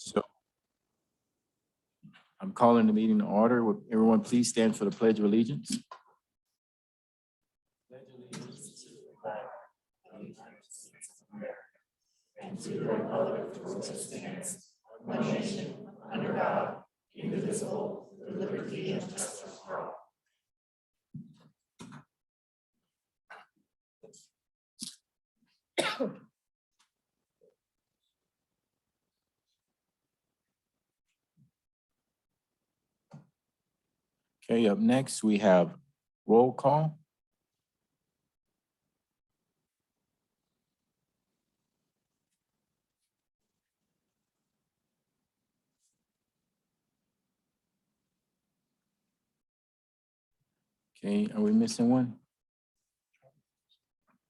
So I'm calling the meeting to order. Would everyone please stand for the Pledge of Allegiance? Pledge allegiance to the flag of the United States of America and to the republic for which it stands, one nation, under God, indivisible, with liberty and justice for all. Okay, up next, we have roll call. Okay, are we missing one?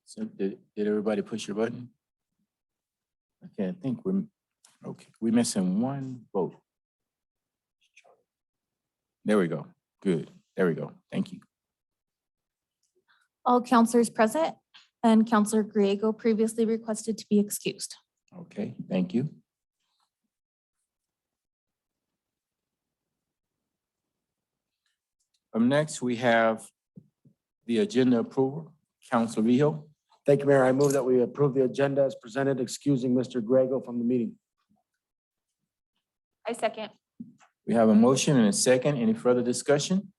So did everybody push your button? Okay, I think we're missing one vote. There we go. Good. There we go. Thank you. All counselors present and Councilor Griego previously requested to be excused. Okay, thank you. Next, we have the agenda approval. Councilor Vigil. Thank you, Mayor. I move that we approve the agenda as presented, excusing Mr. Griego from the meeting. I second. We have a motion and a second. Any further discussion?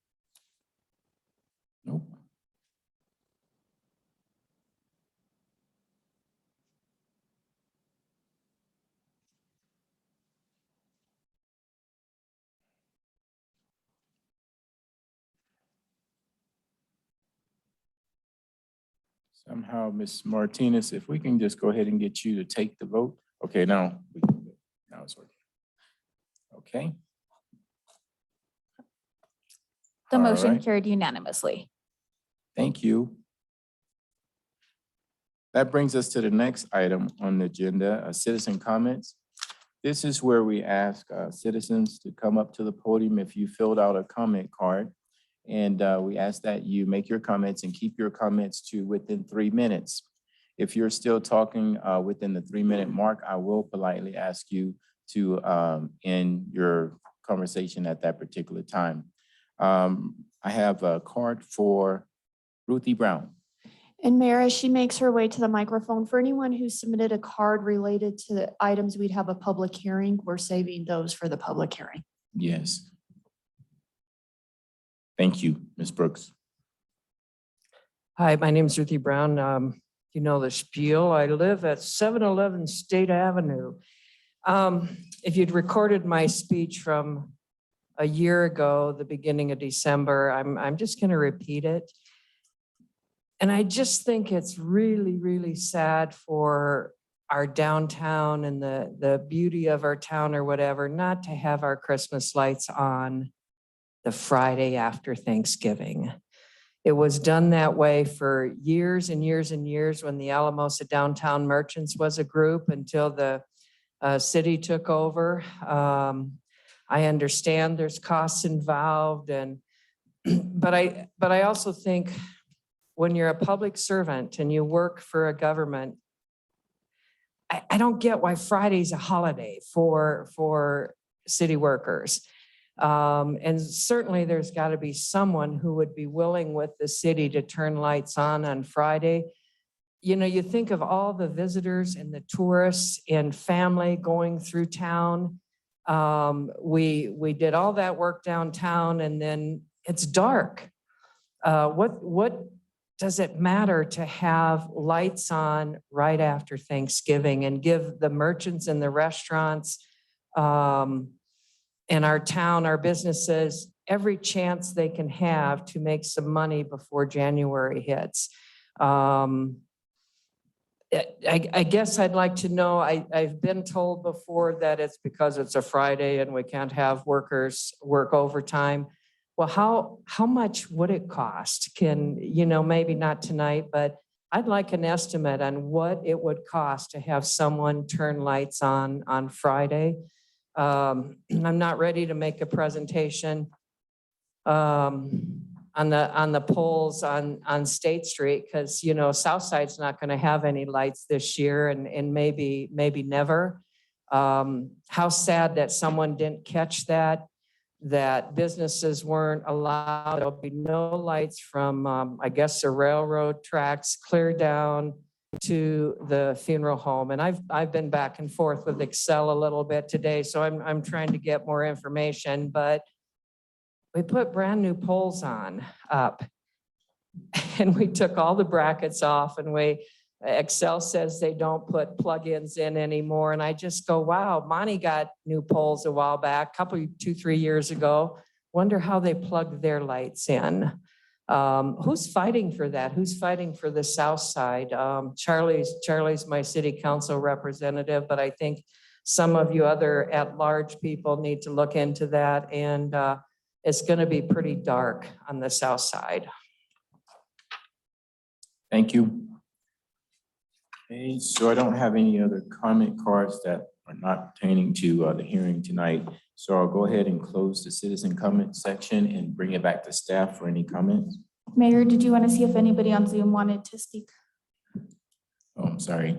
Nope. Somehow, Ms. Martinez, if we can just go ahead and get you to take the vote. Okay, now it's working. Okay. The All motion right. carried unanimously. Thank you. That brings us to the next item on the agenda, citizen comments. This is where we ask citizens to come up to the podium if you filled out a comment card. And we ask that you make your comments and keep your comments to within 3 minutes. If you're still talking within the 3-minute mark, I will politely ask you to end your conversation at that particular time. I have a card for Ruthie Brown. And Mayor, as she makes her way to the microphone, for anyone who submitted a card related to the items, we'd have a public hearing. We're saving those for the public hearing. Yes. Thank you, Ms. Brooks. Hi, my name is Ruthie Brown. You know the spiel. I live at 711 State Avenue. If you'd recorded my speech from a year ago, the beginning of December, I'm just going to repeat it. And I just think it's really, really sad for our downtown and the beauty of our town or whatever, not to have our Christmas lights on the Friday after Thanksgiving. It was done that way for years and years and years when the Alamosa Downtown Merchants was a group until the city took over. I understand there's costs involved, but I also think when you're a public servant and you work for a government, I don't get why Friday's a holiday for city workers. And certainly there's got to be someone who would be willing with the city to turn lights on Friday. You know, you think of all the visitors and the tourists and family going through town. We did all that work downtown and then it's dark. What does it matter to have lights on right after Thanksgiving and give the merchants and the restaurants in our town, our businesses, every chance they can have to make some money before January hits? I guess I'd like to know, I've been told before that it's because it's a Friday and we can't have workers work overtime. Well, how much would it cost? Maybe not tonight, but I'd like an estimate on what it would cost to have someone turn lights on Friday. I'm not ready to make a presentation on the poles on State Street because Southside's not going to have any lights this year and maybe never. How sad that someone didn't catch that, that businesses weren't allowed. There'll be no lights from, I guess, the railroad tracks clear down to the funeral home. And I've been back and forth with Excel a little bit today, so I'm trying to get more information, but we put brand new poles up and we took all the brackets off, and Excel says they don't put plugins in anymore. And I just go, wow, Monte got new poles a while back, 2-3 years ago. Wonder how they plugged their lights in. Who's fighting for that? Who's fighting for the south side? Charlie's my city council representative, but I think some of you other at-large people need to look into that. And it's going to be pretty dark on the south side. Thank you. Okay, so I don't have any other comment cards that are not pertaining to the hearing tonight. So I'll go ahead and close the citizen comment section and bring it back to staff for any comments. Mayor, did you want to see if anybody on Zoom wanted to speak? Oh, I'm sorry.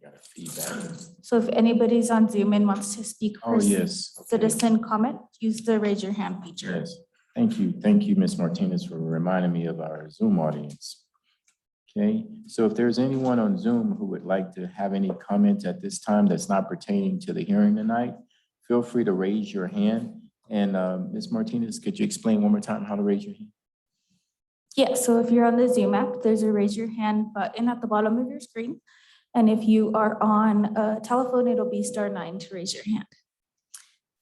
Got a feedback. So if anybody's on Zoom and wants to speak for Oh, yes. Okay. citizen comment, use the raise your hand feature. Yes. Thank you. Thank you, Ms. Martinez, for reminding me of our Zoom audience. Okay, so if there's anyone on Zoom who would like to have any comments at this time that's not pertaining to the hearing tonight, feel free to raise your hand. And Ms. Martinez, could you explain one more time how to raise your hand? Yeah, so if you're on the Zoom app, there's a raise your hand button at the bottom of your screen. And if you are on a telephone, it'll be *9 to raise your hand.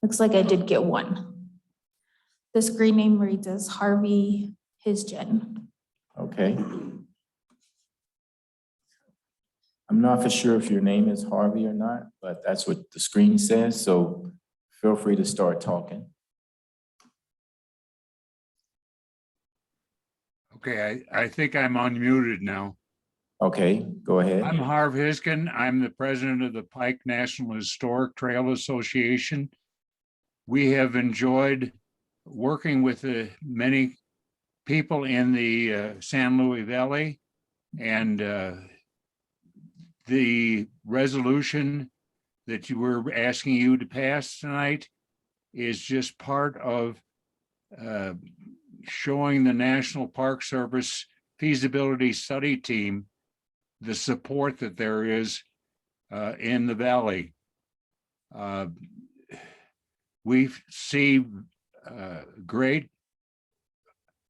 Looks like I did get one. The screen name reads as Harvey Hisgen. Okay. I'm not for sure if your name is Harvey or not, but that's what the screen says. So feel free to start talking. Okay, I think I'm unmuted now. Okay, go ahead. I'm Harv Hisgen. I'm the president of the Pike National Historic Trail Association. We have enjoyed working with many people in the San Luis Valley, and the resolution that we're asking you to pass tonight is just part of showing the National Park Service feasibility study team the support that there is in the valley. We see great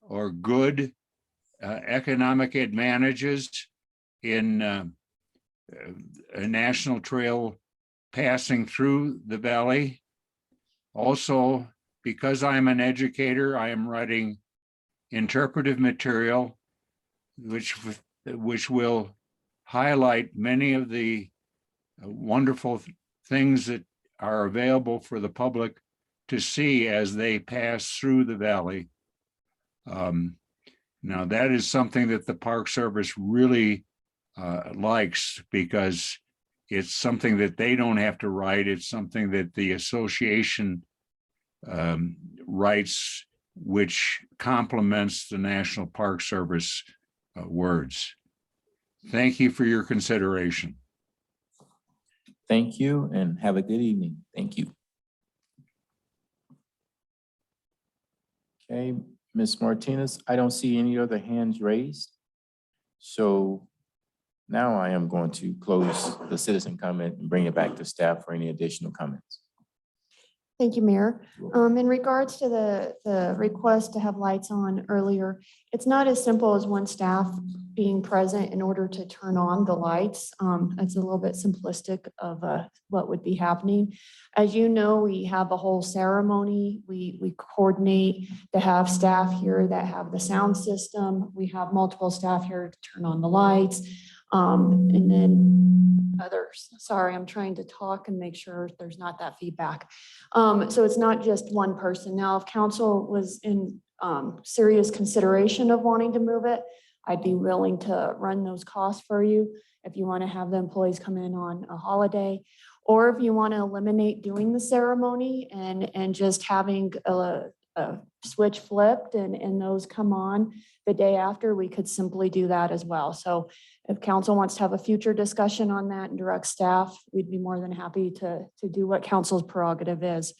or good economic advantages in a national trail passing through the valley. Also, because I'm an educator, I am writing interpretive material which will highlight many of the wonderful things that are available for the public to see as they pass through the valley. Now, that is something that the Park Service really likes, because it's something that they don't have to write. It's something that the association writes, which complements the National Park Service words. Thank you for your consideration. Thank you and have a good evening. Thank you. Okay, Ms. Martinez, I don't see any other hands raised. So now I am going to close the citizen comment and bring it back to staff for any additional comments. Thank you, Mayor. In regards to the request to have lights on earlier, it's not as simple as one staff being present in order to turn on the lights. It's a little bit simplistic of what would be happening. As you know, we have a whole ceremony. We coordinate to have staff here that have the sound system. We have multiple staff here to turn on the lights. And then others. Sorry, I'm trying to talk and make sure there's not that feedback. So it's not just one person. Now, if council was in serious consideration of wanting to move it, I'd be willing to run those costs for you if you want to have the employees come in on a holiday, or if you want to eliminate doing the ceremony and just having a switch flipped and those come on the day after, we could simply do that as well. So If council wants to have a future discussion on that and direct staff, we'd be more than happy to do what council's prerogative is.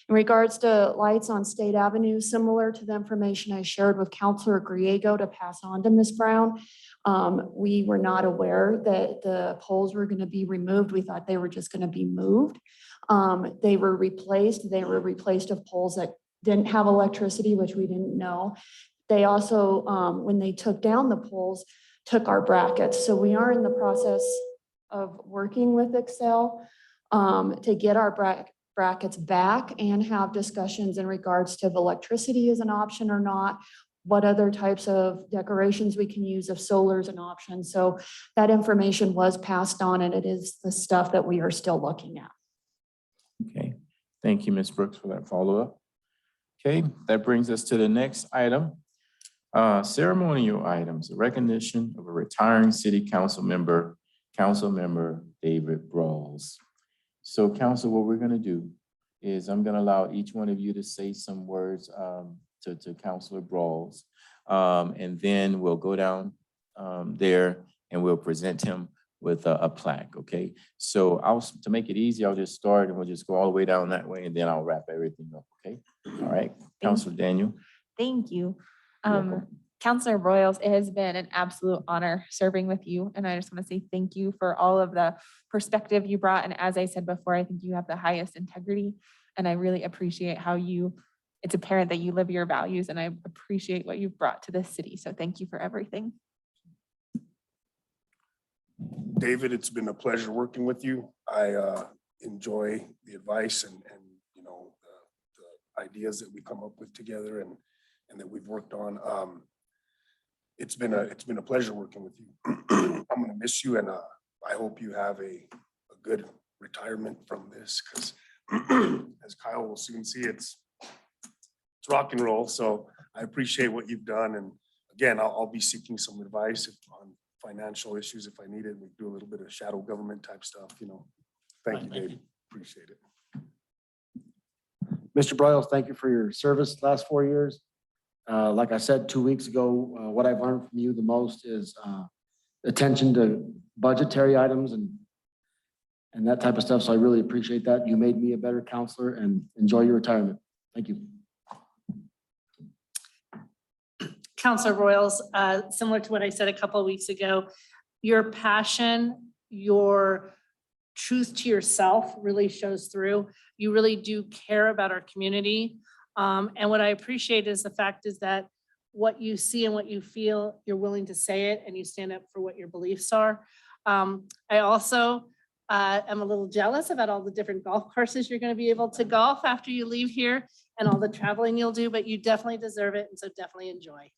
In regards to lights on State Avenue, similar to the information I shared with Councilor Griego to pass on to Ms. Brown, we were not aware that the poles were going to be removed. We thought they were just going to be moved. They were replaced. They were replaced with poles that didn't have electricity, which we didn't know. They also, when they took down the poles, took our brackets. So we are in the process of working with Excel to get our brackets back and have discussions in regards to if electricity is an option or not, what other types of decorations we can use, if solar is an option. So that information was passed on, and it is the stuff that we are still looking at. Okay, thank you, Ms. Brooks, for that follow-up. Okay, that brings us to the next item. Ceremonial items, the recognition of a retiring city council member, Councilmember David Brawls. So council, what we're gonna do is I'm gonna allow each one of you to say some words to Councilor Brawls. And then we'll go down there and we'll present him with a plaque, okay? So to make it easy, I'll just start and we'll just go all the way down that way and then I'll wrap everything up, okay? All right, Councilor Daniel. Thank you. You're welcome. Councilor Broyles, it has been an absolute honor serving with you. And I just want to say thank you for all of the perspective you brought. And as I said before, I think you have the highest integrity. And I really appreciate how it's apparent that you live your values. And I appreciate what you've brought to this city. So thank you for everything. David, it's been a pleasure working with you. I enjoy the advice and you know, the ideas that we come up with together and that we've worked on. It's been a pleasure working with you. I'm gonna miss you, and I hope you have a good retirement from this, because as Kyle will soon see, it's rock and roll. So I appreciate what you've done, and again, I'll be seeking some advice on financial issues if I need it. We do a little bit of shadow government type stuff, you know. Thank you, Dave. Appreciate it. Mr. Broyles, thank you for your service the last 4 years. Like I said 2 weeks ago, what I've learned from you the most is attention to budgetary items and that type of stuff. So I really appreciate that. You made me a better counselor, and enjoy your retirement. Thank you. Councilor Broyles, similar to what I said a couple of weeks ago, your passion, your truth to yourself really shows through. You really do care about our community. And what I appreciate is the fact is that what you see and what you feel, you're willing to say it and you stand up for what your beliefs are. I also am a little jealous about all the different golf courses you're going to be able to golf after you leave here and all the traveling you'll do, but you definitely deserve it. And so definitely enjoy.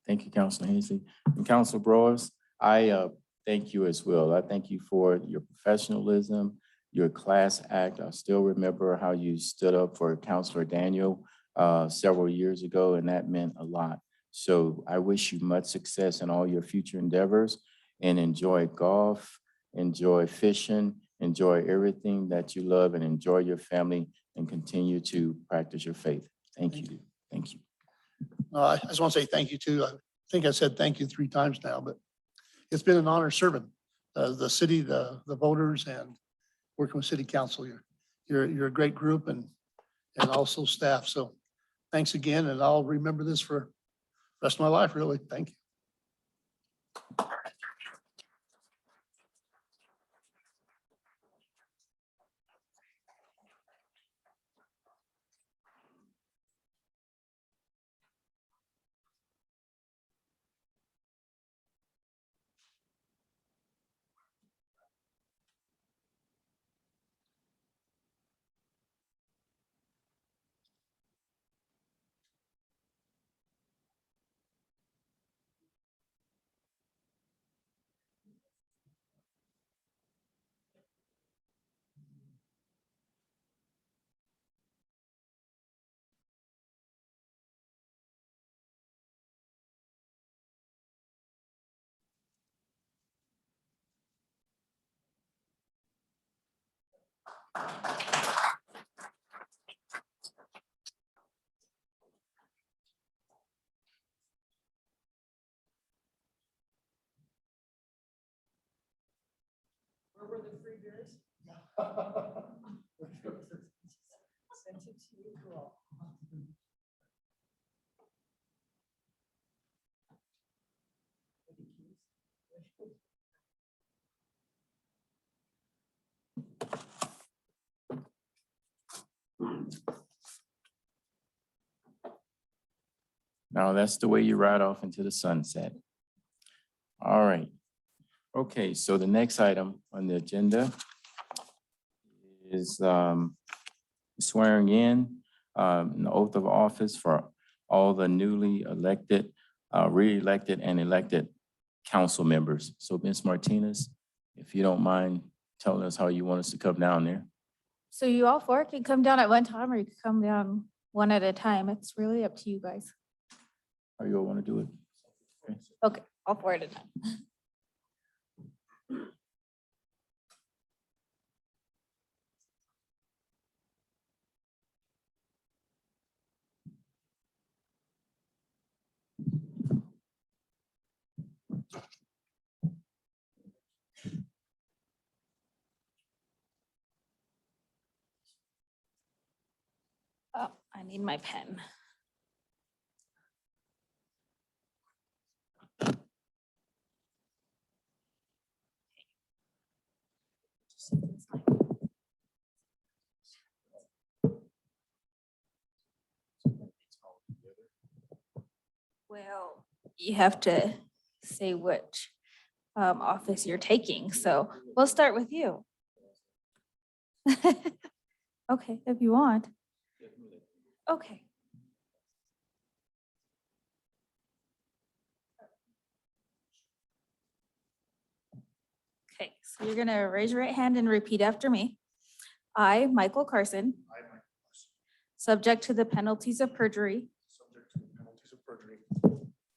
Thank you, Councilor Hennessy. And Councilor Broyles, I thank you as well. I thank you for your professionalism, your class act. I still remember how you stood up for Councilor Daniel several years ago, and that meant a lot. So I wish you much success in all your future endeavors, and enjoy golf, enjoy fishing, enjoy everything that you love, and enjoy your family, and continue to practice your faith. Thank you. Thank you. I just want to say thank you too. I think I said thank you 3 times now, but it's been an honor serving the city, the voters, and working with City Council. You're a great group, and also staff. So thanks again, and I'll remember this for the rest of my life, really. Thank you. Now that's the way you ride off into the sunset. All right. Okay, so the next item on the agenda is swearing in an oath of office for all the newly elected, re-elected and elected council members. So Ms. Martinez, if you don't mind telling us how you want us to come down there. So you all four can come down at one time, or you can come down one at a time. It's really up to you guys. How you all want to do it? Okay. Okay, all four at a time. Oh, I need my pen. Well, you have to say which office you're taking, so we'll start with you. Okay, if you want. Okay. Okay, so you're gonna raise your right hand and repeat after me. I, Michael Carson, subject to the penalties of perjury, Subject to the penalties of perjury,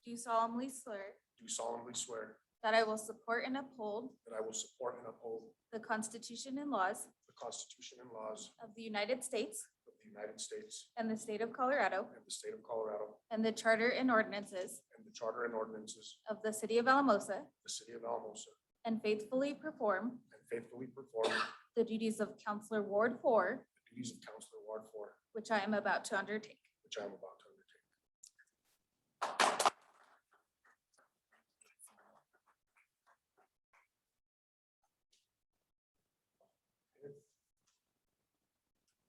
do solemnly swear do solemnly swear that I will support and uphold that I will support and uphold the Constitution and laws the Constitution and laws of the United States of the United States and the state of Colorado, and the state of Colorado, and the charter and ordinances and the charter and ordinances of the city of Alamosa, of the city of Alamosa, and faithfully perform and faithfully perform the duties of Councilor Ward 4, the duties of Councilor Ward 4, which I am about to undertake. which I am about to undertake.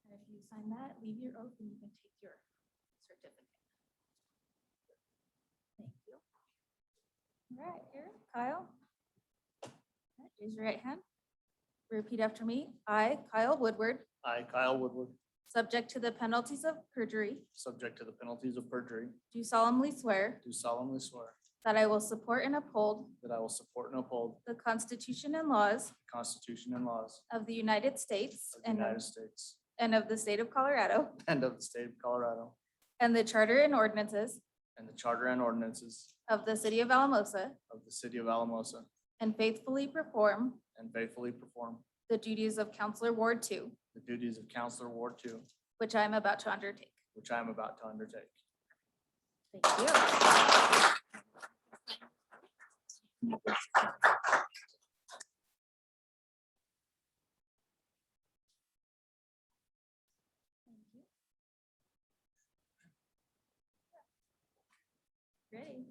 And if you sign that, leave your oath and you can take your certificate. Thank you. All right, here, Kyle. All right, raise your right hand. Repeat after me. I, Kyle Woodward, I, Kyle Woodward, subject to the penalties of perjury, subject to the penalties of perjury, do solemnly swear do solemnly swear that I will support and uphold that I will support and uphold the Constitution and laws the Constitution and laws of the United States of the United States and of the state of Colorado, and of the state of Colorado, and the charter and ordinances and the charter and ordinances of the city of Alamosa, of the city of Alamosa, and faithfully perform and faithfully perform the duties of Councilor Ward 2, the duties of Councilor Ward 2, which I am about to undertake. which I am about to undertake. Thank you. Ready?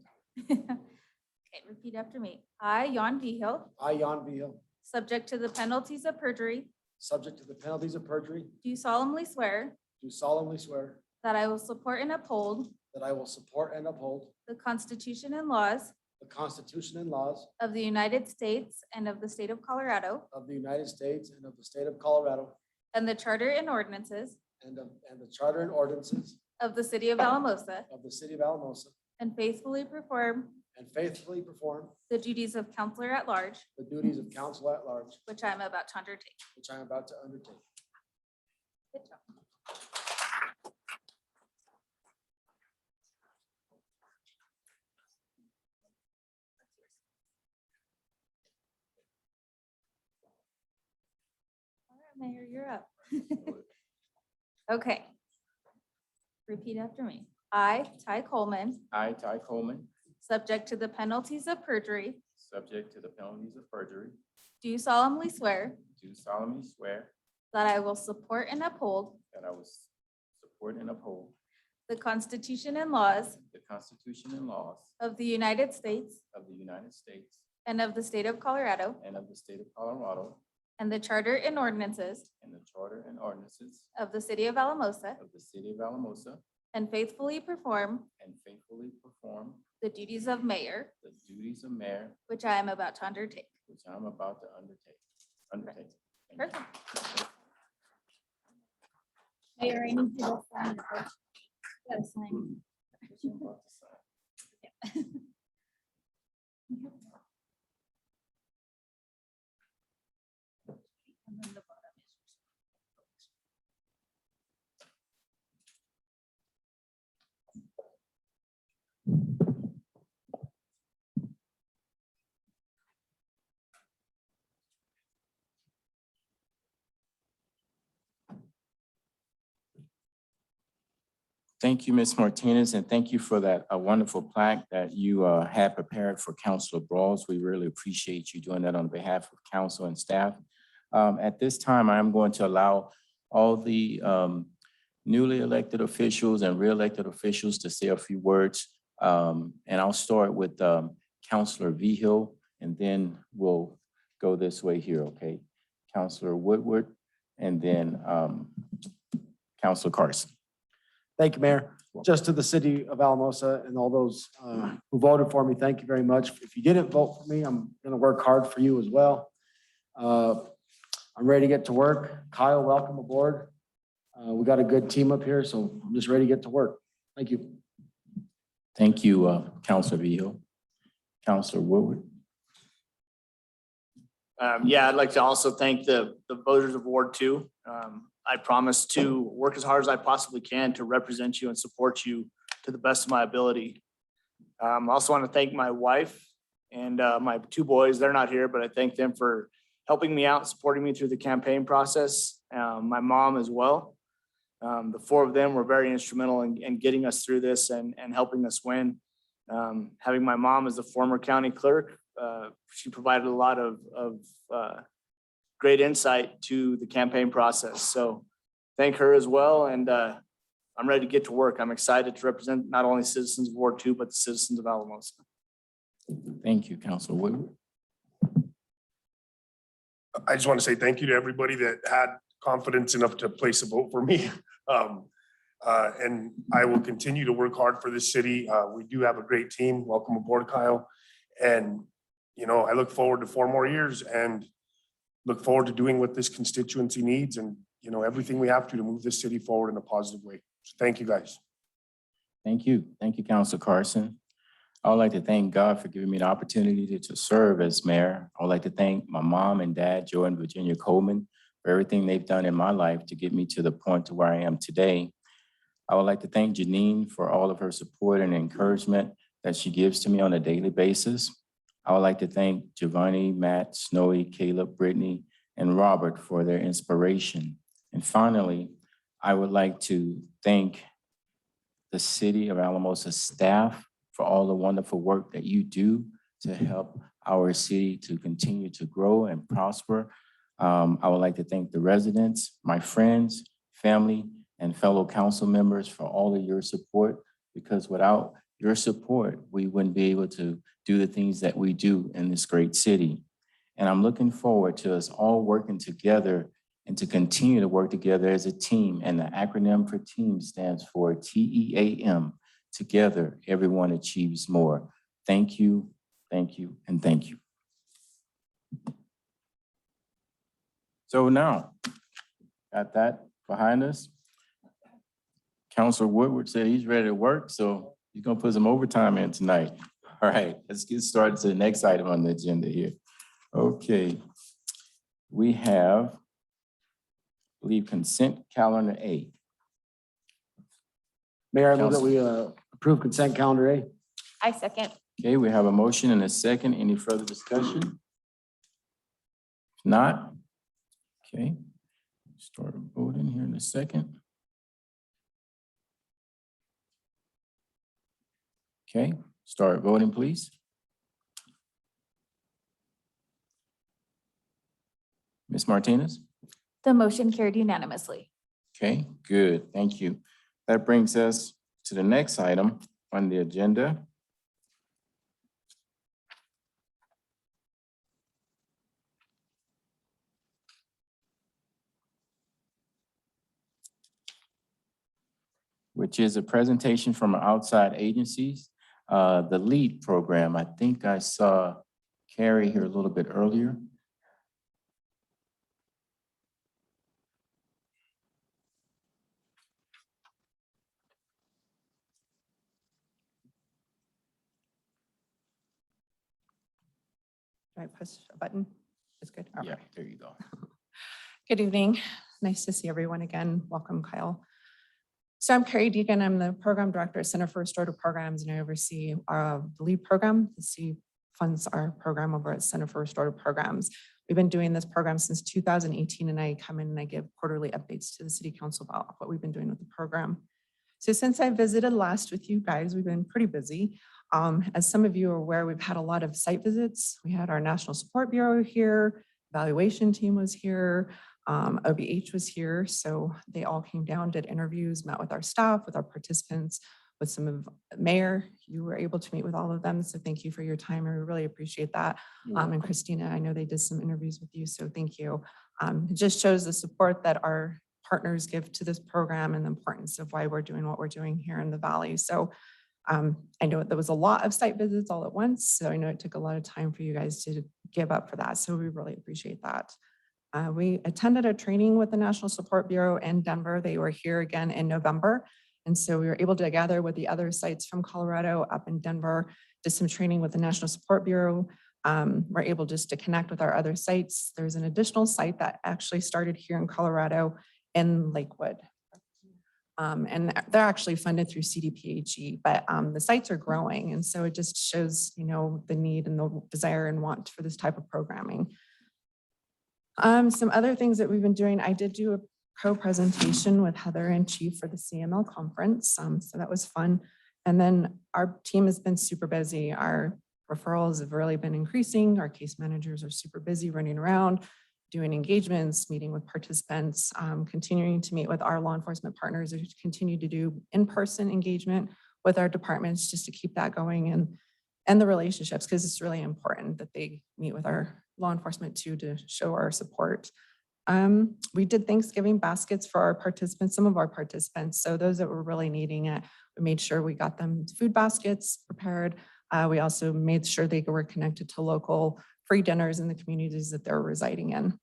Okay, repeat after me. I, Jan Vigil, I, Jan Vigil, subject to the penalties of perjury, subject to the penalties of perjury, do solemnly swear do solemnly swear that I will support and uphold that I will support and uphold the Constitution and laws the Constitution and laws of the United States and of the state of Colorado, of the United States and of the state of Colorado, and the charter and ordinances and the charter and ordinances of the city of Alamosa, of the city of Alamosa, and faithfully perform and faithfully perform the duties of counselor at large, the duties of council at large, which I am about to undertake. which I am about to undertake. Good job. All right, Mayor, you're up. Okay. Repeat after me. I, Ty Coleman, I, Ty Coleman, subject to the penalties of perjury, subject to the penalties of perjury, do solemnly swear do solemnly swear that I will support and uphold that I will support and uphold the Constitution and laws the Constitution and laws of the United States of the United States and of the state of Colorado, and of the state of Colorado, and the charter and ordinances and the charter and ordinances of the city of Alamosa, of the city of Alamosa, and faithfully perform and faithfully perform the duties of mayor, the duties of mayor, which I am about to undertake. which I am about to undertake. Thank you. Perfect. Mayor, I need to sign the first. Gotta sign. And then the bottom is yours. Thank you, Ms. Martinez, and thank you for that wonderful plaque that you had prepared for Councilor Brawls. We really appreciate you doing that on behalf of council and staff. At this time, I am going to allow all the newly elected officials and re-elected officials to say a few words. And I'll start with Councilor Vigil, and then we'll go this way here, okay? Councilor Woodward, and then Councilor Carson. Thank you, Mayor. Just to the city of Alamosa and all those who voted for me, thank you very much. If you didn't vote for me, I'm going to work hard for you as well. I'm ready to get to work. Kyle, welcome aboard. We got a good team up here, so I'm just ready to get to work. Thank you. Thank you, Councilor Vigil. Councilor Woodward. Yeah, I'd like to also thank the voters of Ward 2. I promise to work as hard as I possibly can to represent you and support you to the best of my ability. I also want to thank my wife and my 2 boys. They're not here, but I thank them for helping me out, supporting me through the campaign process. My mom as well. The 4 of them were very instrumental in getting us through this and helping us win. Having my mom as the former county clerk, she provided a lot of great insight to the campaign process. So thank her as well. And I'm ready to get to work. I'm excited to represent not only citizens of Ward 2, but the citizens of Alamosa. Thank you, Councilor Woodward. I just want to say thank you to everybody that had confidence enough to place a vote for me. And I will continue to work hard for this city. We do have a great team. Welcome aboard, Kyle. And, you know, I look forward to 4 more years and look forward to doing what this constituency needs and, you know, everything we have to move this city forward in a positive way. So thank you, guys. Thank you. Thank you, Councilor Carson. I would like to thank God for giving me the opportunity to serve as mayor. I would like to thank my mom and dad, Joe and Virginia Coleman, for everything they've done in my life to get me to the point to where I am today. I would like to thank Janine for all of her support and encouragement that she gives to me on a daily basis. I would like to thank Giovanni, Matt, Snowy, Caleb, Brittany, and Robert for their inspiration. And finally, I would like to thank the city of Alamosa staff for all the wonderful work that you do to help our city to continue to grow and prosper. I would like to thank the residents, my friends, family, and fellow council members for all of your support, because without your support, we wouldn't be able to do the things that we do in this great city. And I'm looking forward to us all working together and to continue to work together as a team. And the acronym for team stands for TEAM. Together, everyone achieves more. Thank you, and thank you. So now, got that behind us. Councilor Woodward said he's ready to work, so he's gonna put some overtime in tonight. All right, let's get started to the next item on the agenda here. Okay, we have, I believe, consent calendar A. Mayor, I move that we approve consent calendar A. I second. Okay, we have a motion and a second. Any further discussion? If not, okay, start voting here in a second. Okay, start voting, please. Ms. Martinez? The motion carried unanimously. Okay, good. Thank you. That brings us to the next item on the agenda. Which is a presentation from outside agencies. The LEAD program, I think I saw Carrie here a little bit earlier. Do I push a button? It's good. Yeah, Okay. there you go. Good evening. Nice to see everyone again. Welcome, Kyle. So I'm Carrie Deacon. I'm the Program Director at Center for Restorative Programs, and I oversee the LEAD program. The city funds our program over at Center for Restorative Programs. We've been doing this program since 2018, and I come in and I give quarterly updates to the City Council about what we've been doing with the program. So since I visited last with you guys, we've been pretty busy. As some of you are aware, we've had a lot of site visits. We had our National Support Bureau here, evaluation team was here, OBH was here. So they all came down, did interviews, met with our staff, with our participants, with some of Mayor. You were able to meet with all of them. So thank you for your time. I really appreciate that. And Christina, I know they did some interviews with you, so thank you. It just shows the support that our partners give to this program and the importance of why we're doing what we're doing here in the Valley. So I know there was a lot of site visits all at once, so I know it took a lot of time for you guys to give up for that. So we really appreciate that. We attended a training with the National Support Bureau in Denver. They were here again in November. And so we were able to gather with the other sites from Colorado up in Denver, did some training with the National Support Bureau. We're able just to connect with our other sites. There's an additional site that actually started here in Colorado in Lakewood. And they're actually funded through CDPHE, but the sites are growing. And so it just shows, you know, the need and the desire and want for this type of programming. Some other things that we've been doing, I did do a co-presentation with Heather and Chief for the CML conference. So that was fun. And then our team has been super busy. Our referrals have really been increasing. Our case managers are super busy running around, doing engagements, meeting with participants, continuing to meet with our law enforcement partners, who continue to do in-person engagement with our departments just to keep that going and the relationships, because it's really important that they meet with our law enforcement too, to show our support. We did Thanksgiving baskets for our participants, some of our participants. So those that were really needing it, we made sure we got them food baskets prepared. We also made sure they were connected to local free dinners in the communities that they're residing in.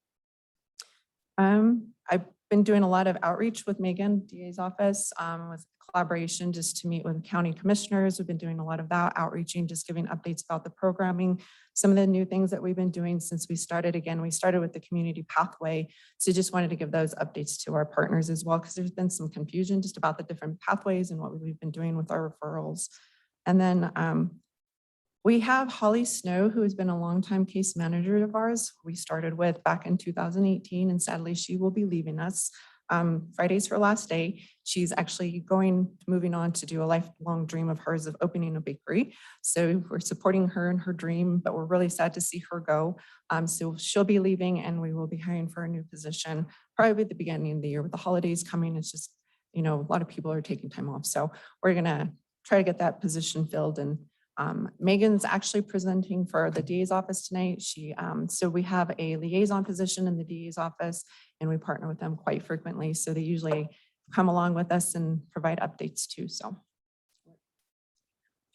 I've been doing a lot of outreach with Megan, DA's office, with collaboration just to meet with county commissioners. We've been doing a lot of that outreaching, just giving updates about the programming. Some of the new things that we've been doing since we started, again, we started with the community pathway. So just wanted to give those updates to our partners as well, because there's been some confusion just about the different pathways and what we've been doing with our referrals. And then we have Holly Snow, who has been a longtime case manager of ours. We started with back in 2018, and sadly she will be leaving us. Friday's her last day. She's actually moving on to do a lifelong dream of hers of opening a bakery. So we're supporting her in her dream, but we're really sad to see her go. So she'll be leaving and we will be hiring for a new position, probably at the beginning of the year. With the holidays coming, it's just, you know, a lot of people are taking time off. So we're gonna try to get that position filled. And Megan's actually presenting for the DA's office tonight. So we have a liaison position in the DA's office and we partner with them quite frequently. So they usually come along with us and provide updates too, so.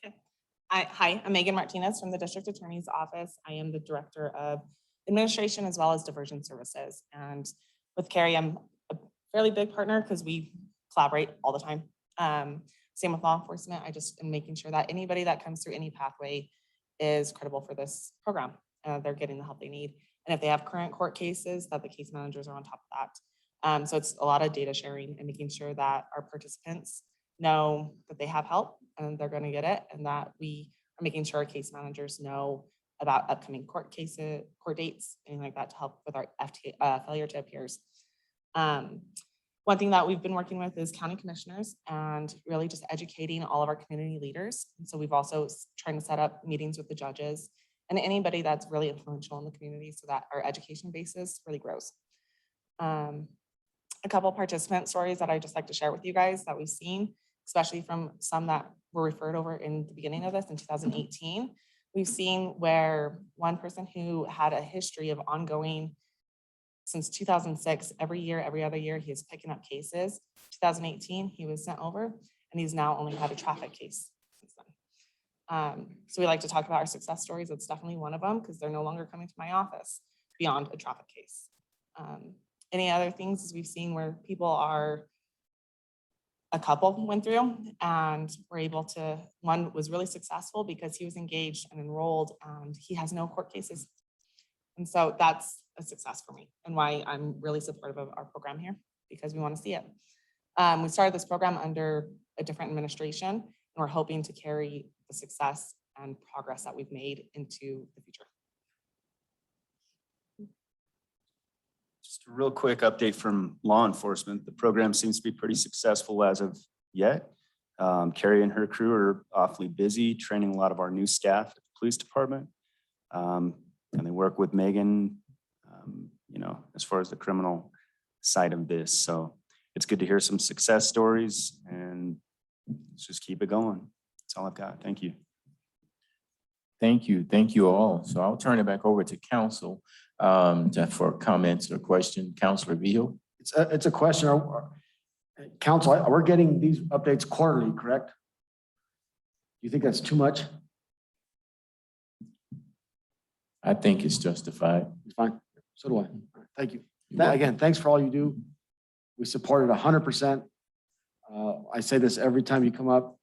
Okay. Hi, I'm Megan Martinez from the District Attorney's Office. I am the Director of Administration as well as Diversion Services. And with Carrie, I'm a fairly big partner because we collaborate all the time. Same with law enforcement. I just am making sure that anybody that comes through any pathway is credible for this program. They're getting the help they need. And if they have current court cases, that the case managers are on top of that. So it's a lot of data sharing and making sure that our participants know that they have help and they're going to get it, and that we are making sure our case managers know about upcoming court cases, court dates, anything like that, to help with our failure to appears. One thing that we've been working with is county commissioners and really just educating all of our community leaders. And so we've also trying to set up meetings with the judges and anybody that's really influential in the community so that our education basis really grows. A couple participant stories that I just like to share with you guys that we've seen, especially from some that were referred over in the beginning of this in 2018. We've seen where one person who had a history of ongoing since 2006, every year, every other year, he is picking up cases. 2018, he was sent over and he's now only had a traffic case since then. So we like to talk about our success stories. It's definitely one of them because they're no longer coming to my office beyond a traffic case. Any other things is we've seen where people are, a couple went through and were able to, one was really successful because he was engaged and enrolled and he has no court cases. And so that's a success for me and why I'm really supportive of our program here because we want to see it. We started this program under a different administration and we're hoping to carry the success and progress that we've made into the future. Just a real quick update from law enforcement. The program seems to be pretty successful as of yet. Carrie and her crew are awfully busy training a lot of our new staff at the police department. And they work with Megan, as far as the criminal side of this. So it's good to hear some success stories and let's just keep it going. That's all I've got. Thank you. Thank you. Thank you all. So I'll turn it back over to council for comments or question. Councilor Vigil. It's a question. Council, we're getting these updates quarterly, correct? Do you think that's too much? I think it's justified. It's fine. So do I. All right, thank you. You're welcome. Again, thanks for all you do. We support it 100%. I say this every time you come up.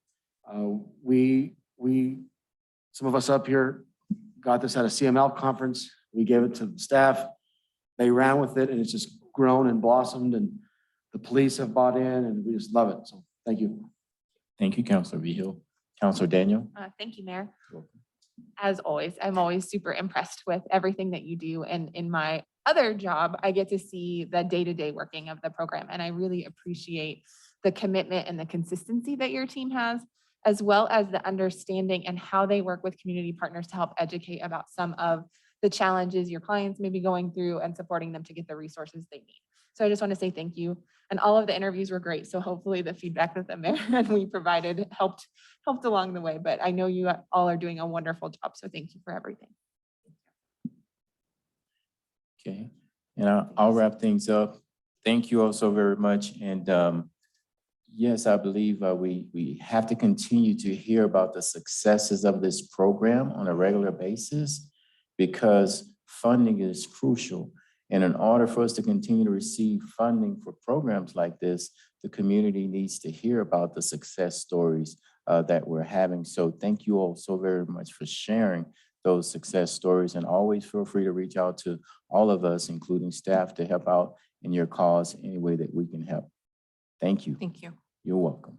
Some of us up here got this at a CML conference. We gave it to the staff. They ran with it and it's just grown and blossomed and the police have bought in and we just love it. So thank you. Thank you, Councilor Vigil. Councilor Daniel. Thank you, Mayor. As always, I'm always super impressed with everything that you do. And in my other job, I get to see the day-to-day working of the program. And I really appreciate the commitment and the consistency that your team has, as well as the understanding and how they work with community partners to help educate about some of the challenges your clients may be going through and supporting them to get the resources they need. So I just want to say thank you. And all of the interviews were great. So hopefully the feedback that the mayor and we provided helped along the way. But I know you all are doing a wonderful job. So thank you for everything. Okay, and I'll wrap things up. Thank you all so very much. And yes, I believe we have to continue to hear about the successes of this program on a regular basis because funding is crucial. And in order for us to continue to receive funding for programs like this, the community needs to hear about the success stories that we're having. So thank you all so very much for sharing those success stories, and always feel free to reach out to all of us, including staff, to help out in your cause any way that we can help. Thank you. Thank you. You're welcome.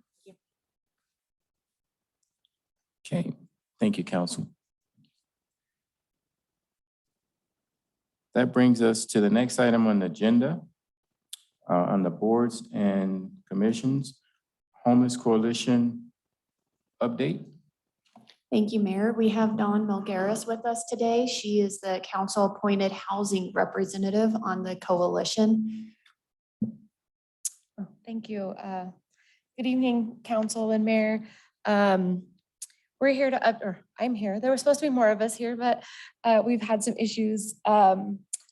Okay, thank you, Council. That brings us to the next item on the agenda, on the boards and commissions, Homeless Coalition update. Thank you, Mayor. We have Dawn Melgaris with us today. She is the council-appointed housing representative on the coalition. Thank you. Good evening, council and mayor. We're here to, I'm here. There were supposed to be more of us here, but we've had some issues.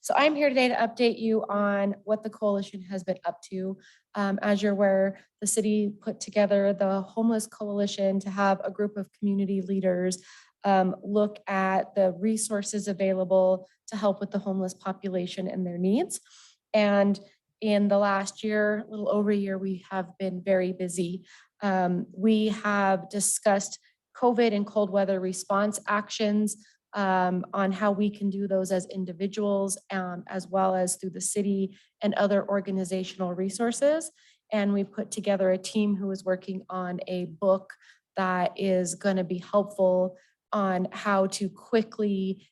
So I'm here today to update you on what the coalition has been up to. As you're aware, the city put together the Homeless Coalition to have a group of community leaders look at the resources available to help with the homeless population and their needs. And in the last year, a little over a year, we have been very busy. We have discussed COVID and cold weather response actions on how we can do those as individuals, as well as through the city and other organizational resources. And we put together a team who is working on a book that is going to be helpful on how to quickly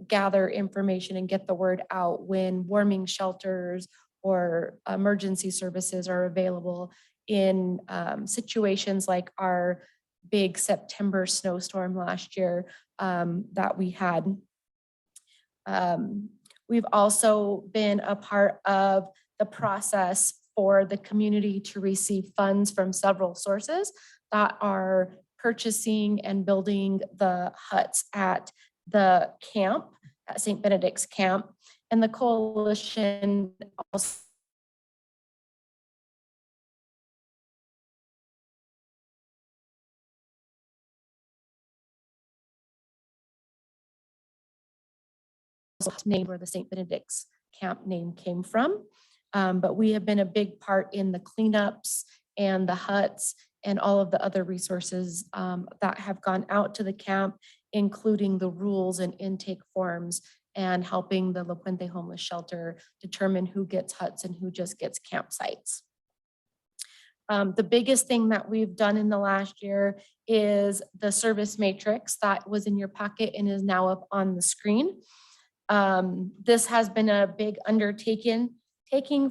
gather information and get the word out when warming shelters or emergency services are available in situations like our big September snowstorm last year that we had. We've also been a part of the process for the community to receive funds from several sources that are purchasing and building the huts at the camp, at St. Benedict's Camp. And the coalition also name where the St. Benedict's Camp name came from. But we have been a big part in the cleanups and the huts and all of the other resources that have gone out to the camp, including the rules and intake forms and helping the La Puente Homeless Shelter determine who gets huts and who just gets campsites. The biggest thing that we've done in the last year is the service matrix that was in your packet and is now up on the screen. This has been a big undertaking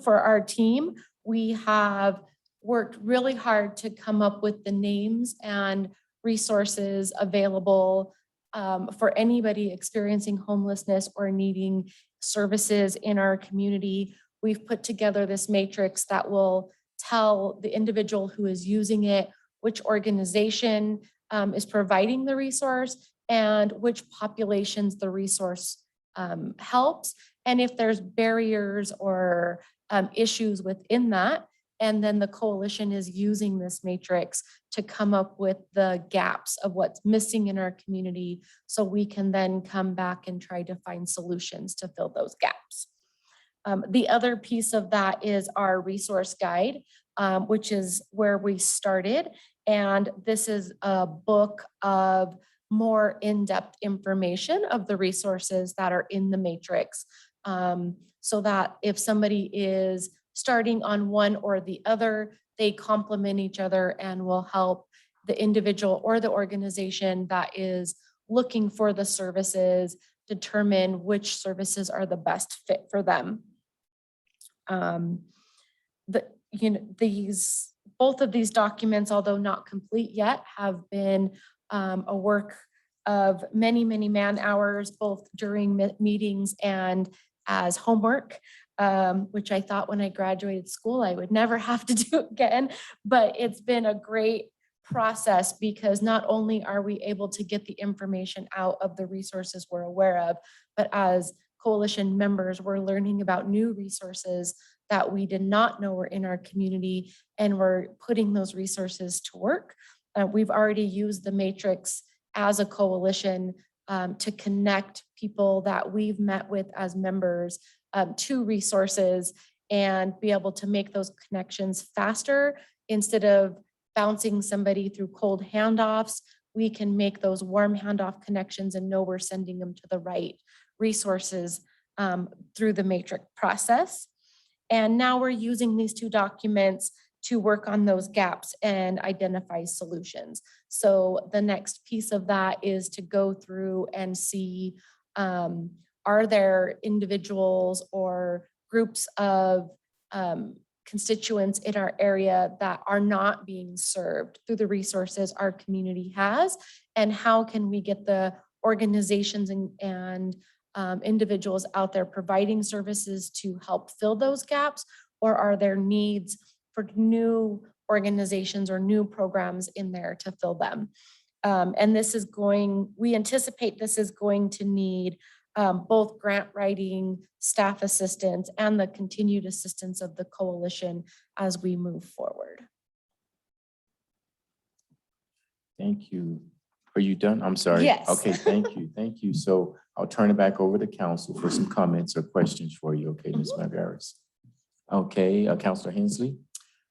for our team. We have worked really hard to come up with the names and resources available for anybody experiencing homelessness or needing services in our community. We've put together this matrix that will tell the individual who is using it which organization is providing the resource and which populations the resource helps, and if there's barriers or issues within that. And then the coalition is using this matrix to come up with the gaps of what's missing in our community so we can then come back and try to find solutions to fill those gaps. The other piece of that is our resource guide, which is where we started. And this is a book of more in-depth information of the resources that are in the matrix, so that if somebody is starting on one or the other, they complement each other and will help the individual or the organization that is looking for the services determine which services are the best fit for them. Both of these documents, although not complete yet, have been a work of many, many man hours, both during meetings and as homework, which I thought when I graduated school, I would never have to do again. But it's been a great process because not only are we able to get the information out of the resources we're aware of, but as coalition members, we're learning about new resources that we did not know were in our community, and we're putting those resources to work. We've already used the matrix as a coalition to connect people that we've met with as members to resources and be able to make those connections faster. Instead of bouncing somebody through cold handoffs, we can make those warm handoff connections and know we're sending them to the right resources through the matrix process. And now we're using these two documents to work on those gaps and identify solutions. So the next piece of that is to go through and see, are there individuals or groups of constituents in our area that are not being served through the resources our community has? And how can we get the organizations and individuals out there providing services to help fill those gaps? Or are there needs for new organizations or new programs in there to fill them? And we anticipate this is going to need both grant writing, staff assistance, and the continued assistance of the coalition as we move forward. Thank you. Are you done? I'm sorry. Yes. Okay, thank you. Thank you. So I'll turn it back over to council for some comments or questions for you. Okay, Ms. Margaris. Okay, Councilor Hensley.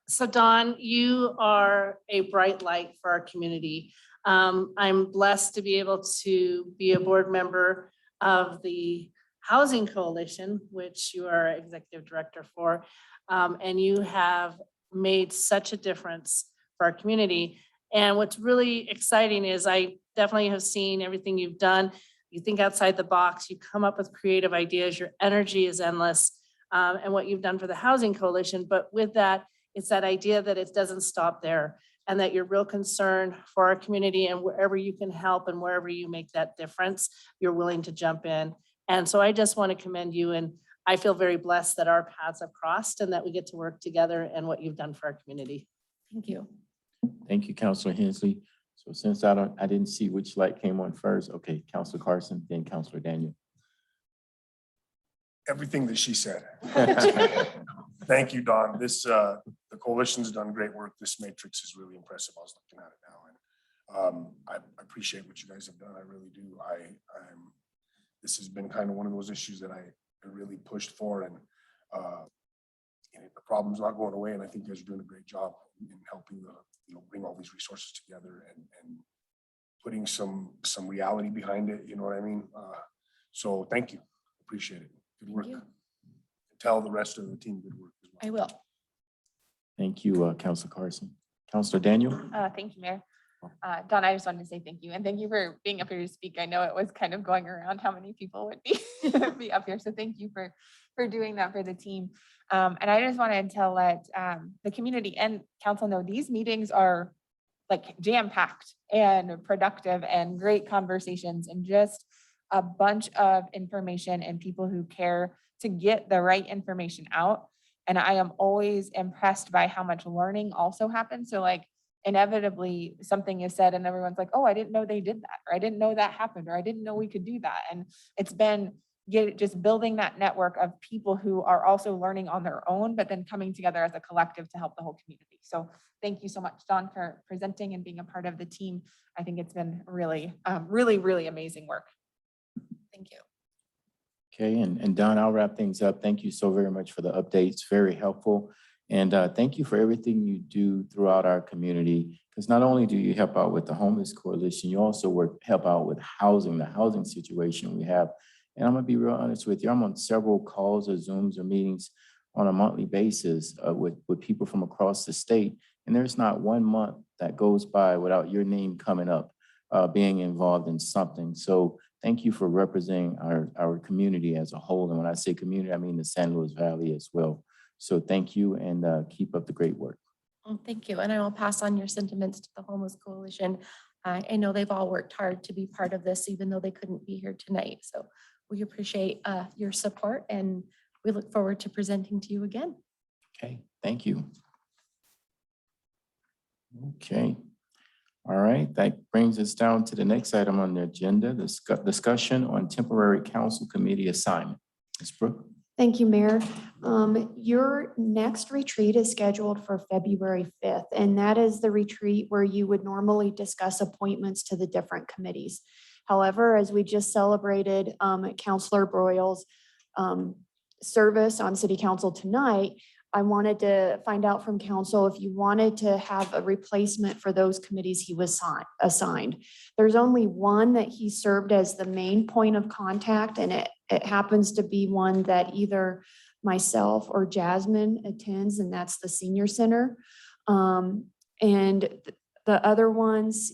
So Dawn, you are a bright light for our community. I'm blessed to be able to be a board member of the Housing Coalition, which you are executive director for. And you have made such a difference for our community. And what's really exciting is I definitely have seen everything you've done. You think outside the box, you come up with creative ideas, your energy is endless, and what you've done for the Housing Coalition. But with that, it's that idea that it doesn't stop there. and that you're real concerned for our community, and wherever you can help and wherever you make that difference, you're willing to jump in. And so I just want to commend you, and I feel very blessed that our paths have crossed and that we get to work together and what you've done for our community. Thank you. Thank you, Councilor Hensley. So since I didn't see which light came on first, okay, Councilor Carson, then Councilor Daniel. Everything that she said. Thank you, Don. This, the coalition's done great work. This matrix is really impressive. I was looking at it now, and I appreciate what you guys have done. I really do. This has been kind of one of those issues that I really pushed for, and the problem's not going away. And I think you guys are doing a great job in helping bring all these resources together and putting some reality behind it. You know what I mean? So thank you. Appreciate it. Good work. Tell the rest of the team good work as well. I will. Thank you, Councilor Carson. Councilor Daniel? Thank you, Mayor. Don, I just wanted to say thank you, and thank you for being up here to speak. I know it was kind of going around how many people would be up here, so thank you for doing that for the team. And I just wanted to let the community and council know these meetings are like jam-packed and productive and great conversations and just a bunch of information and people who care to get the right information out. And I am always impressed by how much learning also happens. So like inevitably something is said and everyone's like, oh, I didn't know they did that, or I didn't know that happened, or I didn't know we could do that. And it's been just building that network of people who are also learning on their own, but then coming together as a collective to help the whole community. So thank you so much, Don, for presenting and being a part of the team. I think it's been really, really amazing work. Thank you. Okay, and Don, I'll wrap things up. Thank you so very much for the updates. Very helpful. And thank you for everything you do throughout our community. Because not only do you help out with the Homeless Coalition, you also help out with housing, the housing situation we have. And I'm gonna be real honest with you. I'm on several calls or Zooms or meetings on a monthly basis with people from across the state. And there's not one month that goes by without your name coming up, being involved in something. So thank you for representing our community as a whole. And when I say community, I mean the San Luis Valley as well. So thank you, and keep up the great work. Well, thank you. And I will pass on your sentiments to the Homeless Coalition. I know they've all worked hard to be part of this, even though they couldn't be here tonight. So we appreciate your support, and we look forward to presenting to you again. Okay, thank you. Okay. All right, that brings us down to the next item on the agenda, discussion on temporary council committee assignment. Ms. Brooke? Thank you, Mayor. Your next retreat is scheduled for February 5th, and that is the retreat where you would normally discuss appointments to the different committees. However, as we just celebrated Councilor Broyles' service on City Council tonight, I wanted to find out from council if you wanted to have a replacement for those committees he was assigned. There's only one that he served as the main point of contact, and it happens to be one that either myself or Jasmine attends, and that's the senior center. And the other ones,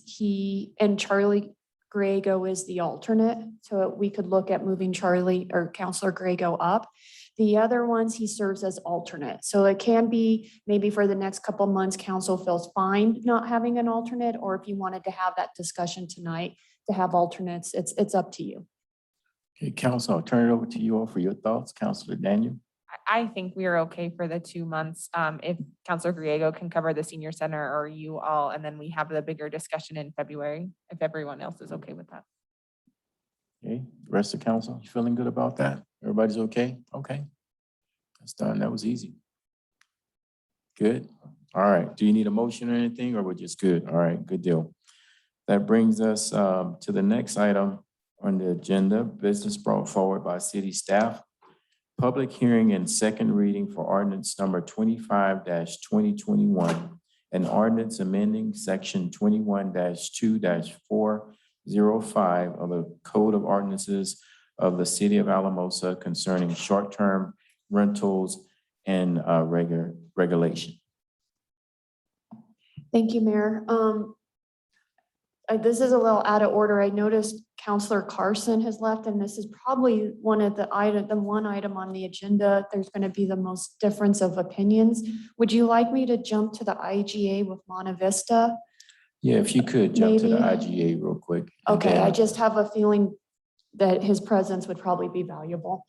Charlie Grego is the alternate. So we could look at moving Charlie or Councilor Grego up. The other ones, he serves as alternate. So it can be maybe for the next couple months, council feels fine not having an alternate, or if you wanted to have that discussion tonight to have alternates, it's up to you. Okay, council, I'll turn it over to you all for your thoughts. Councilor Daniel? I think we are okay for the 2 months. If Councilor Griego can cover the senior center or you all, and then we have the bigger discussion in February, if everyone else is okay with that. Okay, the rest of council, you feeling good about that? Everybody's okay? Okay. That's done. That was easy. Good. All right. Do you need a motion or anything, or we're just good? All right, good deal. That brings us to the next item on the agenda, business brought forward by city staff. Public hearing and second reading for ordinance number 25-2021, an ordinance amending section 21-2-405 of the Code of Ordinances of the City of Alamosa concerning short-term rentals and regulation. Thank you, Mayor. this is a little out of order. I noticed Councilor Carson has left, and this is probably one of the one item on the agenda. There's going to be the most difference of opinions. Would you like me to jump to the IGA with Monte Vista? Yeah, if you could jump to the Maybe. IGA real quick. and Okay, I then- just have a feeling that his presence would probably be valuable.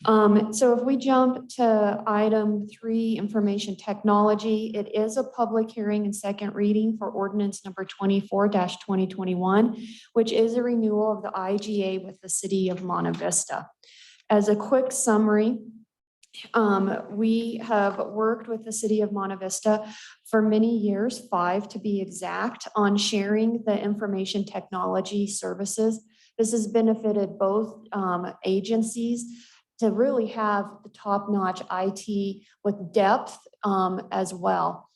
So if we jump to item 3, information technology, it is a public hearing and second reading for ordinance number 24-2021, which is a renewal of the IGA with the city of Monte Vista. As a quick summary, we have worked with the city of Monte Vista for many years, 5 to be exact, on sharing the information technology services. This has benefited both agencies to really have the top-notch IT with depth as well.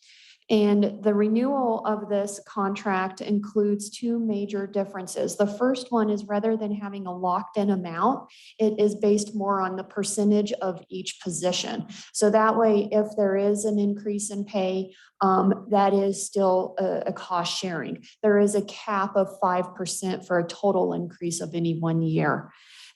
And the renewal of this contract includes 2 major differences. The first one is rather than having a locked-in amount, it is based more on the percentage of each position. So that way, if there is an increase in pay, that is still a cost sharing. There is a cap of 5% for a total increase of any 1 year.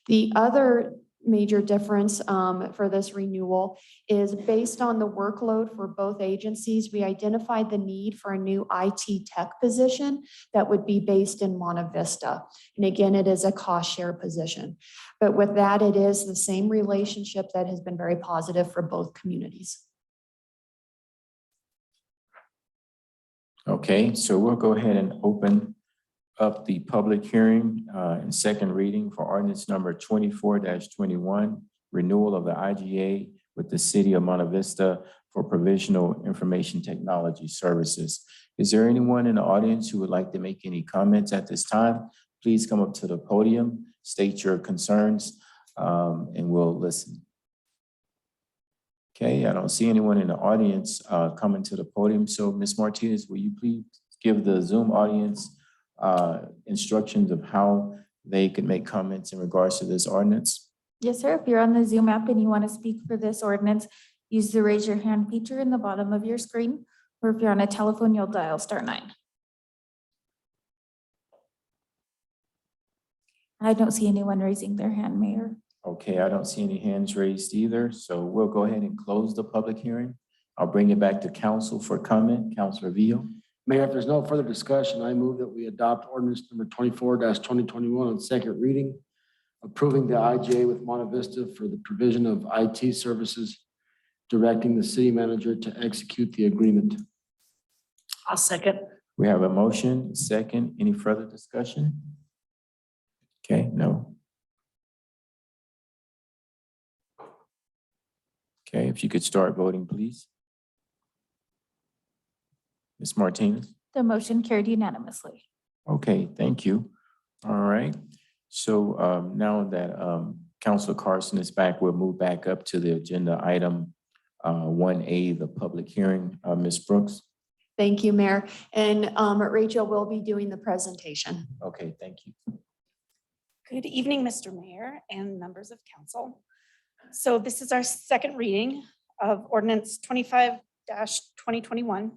The other major difference for this renewal is based on the workload for both agencies. We identified the need for a new IT tech position that would be based in Monte Vista. And again, it is a cost share position. But with that, it is the same relationship that has been very positive for both communities. Okay, so we'll go ahead and open up the public hearing and second reading for ordinance number 24-21, renewal of the IGA with the city of Monte Vista for provisional information technology services. Is there anyone in the audience who would like to make any comments at this time? Please come up to the podium, state your concerns, and we'll listen. Okay, I don't see anyone in the audience coming to the podium. So Ms. Martinez, will you please give the Zoom audience instructions of how they can make comments in regards to this ordinance? Yes, sir. If you're on the Zoom app and you want to speak for this ordinance, use the raise your hand feature in the bottom of your screen. Or if you're on a telephone, you'll dial *9. I don't see anyone raising their hand, Mayor. Okay, I don't see any hands raised either. So we'll go ahead and close the public hearing. I'll bring it back to council for comment. Councilor Vigil. Mayor, if there's no further discussion, I move that we adopt ordinance number 24-2021 on second reading, approving the IGA with Monte Vista for the provision of IT services, directing the city manager to execute the agreement. I'll second. We have a motion, second. Any further discussion? Okay, no. Okay, if you could start voting, please. Ms. Martinez? The motion carried unanimously. Okay, thank you. All right. So now that Councilor Carson is back, we'll move back up to the agenda item 1A, the public hearing. Ms. Brooks? Thank you, Mayor. And Rachel will be doing the presentation. Okay, thank you. Good evening, Mr. Mayor and members of council. So this is our second reading of ordinance 25-2021.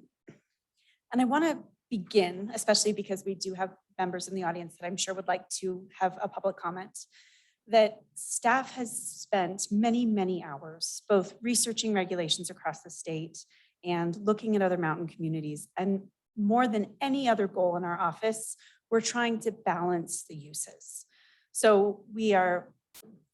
And I want to begin, especially because we do have members in the audience that I'm sure would like to have a public comment, that staff has spent many, many hours both researching regulations across the state and looking at other mountain communities. And more than any other goal in our office, we're trying to balance the uses. So we are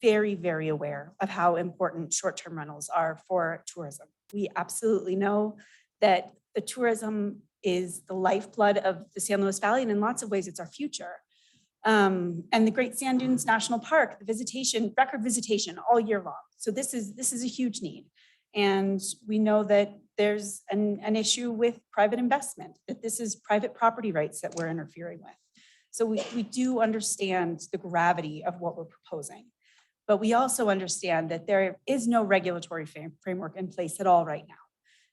very, very aware of how important short-term rentals are for tourism. We absolutely know that the tourism is the lifeblood of the San Luis Valley, and in lots of ways, it's our future. And the Great Sand Dunes National Park, the visitation, record visitation all year long. So this is a huge need. And we know that there's an issue with private investment, that this is private property rights that we're interfering with. So we do understand the gravity of what we're proposing. But we also understand that there is no regulatory framework in place at all right now.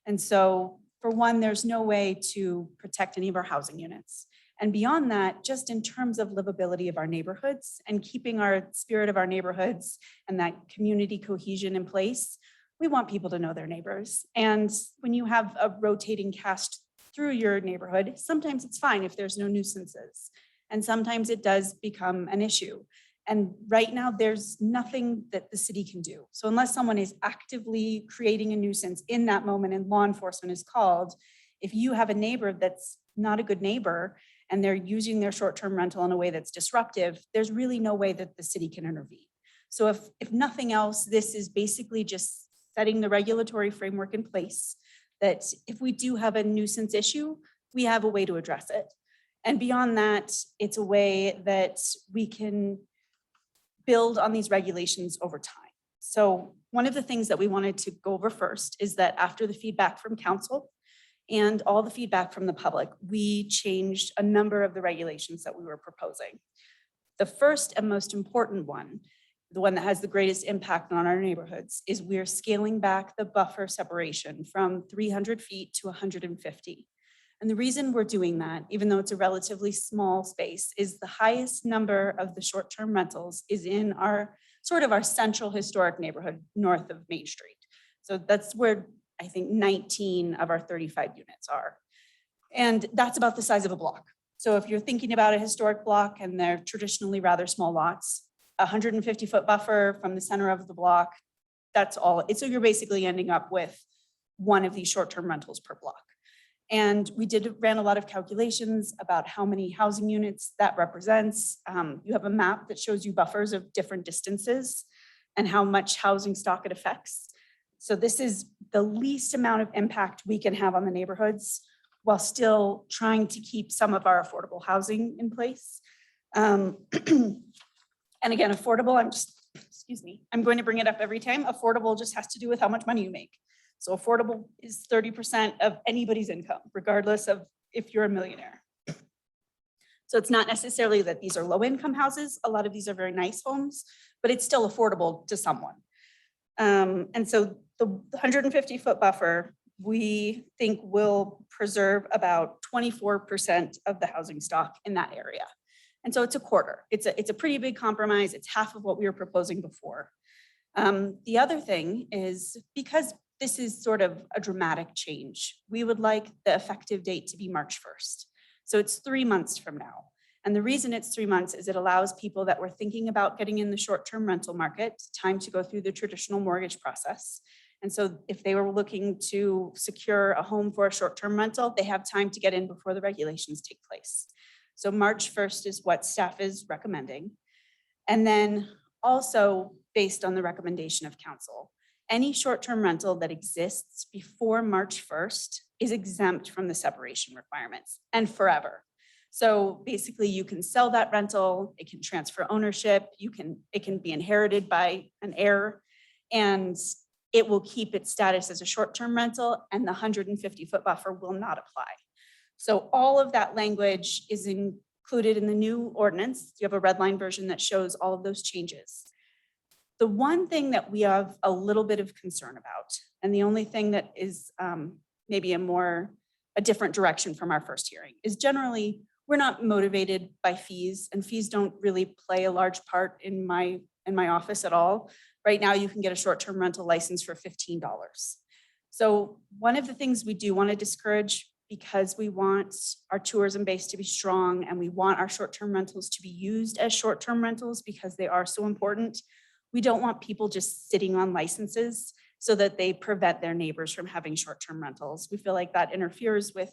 And so for one, there's no way to protect any of our housing units. And beyond that, just in terms of livability of our neighborhoods and keeping our spirit of our neighborhoods and that community cohesion in place, we want people to know their neighbors. And when you have a rotating cast through your neighborhood, sometimes it's fine if there's no nuisances. And sometimes it does become an issue. And right now, there's nothing that the city can do. So unless someone is actively creating a nuisance in that moment and law enforcement is called, if you have a neighbor that's not a good neighbor and they're using their short-term rental in a way that's disruptive, there's really no way that the city can intervene. So if nothing else, this is basically just setting the regulatory framework in place that if we do have a nuisance issue, we have a way to address it. And beyond that, it's a way that we can build on these regulations over time. So one of the things that we wanted to go over first is that after the feedback from council and all the feedback from the public, we changed a number of the regulations that we were proposing. The first and most important one, the one that has the greatest impact on our neighborhoods, is we're scaling back the buffer separation from 300 feet to 150. And the reason we're doing that, even though it's a relatively small space, is the highest number of the short-term rentals is in our sort of our central historic neighborhood north of Main Street. So that's where I think 19 of our 35 units are. And that's about the size of a block. So if you're thinking about a historic block and they're traditionally rather small lots, 150-foot buffer from the center of the block, that's all. So you're basically ending up with one of these short-term rentals per block. And we ran a lot of calculations about how many housing units that represents. You have a map that shows you buffers of different distances and how much housing stock it affects. So this is the least amount of impact we can have on the neighborhoods while still trying to keep some of our affordable housing in place. And again, affordable, I'm going to bring it up every time. Affordable just has to do with how much money you make. So affordable is 30% of anybody's income, regardless of if you're a millionaire. So it's not necessarily that these are low income houses. A lot of these are very nice homes, but it's still affordable to someone. And so the 150-foot buffer, we think will preserve about 24% of the housing stock in that area. And so it's a quarter. It's a pretty big compromise. It's half of what we were proposing before. The other thing is, because this is sort of a dramatic change, we would like the effective date to be March 1st. So it's 3 months from now. And the reason it's 3 months is it allows people that were thinking about getting in the short-term rental market time to go through the traditional mortgage process. And so if they were looking to secure a home for a short-term rental, they have time to get in before the regulations take place. So March 1st is what staff is recommending. And then also based on the recommendation of council, any short-term rental that exists before March 1st is exempt from the separation requirements and forever. So basically you can sell that rental, it can transfer ownership, it can be inherited by an heir, and it will keep its status as a short-term rental, and the 150-foot buffer will not apply. So all of that language is included in the new ordinance. You have a red line version that shows all of those changes. The one thing that we have a little bit of concern about, and the only thing that is maybe a different direction from our first hearing, is generally we're not motivated by fees, and fees don't really play a large part in my office at all. Right now, you can get a short-term rental license for $15. So one of the things we do want to discourage, because we want our tourism base to be strong and we want our short-term rentals to be used as short-term rentals because they are so important, we don't want people just sitting on licenses so that they prevent their neighbors from having short-term rentals. We feel like that interferes with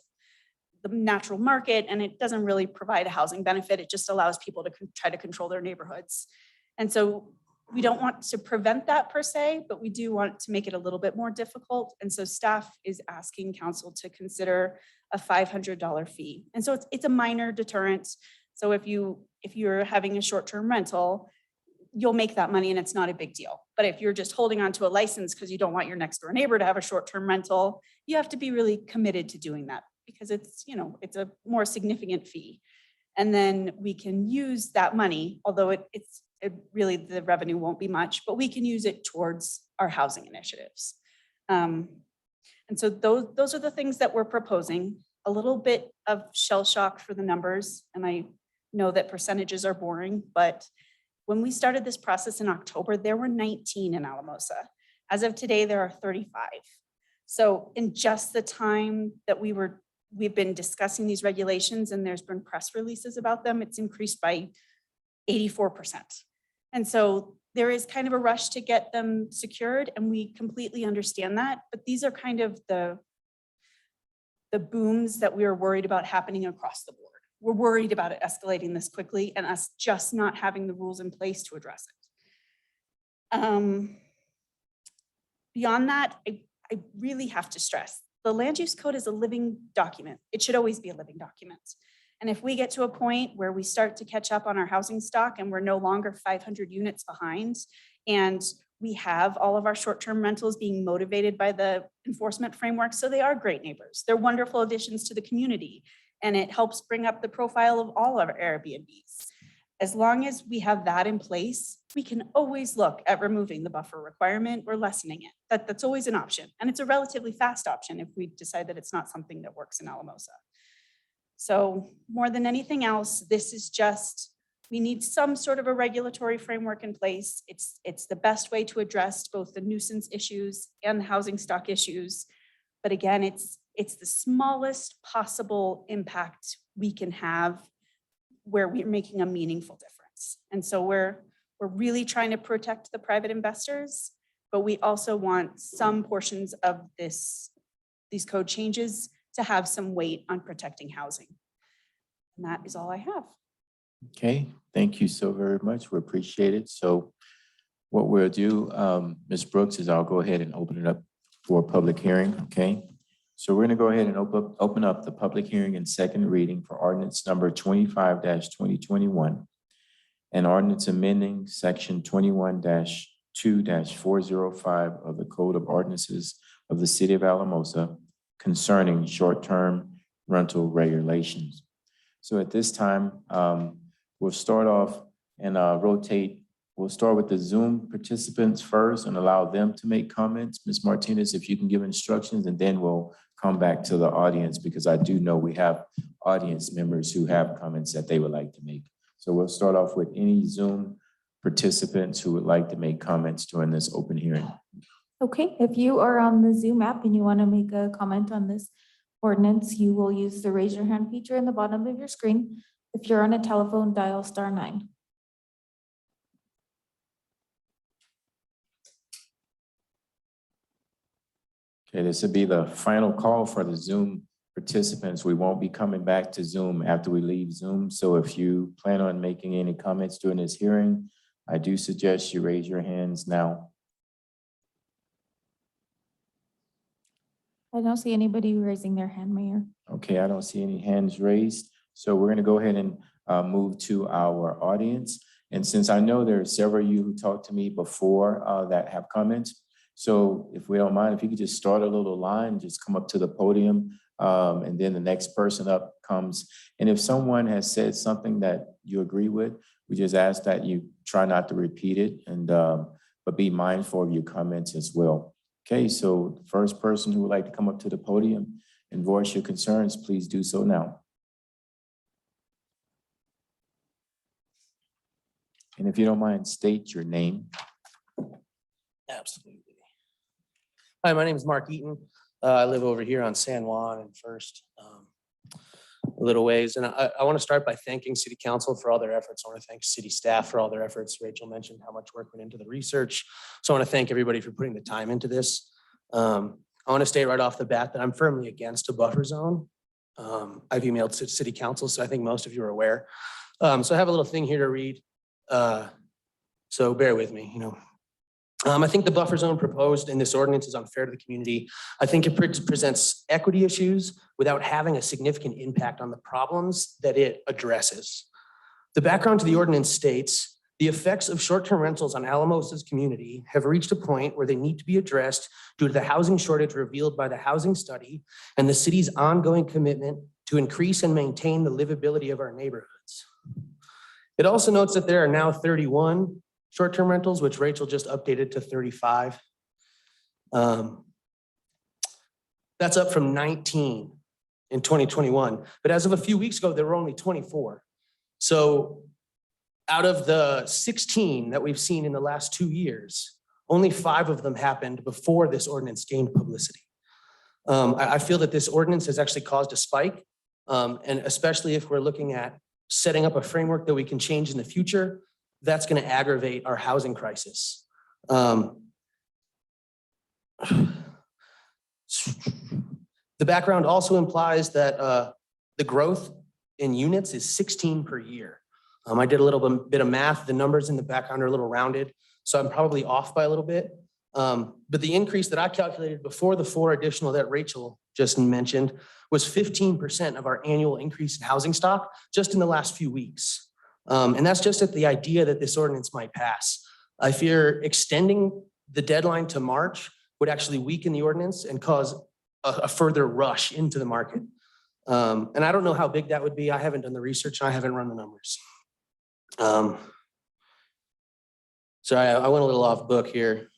the natural market and it doesn't really provide a housing benefit. It just allows people to try to control their neighborhoods. And so we don't want to prevent that per se, but we do want to make it a little bit more difficult. And so staff is asking council to consider a $500 fee. And so it's a minor deterrent. So if you're having a short-term rental, you'll make that money and it's not a big deal. But if you're just holding on to a license because you don't want your next door neighbor to have a short-term rental, you have to be really committed to doing that because it's a more significant fee. And then we can use that money, although it really, the revenue won't be much, but we can use it towards our housing initiatives. And so those are the things that we're proposing. A little bit of shell shock for the numbers. And I know that percentages are boring, but when we started this process in October, there were 19 in Alamosa. As of today, there are 35. So in just the time that we were we've been discussing these regulations and there's been press releases about them. It's increased by 84%. And so there is kind of a rush to get them secured, and we completely understand that. But these are kind of the booms that we are worried about happening across the board. We're worried about it escalating this quickly and us just not having the rules in place to address it. Beyond that, I really have to stress, the land use code is a living document. It should always be a living document. And if we get to a point where we start to catch up on our housing stock and we're no longer 500 units behind, and we have all of our short-term rentals being motivated by the enforcement framework, so they are great neighbors. They're wonderful additions to the community, and it helps bring up the profile of all of our Airbnbs. As long as we have that in place, we can always look at removing the buffer requirement or lessening it. That's always an option. And it's a relatively fast option if we decide that it's not something that works in Alamosa. So more than anything else, this is just, we need some sort of a regulatory framework in place. It's the best way to address both the nuisance issues and the housing stock issues. But again, it's the smallest possible impact we can have where we're making a meaningful difference. And so we're really trying to protect the private investors, but we also want some portions of these code changes to have some weight on protecting housing. And that is all I have. Okay, thank you so very much. We appreciate it. So what we'll do, Ms. Brooks, is I'll go ahead and open it up for a public hearing, okay? So we're gonna go ahead and open up the public hearing and second reading for ordinance number 25-2021. An ordinance amending section 21-2-405 of the Code of Ordinances of the City of Alamosa concerning short-term rental regulations. So at this time, we'll start off and rotate. We'll start with the Zoom participants first and allow them to make comments. Ms. Martinez, if you can give instructions, and then we'll come back to the audience, because I do know we have audience members who have comments that they would like to make. So we'll start off with any Zoom participants who would like to make comments during this open hearing. Okay, if you are on the Zoom app and you want to make a comment on this ordinance, you will use the raise your hand feature in the bottom of your screen. If you're on a telephone, dial *9. Okay, this will be the final call for the Zoom participants. We won't be coming back to Zoom after we leave Zoom. So if you plan on making any comments during this hearing, I do suggest you raise your hands now. I don't see anybody raising their hand, Mayor. Okay, I don't see any hands raised. So we're gonna go ahead and move to our audience. And since I know there are several of you who talked to me before that have comments, so if we don't mind, if you could just start a little line, just come up to the podium, and then the next person up comes. And if someone has said something that you agree with, we just ask that you try not to repeat it, and but be mindful of your comments as well. Okay, so the first person who would like to come up to the podium and voice your concerns, please do so now. And if you don't mind, state your name. Absolutely. Hi, my name is Mark Eaton. I live over here on San Juan and First, a little ways. And I want to start by thanking City Council for all their efforts. I want to thank city staff for all their efforts. Rachel mentioned how much work went into the research. So I want to thank everybody for putting the time into this. I want to state right off the bat that I'm firmly against a buffer zone. I've emailed City Council, so I think most of you are aware. So I have a little thing here to read. So bear with me, I think the buffer zone proposed in this ordinance is unfair to the community. I think it presents equity issues without having a significant impact on the problems that it addresses. The background to the ordinance states, the effects of short-term rentals on Alamosa's community have reached a point where they need to be addressed due to the housing shortage revealed by the housing study and the city's ongoing commitment to increase and maintain the livability of our neighborhoods. It also notes that there are now 31 short-term rentals, which Rachel just updated to 35. That's up from 19 in 2021. But as of a few weeks ago, there were only 24. So out of the 16 that we've seen in the last 2 years, only 5 of them happened before this ordinance gained publicity. I feel that this ordinance has actually caused a spike. And especially if we're looking at setting up a framework that we can change in the future, that's going to aggravate our housing crisis. The background also implies that the growth in units is 16 per year. I did a little bit of math. The numbers in the background are a little rounded, so I'm probably off by a little bit. But the increase that I calculated before the 4 additional that Rachel just mentioned was 15% of our annual increase in housing stock just in the last few weeks. And that's just at the idea that this ordinance might pass. I fear extending the deadline to March would actually weaken the ordinance and cause a further rush into the market. And I don't know how big that would be. I haven't done the research. I haven't run the numbers. Sorry, I went a little off book here.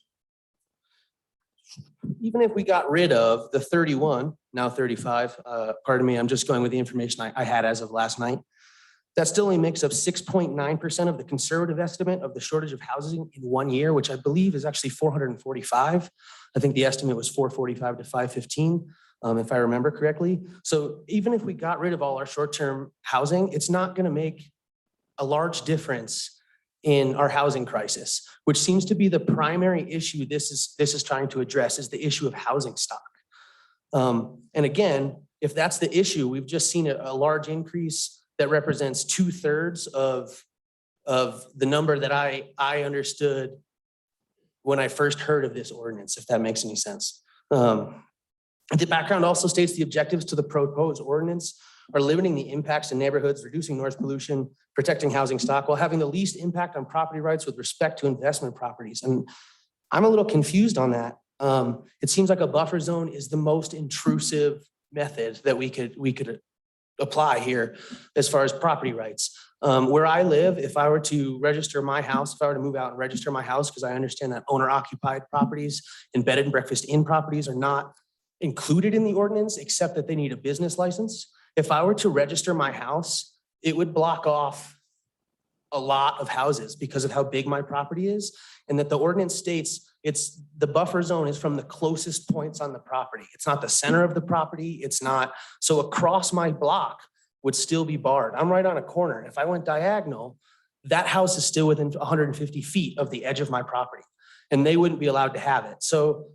Even if we got rid of the 31, now 35, pardon me, I'm just going with the information I had as of last night. That still only makes up 6.9% of the conservative estimate of the shortage of housing in 1 year, which I believe is actually 445. I think the estimate was 445 to 515, if I remember correctly. So even if we got rid of all our short-term housing, it's not going to make a large difference in our housing crisis, which seems to be the primary issue this is trying to address, is the issue of housing stock. And again, if that's the issue, we've just seen a large increase that represents 2/3 of the number that I understood when I first heard of this ordinance, if that makes any sense. The background also states the objectives to the proposed ordinance are limiting the impacts in neighborhoods, reducing noise pollution, protecting housing stock, while having the least impact on property rights with respect to investment properties. And I'm a little confused on that. It seems like a buffer zone is the most intrusive method that we could apply here as far as property rights. Where I live, if I were to register my house, if I were to move out and register my house, because I understand that owner occupied properties and bed and breakfast inn properties are not included in the ordinance, except that they need a business license. If I were to register my house, it would block off a lot of houses because of how big my property is, and that the ordinance states the buffer zone is from the closest points on the property. It's not the center of the property. It's not, so across my block would still be barred. I'm right on a corner. If I went diagonal, that house is still within 150 feet of the edge of my property, and they wouldn't be allowed to have it. So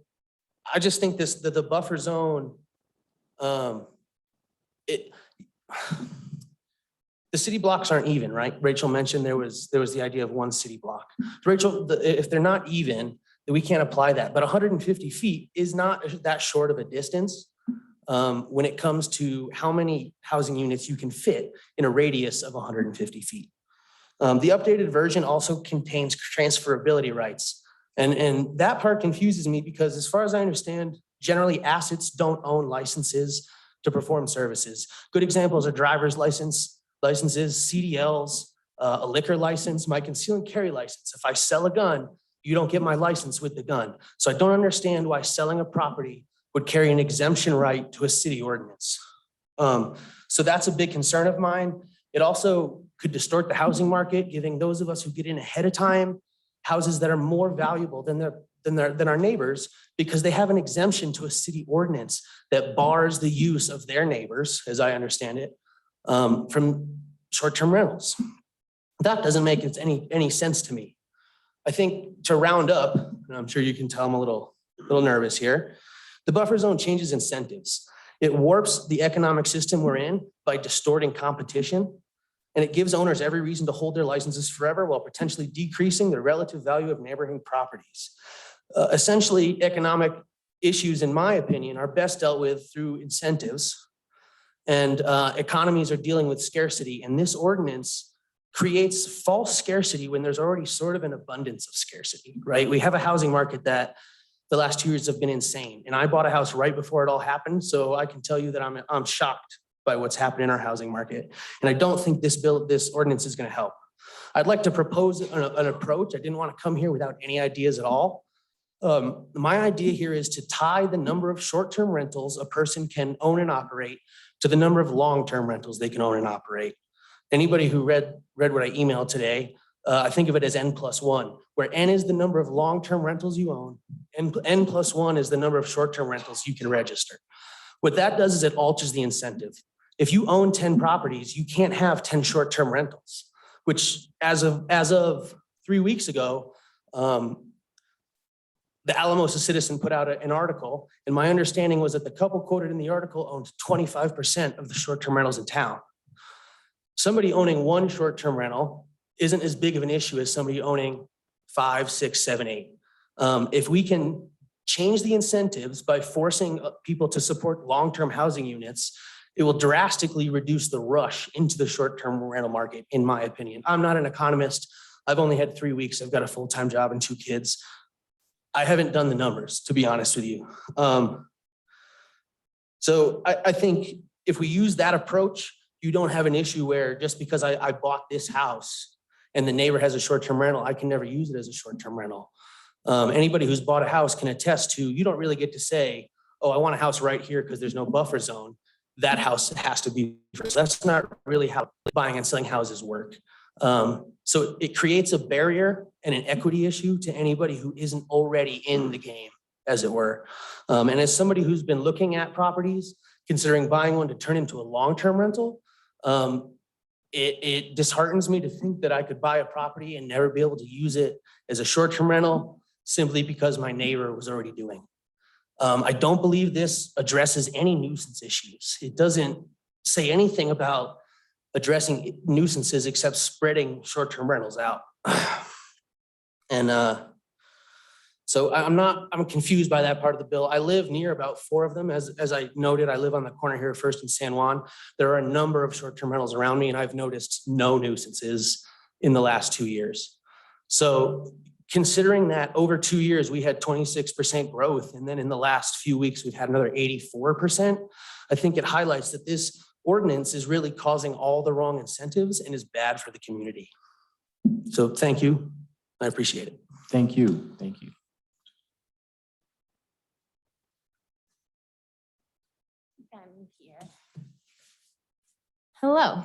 I just think the buffer zone, the city blocks aren't even, right? Rachel mentioned there was the idea of one city block. Rachel, if they're not even, then we can't apply that. But 150 feet is not that short of a distance when it comes to how many housing units you can fit in a radius of 150 feet. The updated version also contains transferability rights. And that part confuses me because as far as I understand, generally assets don't own licenses to perform services. Good examples are driver's licenses, CDLs, a liquor license, my conceal and carry license. If I sell a gun, you don't get my license with the gun. So I don't understand why selling a property would carry an exemption right to a city ordinance. So that's a big concern of mine. It also could distort the housing market, giving those of us who get in ahead of time houses that are more valuable than our neighbors because they have an exemption to a city ordinance that bars the use of their neighbors, as I understand it, from short-term rentals. That doesn't make any sense to me. I think to round up, and I'm sure you can tell I'm a little nervous here, the buffer zone changes incentives. It warps the economic system we're in by distorting competition, and it gives owners every reason to hold their licenses forever while potentially decreasing the relative value of neighboring properties. Essentially, economic issues, in my opinion, are best dealt with through incentives, and economies are dealing with scarcity, and this ordinance creates false scarcity when there's already sort of an abundance of scarcity, right? We have a housing market that the last 2 years have been insane, and I bought a house right before it all happened, so I can tell you that I'm shocked by what's happened in our housing market, and I don't think this ordinance is going to help. I'd like to propose an approach. I didn't want to come here without any ideas at all. My idea here is to tie the number of short-term rentals a person can own and operate to the number of long-term rentals they can own and operate. Anybody who read what I emailed today I think of it as N+1, where N is the number of long-term rentals you own, and N+1 is the number of short-term rentals you can register. What that does is it alters the incentive. If you own 10 properties, you can't have 10 short-term rentals, which as of 3 weeks ago, the Alamosa Citizen put out an article, and my understanding was that the couple quoted in the article owned 25% of the short-term rentals in town. Somebody owning one short-term rental isn't as big of an issue as somebody owning 5, 6, 7, 8. If we can change the incentives by forcing people to support long-term housing units, it will drastically reduce the rush into the short-term rental market, in my opinion. I'm not an economist. I've only had 3 weeks. I've got a full-time job and 2 kids. I haven't done the numbers, to be honest with you. So I think if we use that approach, you don't have an issue where just because I bought this house and the neighbor has a short-term rental, I can never use it as a short-term rental. Anybody who's bought a house can attest to, you don't really get to say, oh, I want a house right here because there's no buffer zone. That house has to be, that's not really how buying and selling houses work. So it creates a barrier and an equity issue to anybody who isn't already in the game, as it were. And as somebody who's been looking at properties, considering buying one to turn into a long-term rental, it disheartens me to think that I could buy a property and never be able to use it as a short-term rental simply because my neighbor was already doing. I don't believe this addresses any nuisance issues. It doesn't say anything about addressing nuisances except spreading short-term rentals out. And so I'm confused by that part of the bill. I live near about 4 of them. As I noted, I live on the corner here, First and San Juan. There are a number of short-term rentals around me, and I've noticed no nuisances in the last 2 years. So considering that over 2 years, we had 26% growth, and then in the last few weeks, we've had another 84%, I think it highlights that this ordinance is really causing all the wrong incentives and is bad for the community. So thank you. I appreciate it. Thank you. Thank you. I'm here. Hello.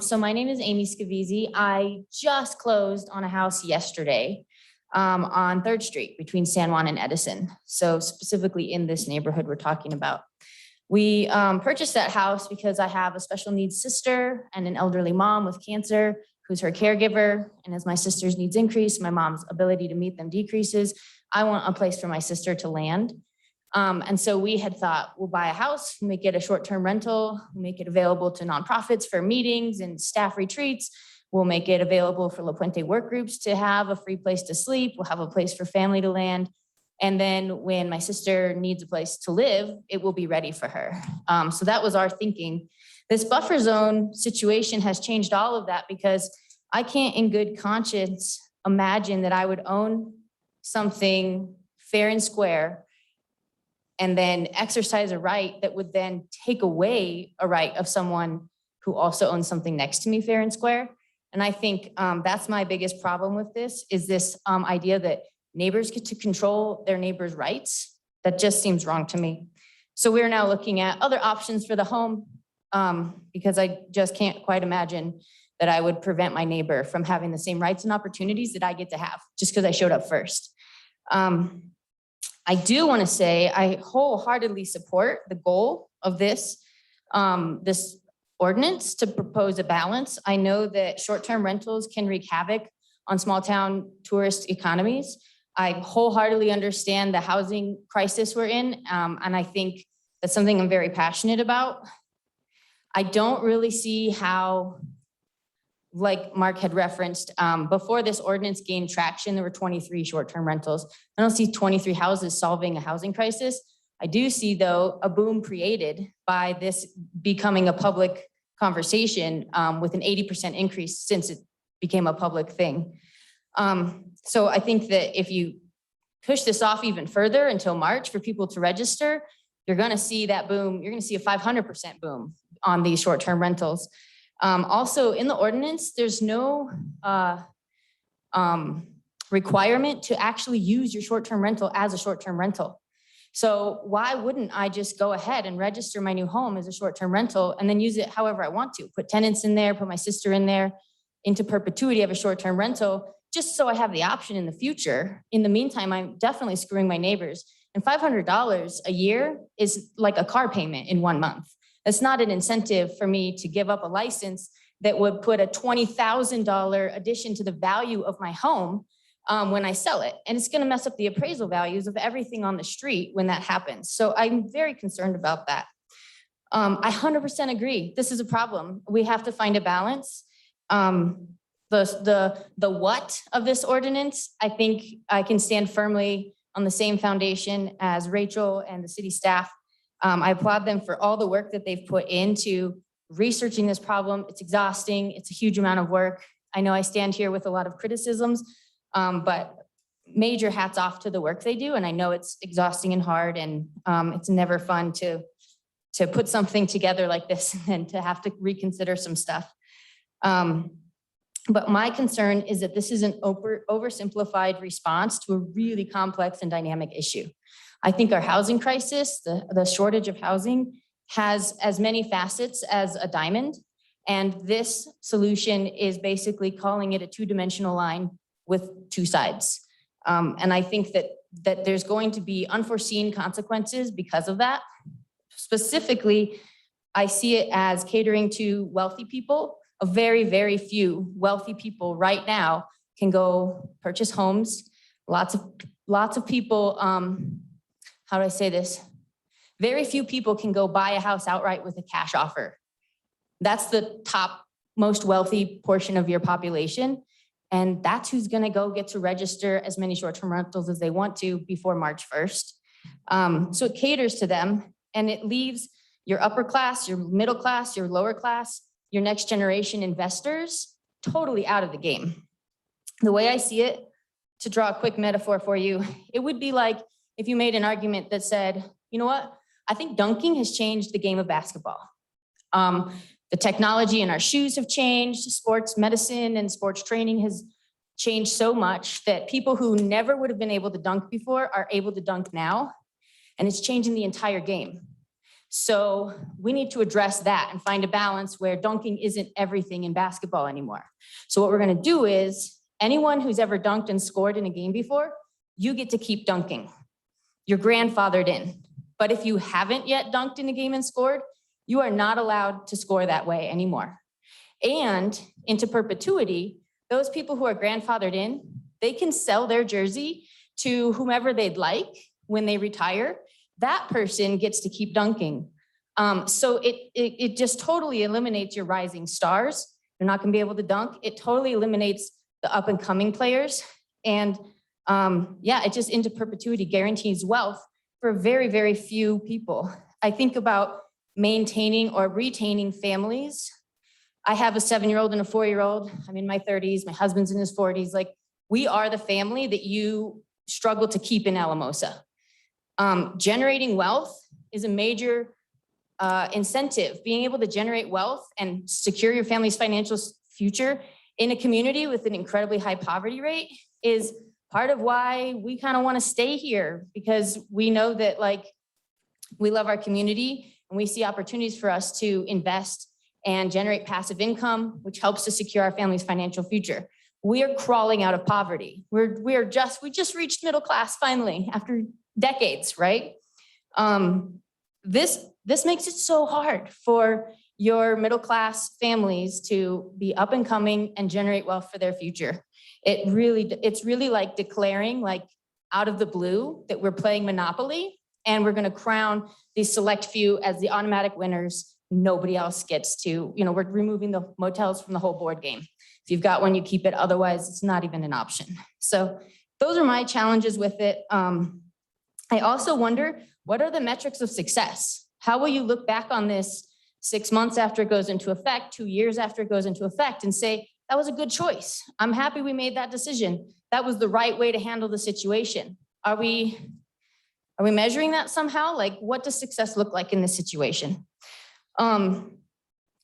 So my name is Amy Scavizzi. I just closed on a house yesterday on 3rd Street between San Juan and Edison. So specifically in this neighborhood we're talking about. We purchased that house because I have a special needs sister and an elderly mom with cancer who's her caregiver. And as my sister's needs increase, my mom's ability to meet them decreases. I want a place for my sister to land. And so we had thought, we'll buy a house, make it a short-term rental, make it available to nonprofits for meetings and staff retreats. We'll make it available for La Puente work groups to have a free place to sleep. We'll have a place for family to land. And then when my sister needs a place to live, it will be ready for her. So that was our thinking. This buffer zone situation has changed all of that because I can't in good conscience imagine that I would own something fair and square and then exercise a right that would then take away a right of someone who also owns something next to me fair and square. And I think that's my biggest problem with this, is this idea that neighbors get to control their neighbors' rights. That just seems wrong to me. So we're now looking at other options for the home because I just can't quite imagine that I would prevent my neighbor from having the same rights and opportunities that I get to have just because I showed up first. I do want to say I wholeheartedly support the goal of this ordinance to propose a balance. I know that short-term rentals can wreak havoc on small town tourist economies. I wholeheartedly understand the housing crisis we're in, and I think that's something I'm very passionate about. I don't really see how, like Mark had referenced, before this ordinance gained traction, there were 23 short-term rentals. I don't see 23 houses solving a housing crisis. I do see, though, a boom created by this becoming a public conversation with an 80% increase since it became a public thing. So I think that if you push this off even further until March for people to register, you're going to see that boom. You're going to see a 500% boom on these short-term rentals. Also in the ordinance, there's no requirement to actually use your short-term rental as a short-term rental. So why wouldn't I just go ahead and register my new home as a short-term rental and then use it however I want to? Put tenants in there, put my sister in there. into perpetuity of a short-term rental, just so I have the option in the future. In the meantime, I'm definitely screwing my neighbors. And $500 a year is like a car payment in 1 month. That's not an incentive for me to give up a license that would put a $20,000 addition to the value of my home when I sell it. And it's gonna mess up the appraisal values of everything on the street when that happens. So I'm very concerned about that. I 100% agree. This is a problem. We have to find a balance. The what of this ordinance, I think I can stand firmly on the same foundation as Rachel and the city staff. I applaud them for all the work that they've put into researching this problem. It's exhausting. It's a huge amount of work. I know I stand here with a lot of criticisms, but major hats off to the work they do. And I know it's exhausting and hard, and it's never fun to put something together like this and to have to reconsider some stuff. But my concern is that this is an oversimplified response to a really complex and dynamic issue. I think our housing crisis, the shortage of housing, has as many facets as a diamond. And this solution is basically calling it a two-dimensional line with two sides. And I think that there's going to be unforeseen consequences because of that. Specifically, I see it as catering to wealthy people. A very, very few wealthy people right now can go purchase homes. Lots of people, how do I say this? Very few people can go buy a house outright with a cash offer. That's the top most wealthy portion of your population. And that's who's gonna go get to register as many short-term rentals as they want to before March 1st. So it caters to them, and it leaves your upper class, your middle class, your lower class, your next generation investors totally out of the game. The way I see it, to draw a quick metaphor for you, it would be like if you made an argument that said, you know what? I think dunking has changed the game of basketball. The technology in our shoes have changed. Sports medicine and sports training has changed so much that people who never would have been able to dunk before are able to dunk now. And it's changing the entire game. So we need to address that and find a balance where dunking isn't everything in basketball anymore. So what we're gonna do is anyone who's ever dunked and scored in a game before, you get to keep dunking. You're grandfathered in. But if you haven't yet dunked in a game and scored, you are not allowed to score that way anymore. And into perpetuity, those people who are grandfathered in, they can sell their jersey to whomever they'd like when they retire. That person gets to keep dunking. So it just totally eliminates your rising stars. You're not gonna be able to dunk. It totally eliminates the up and coming players. And yeah, it just into perpetuity guarantees wealth for very, very few people. I think about maintaining or retaining families. I have a 7-year-old and a 4-year-old. I'm in my 30s, my husband's in his 40s. Like, we are the family that you struggle to keep in Alamosa. Generating wealth is a major incentive. Being able to generate wealth and secure your family's financial future in a community with an incredibly high poverty rate is part of why we kind of want to stay here, because we know that, like, we love our community and we see opportunities for us to invest and generate passive income, which helps to secure our family's financial future. We are crawling out of poverty. We just reached middle class finally after decades, right? This makes it so hard for your middle class families to be up and coming and generate wealth for their future. It's really like declaring, like, out of the blue that we're playing Monopoly and we're gonna crown these select few as the automatic winners. Nobody else gets to, we're removing the motels from the whole board game. If you've got one, you keep it. Otherwise, it's not even an option. So those are my challenges with it. I also wonder, what are the metrics of success? How will you look back on this 6 months after it goes into effect, 2 years after it goes into effect, and say, that was a good choice. I'm happy we made that decision. That was the right way to handle the situation. Are we measuring that somehow? Like, what does success look like in this situation? And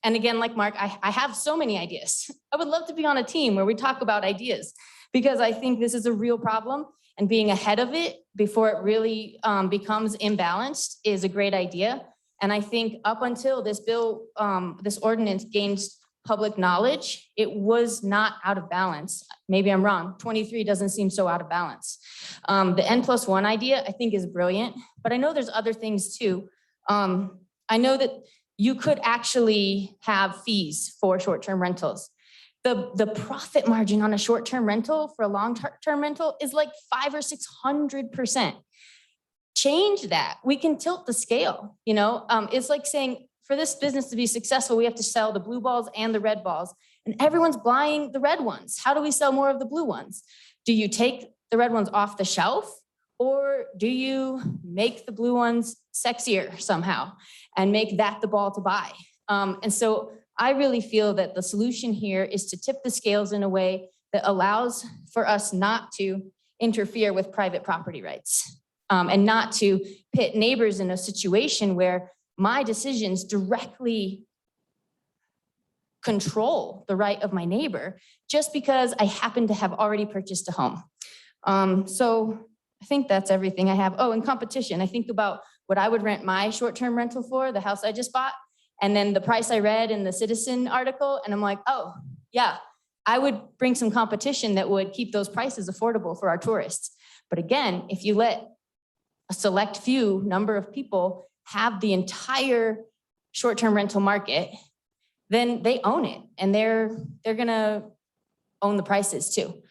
again, like Mark, I have so many ideas. I would love to be on a team where we talk about ideas, because I think this is a real problem, and being ahead of it before it really becomes imbalanced is a great idea. And I think up until this bill, this ordinance gains public knowledge, it was not out of balance. Maybe I'm wrong. 23 doesn't seem so out of balance. The N+1 idea, I think, is brilliant, but I know there's other things too. I know that you could actually have fees for short-term rentals. The profit margin on a short-term rental for a long-term rental is like 500 or 600%. Change that. We can tilt the scale, you know? It's like saying, for this business to be successful, we have to sell the blue balls and the red balls, and everyone's buying the red ones. How do we sell more of the blue ones? Do you take the red ones off the shelf, or do you make the blue ones sexier somehow and make that the ball to buy? And so I really feel that the solution here is to tip the scales in a way that allows for us not to interfere with private property rights, and not to pit neighbors in a situation where my decisions directly control the right of my neighbor just because I happen to have already purchased a home. So I think that's everything I have. Oh, and competition. I think about what I would rent my short-term rental for, the house I just bought, and then the price I read in the Citizen article, and I'm like, oh, yeah, I would bring some competition that would keep those prices affordable for our tourists. But again, if you let a select few number of people have the entire short-term rental market, then they own it, and they're gonna own the prices too.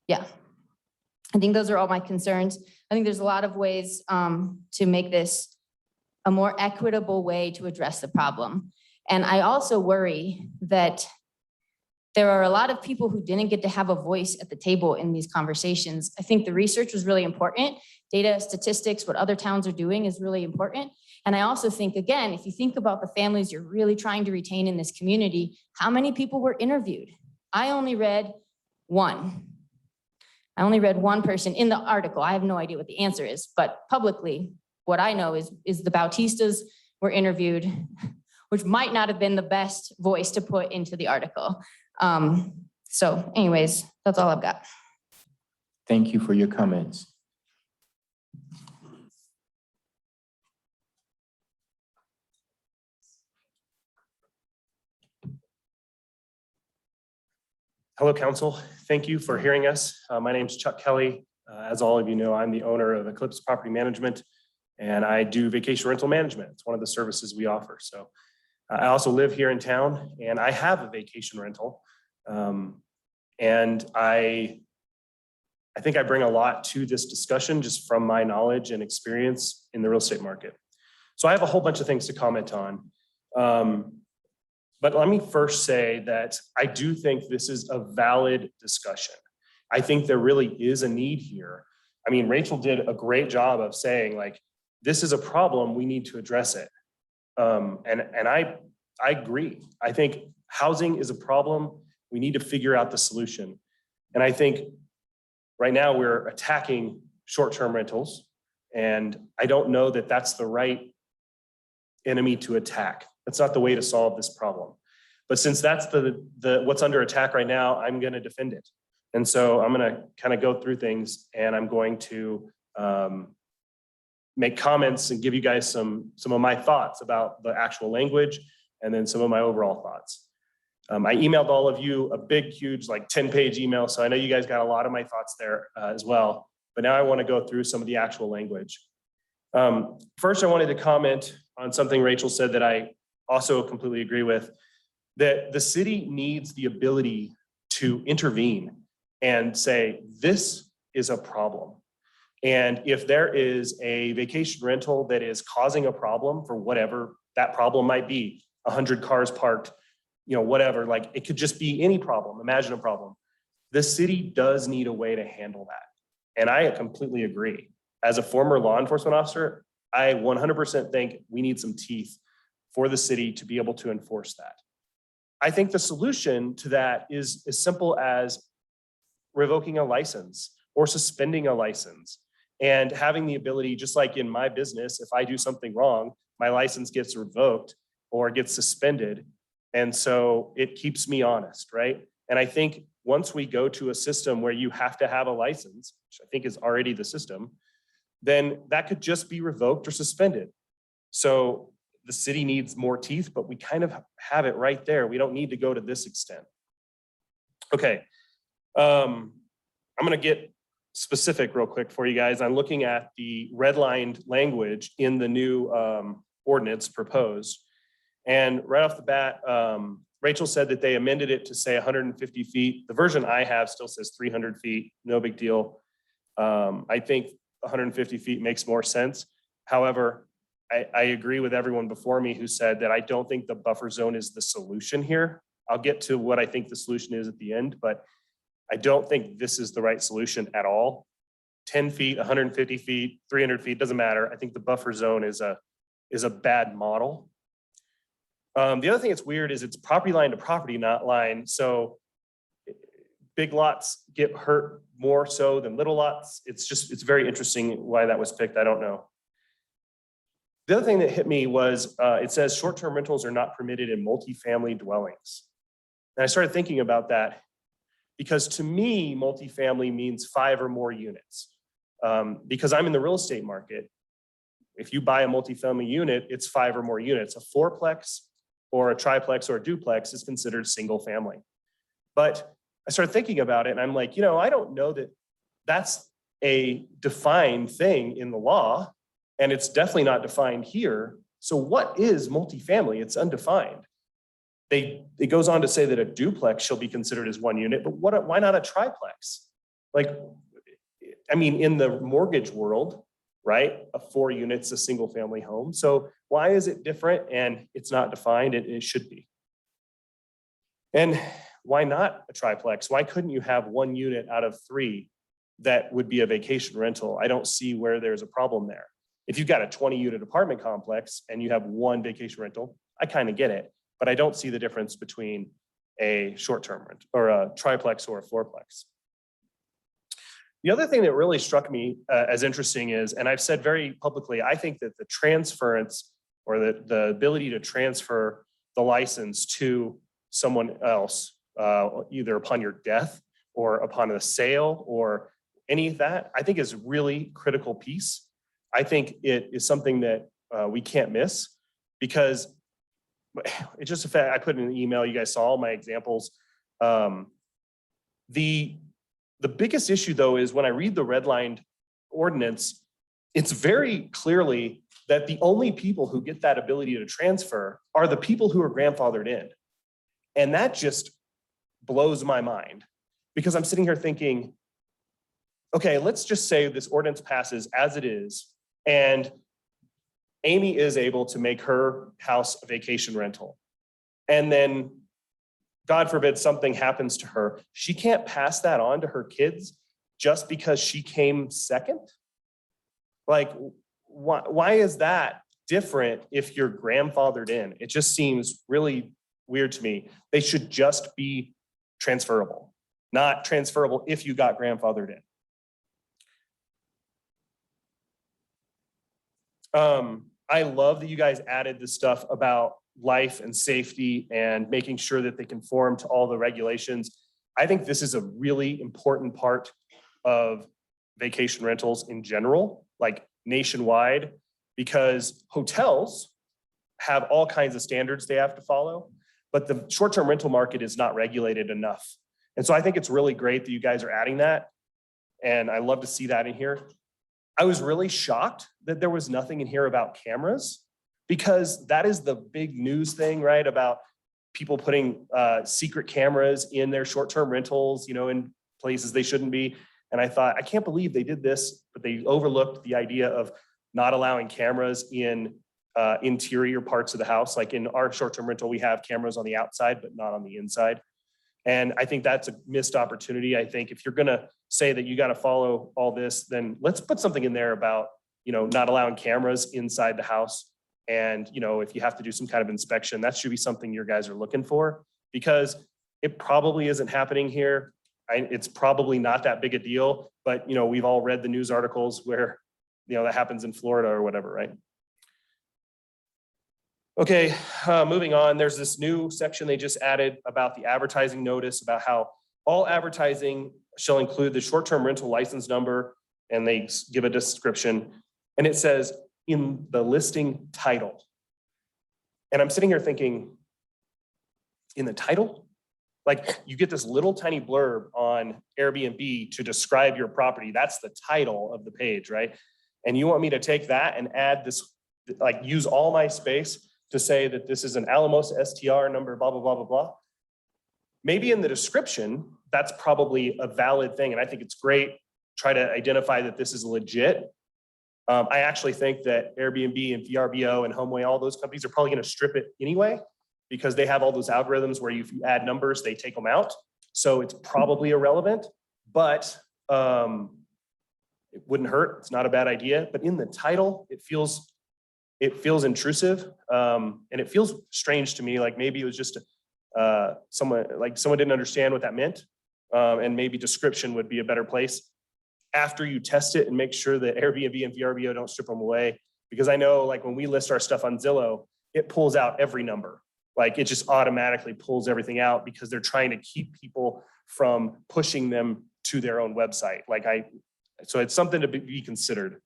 Yeah, I think those are all my concerns. I think there's a lot of ways to make this a more equitable way to address the problem. And I also worry that there are a lot of people who didn't get to have a voice at the table in these conversations. I think the research was really important. Data, statistics, what other towns are doing is really important. And I also think, again, if you think about the families you're really trying to retain in this community, how many people were interviewed? I only read one person in the article. I have no idea what the answer is, but publicly, what I know is the Bautistas were interviewed, which might not have been the best voice to put into the article. So anyways, that's all I've got. Thank you for your comments. Hello, Council. Thank you for hearing us. My name's Chuck Kelly. As all of you know, I'm the owner of Eclipse Property Management, and I do vacation rental management. It's one of the services we offer. So I also live here in town, and I have a vacation rental. And I think I bring a lot to this discussion just from my knowledge and experience in the real estate market. So I have a whole bunch of things to comment on. But let me first say that I do think this is a valid discussion. I think there really is a need here. I mean, Rachel did a great job of saying, like, this is a problem, we need to address it. And I agree. I think housing is a problem. We need to figure out the solution. And I think right now we're attacking short-term rentals, and I don't know that that's the right enemy to attack. That's not the way to solve this problem. But since that's the what's under attack right now, I'm going to defend it. And so I'm going to kind of go through things, and I'm going to make comments and give you guys some of my thoughts about the actual language, and then some of my overall thoughts. I emailed all of you a big, huge, like 10-page email. So I know you guys got a lot of my thoughts there as well. But now I want to go through some of the actual language. First, I wanted to comment on something Rachel said that I also completely agree with, that the city needs the ability to intervene and say, this is a problem. And if there is a vacation rental that is causing a problem for whatever that problem might be, 100 cars parked, you know, whatever, like it could just be any problem, imagine a problem. The city does need a way to handle that. And I completely agree. As a former law enforcement officer, I 100% think we need some teeth for the city to be able to enforce that. I think the solution to that is as simple as revoking a license or suspending a license and having the ability, just like in my business, if I do something wrong, my license gets revoked or gets suspended. And so it keeps me honest, right? And I think once we go to a system where you have to have a license, which I think is already the system, then that could just be revoked or suspended. So the city needs more teeth, but we kind of have it right there. We don't need to go to this extent. Okay. I'm gonna get specific real quick for you guys. I'm looking at the redlined language in the new ordinance proposed. And right off the bat, Rachel said that they amended it to say 150 feet. The version I have still says 300 feet, no big deal. I think 150 feet makes more sense. However, I agree with everyone before me who said that I don't think the buffer zone is the solution here. I'll get to what I think the solution is at the end, but I don't think this is the right solution at all. 10 feet, 150 feet, 300 feet, doesn't matter. I think the buffer zone is a bad model. The other thing that's weird is it's property line to property, not line. So big lots get hurt more so than little lots. It's very interesting why that was picked. I don't know. The other thing that hit me was it says short-term rentals are not permitted in multifamily dwellings. And I started thinking about that because to me, multifamily means 5 or more units. Because I'm in the real estate market, if you buy a multifamily unit, it's 5 or more units. A fourplex or a triplex or a duplex is considered single family. But I started thinking about it and I'm like, I don't know that that's a defined thing in the law, and it's definitely not defined here. So what is multifamily? It's undefined. It goes on to say that a duplex shall be considered as 1 unit, but why not a triplex? In the mortgage world, right? A 4 units, a single family home. So why is it different and it's not defined? It should be. And why not a triplex? Why couldn't you have 1 unit out of 3 that would be a vacation rental? I don't see where there's a problem there. If you've got a 20-unit apartment complex and you have 1 vacation rental, I kind of get it, but I don't see the difference between a short-term rent or a triplex or a fourplex. The other thing that really struck me as interesting is, and I've said very publicly, I think that the transference or the ability to transfer the license to someone else, either upon your death or upon a sale or any of that, I think is a really critical piece. I think it is something that we can't miss because it's just a fact. I put in an email, you guys saw all my examples. The biggest issue though is when I read the redlined ordinance, it's very clearly that the only people who get that ability to transfer are the people who are grandfathered in. And that just blows my mind because I'm sitting here thinking, okay, let's just say this ordinance passes as it is, and Amy is able to make her house a vacation rental. And then God forbid something happens to her. She can't pass that on to her kids just because she came second. Why is that different if you're grandfathered in? It just seems really weird to me. They should just be transferable, not transferable if you got grandfathered in. I love that you guys added the stuff about life and safety and making sure that they conform to all the regulations. I think this is a really important part of vacation rentals in general, like nationwide, because hotels have all kinds of standards they have to follow, but the short-term rental market is not regulated enough. And so I think it's really great that you guys are adding that. And I love to see that in here. I was really shocked that there was nothing in here about cameras, because that is the big news thing, right? About people putting secret cameras in their short-term rentals, in places they shouldn't be. And I thought, I can't believe they did this, but they overlooked the idea of not allowing cameras in interior parts of the house. Like in our short-term rental, we have cameras on the outside, but not on the inside. And I think that's a missed opportunity. I think if you're gonna say that you gotta follow all this, then let's put something in there about, not allowing cameras inside the house. And, if you have to do some kind of inspection, that should be something your guys are looking for, because it probably isn't happening here. It's probably not that big a deal, but, we've all read the news articles where, that happens in Florida or whatever, right? Okay, moving on, there's this new section they just added about the advertising notice, about how all advertising shall include the short-term rental license number, and they give a description. And it says in the listing title. And I'm sitting here thinking, in the title, like you get this little tiny blurb on Airbnb to describe your property. That's the title of the page, right? And you want me to take that and add this, like use all my space to say that this is an Alamosa STR number, blah, blah, blah, blah, blah. Maybe in the description, that's probably a valid thing. And I think it's great. Try to identify that this is legit. I actually think that Airbnb and VRBO and HomeAway, all those companies are probably going to strip it anyway, because they have all those algorithms where if you add numbers, they take them out. So it's probably irrelevant, but it wouldn't hurt. It's not a bad idea. But in the title, it feels intrusive, and it feels strange to me. Like maybe it was just someone didn't understand what that meant, and maybe description would be a better place after you test it and make sure that Airbnb and VRBO don't strip them away. Because I know, like when we list our stuff on Zillow, it pulls out every number. Like it just automatically pulls everything out because they're trying to keep people from pushing them to their own website. So it's something to be considered.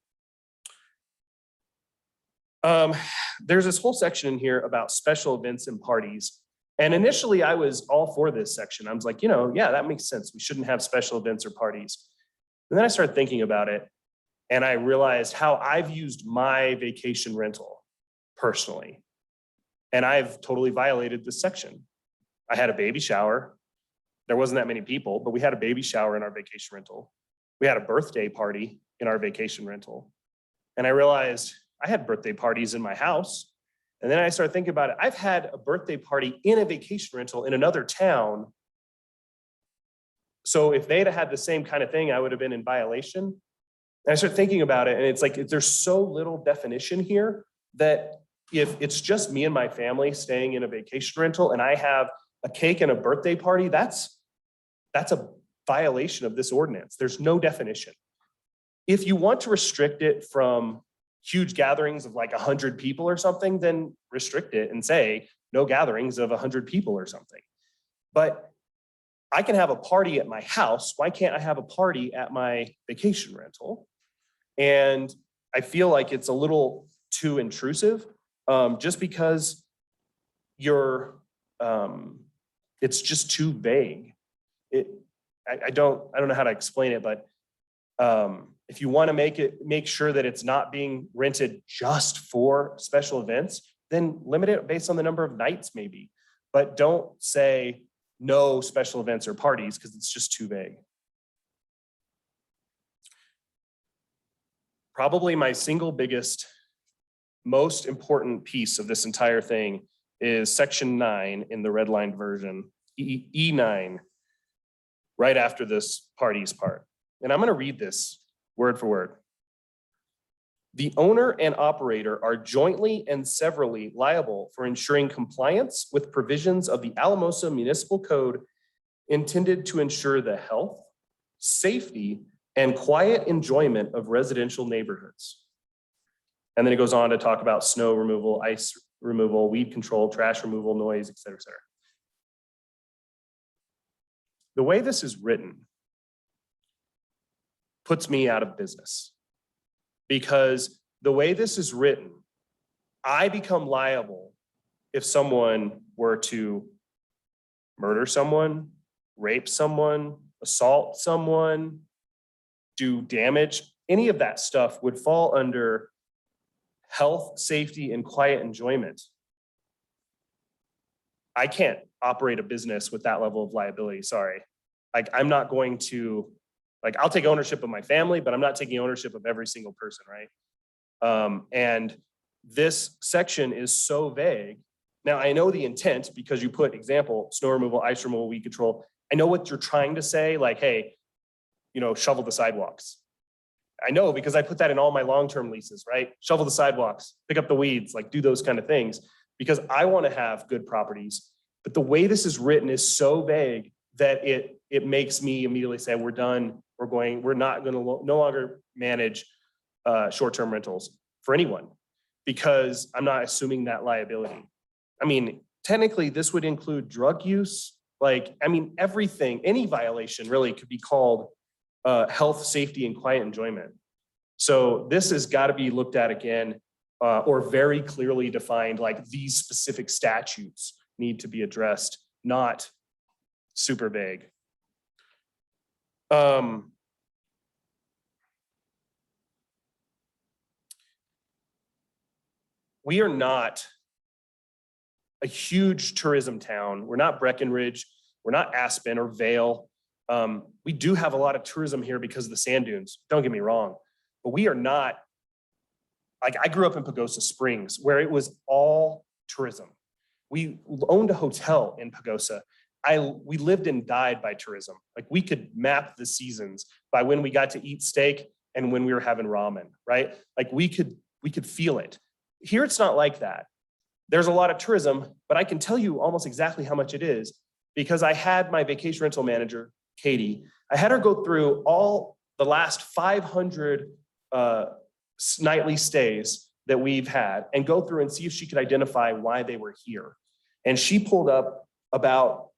There's this whole section in here about special events and parties. And initially I was all for this section. I was like, yeah, that makes sense. We shouldn't have special events or parties. And then I started thinking about it and I realized how I've used my vacation rental personally. And I've totally violated this section. I had a baby shower. There wasn't that many people, but we had a baby shower in our vacation rental. We had a birthday party in our vacation rental. And I realized I had birthday parties in my house. And then I started thinking about it. I've had a birthday party in a vacation rental in another town. So if they'd had the same kind of thing, I would have been in violation. And I started thinking about it, and it's like, there's so little definition here that if it's just me and my family staying in a vacation rental and I have a cake and a birthday party, that's a violation of this ordinance. There's no definition. If you want to restrict it from huge gatherings of like 100 people or something, then restrict it and say no gatherings of 100 people or something. But I can have a party at my house. Why can't I have a party at my vacation rental? And I feel like it's a little too intrusive, just because it's just too vague. I don't know how to explain it, but if you want to make sure that it's not being rented just for special events, then limit it based on the number of nights maybe, but don't say no special events or parties because it's just too vague. Probably my single biggest, most important piece of this entire thing is section 9 in the redlined version, E9, right after this parties part. And I'm going to read this word for word. The owner and operator are jointly and severally liable for ensuring compliance with provisions of the Alamosa Municipal Code intended to ensure the health, safety, and quiet enjoyment of residential neighborhoods. And then it goes on to talk about snow removal, ice removal, weed control, trash removal, noise, et cetera, et cetera. The way this is written puts me out of business. Because the way this is written, I become liable if someone were to murder someone, rape someone, assault someone, do damage. Any of that stuff would fall under health, safety, and quiet enjoyment. I can't operate a business with that level of liability, sorry. Like I'm not going to, like I'll take ownership of my family, but I'm not taking ownership of every single person, right? And this section is so vague. Now I know the intent because you put example, snow removal, ice removal, weed control. I know what you're trying to say, like, hey, shovel the sidewalks. I know because I put that in all my long-term leases, right? Shovel the sidewalks, pick up the weeds, like do those kind of things because I want to have good properties. But the way this is written is so vague that it makes me immediately say, we're done. We're not going to no longer manage short-term rentals for anyone because I'm not assuming that liability. I mean, technically this would include drug use. Like, I mean, everything, any violation really could be called health, safety, and quiet enjoyment. So this has got to be looked at again. or very clearly defined, like these specific statutes need to be addressed, not super vague. We are not a huge tourism town. We're not Breckenridge. We're not Aspen or Vail. We do have a lot of tourism here because of the sand dunes. Don't get me wrong, but we are not, like I grew up in Pagosa Springs where it was all tourism. We owned a hotel in Pagosa. We lived and died by tourism. Like we could map the seasons by when we got to eat steak and when we were having ramen, right? Like we could feel it. Here it's not like that. There's a lot of tourism, but I can tell you almost exactly how much it is because I had my vacation rental manager, Katie, I had her go through all the last 500 nightly stays that we've had and go through and see if she could identify why they were here. And she pulled up about